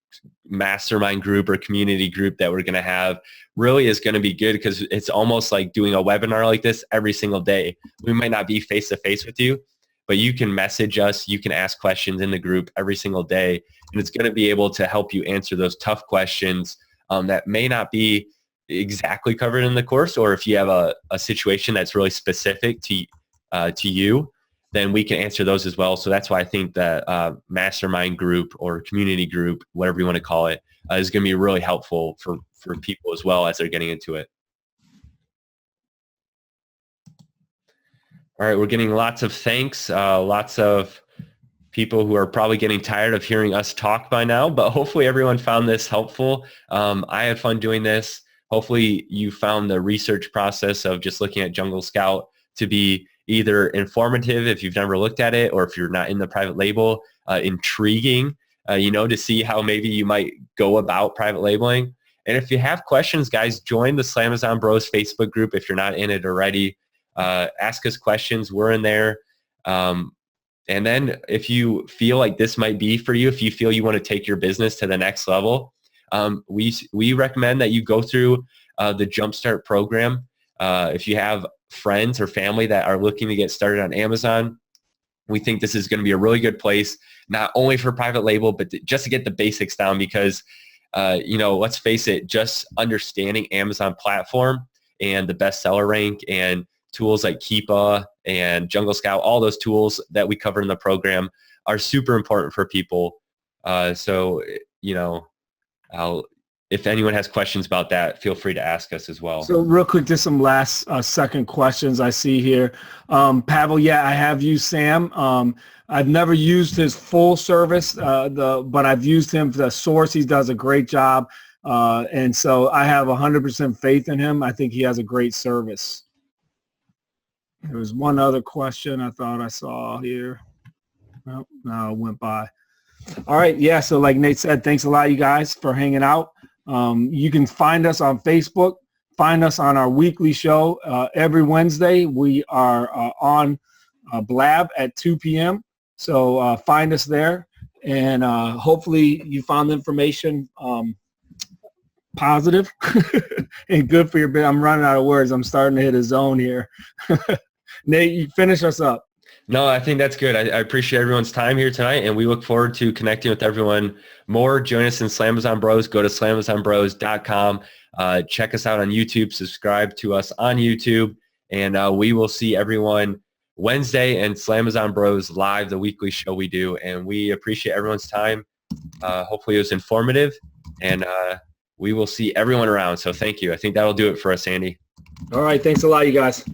mastermind group or community group that we're going to have really is going to be good, because it's almost like doing a webinar like this every single day. We might not be face-to-face with you, but you can message us, you can ask questions in the group every single day, and it's going to be able to help you answer those tough questions that may not be exactly covered in the course, or if you have a situation that's really specific to you, then we can answer those as well. So that's why I think that mastermind group or community group, whatever you want to call it, is going to be really helpful for people as well as they're getting into it. All right, we're getting lots of thanks, lots of people who are probably getting tired of hearing us talk by now, but hopefully everyone found this helpful. I had fun doing this. Hopefully you found the research process of just looking at Jungle Scout to be either informative if you've never looked at it, or if you're not in the private label, intriguing, to see how maybe you might go about private labeling. And if you have questions, guys, join the Slamazon Bros Facebook group if you're not in it already. Ask us questions. We're in there. And then if you feel like this might be for you, if you feel you want to take your business to the next level, we recommend that you go through the Jumpstart program. If you have friends or family that are looking to get started on Amazon, we think this is going to be a really good place, not only for private label, but just to get the basics down, because let's face it, just understanding Amazon platform and the bestseller rank and tools like Keepa and Jungle Scout, all those tools that we cover in the program are super important for people. If anyone has questions about that, feel free to ask us as well. So real quick, just some last second questions I see here. Pavel, yeah, I have used Sam. I've never used his full service, but I've used him for the source. He does a great job. And so I have 100% faith in him. I think he has a great service. There was one other question I thought I saw here. Oh, no, it went by. All right. Yeah. So like Nate said, thanks a lot, you guys, for hanging out. You can find us on Facebook, find us on our weekly show. Every Wednesday, we are on Blab at 2 p.m. So find us there. And hopefully you found the information positive and good for your bit. I'm running out of words. I'm starting to hit a zone here. Nate, you finish us up. No, I think that's good. I appreciate everyone's time here tonight, and we look forward to connecting with everyone more. Join us in Slamazon Bros. Go to slamazonbros.com. Check us out on YouTube. Subscribe to us on YouTube, and we will see everyone Wednesday and Slamazon Bros Live, the weekly show we do, and we appreciate everyone's time. Hopefully it was informative, and we will see everyone around. So thank you. I think that'll do it for us, Andy. All right. Thanks a lot, you guys.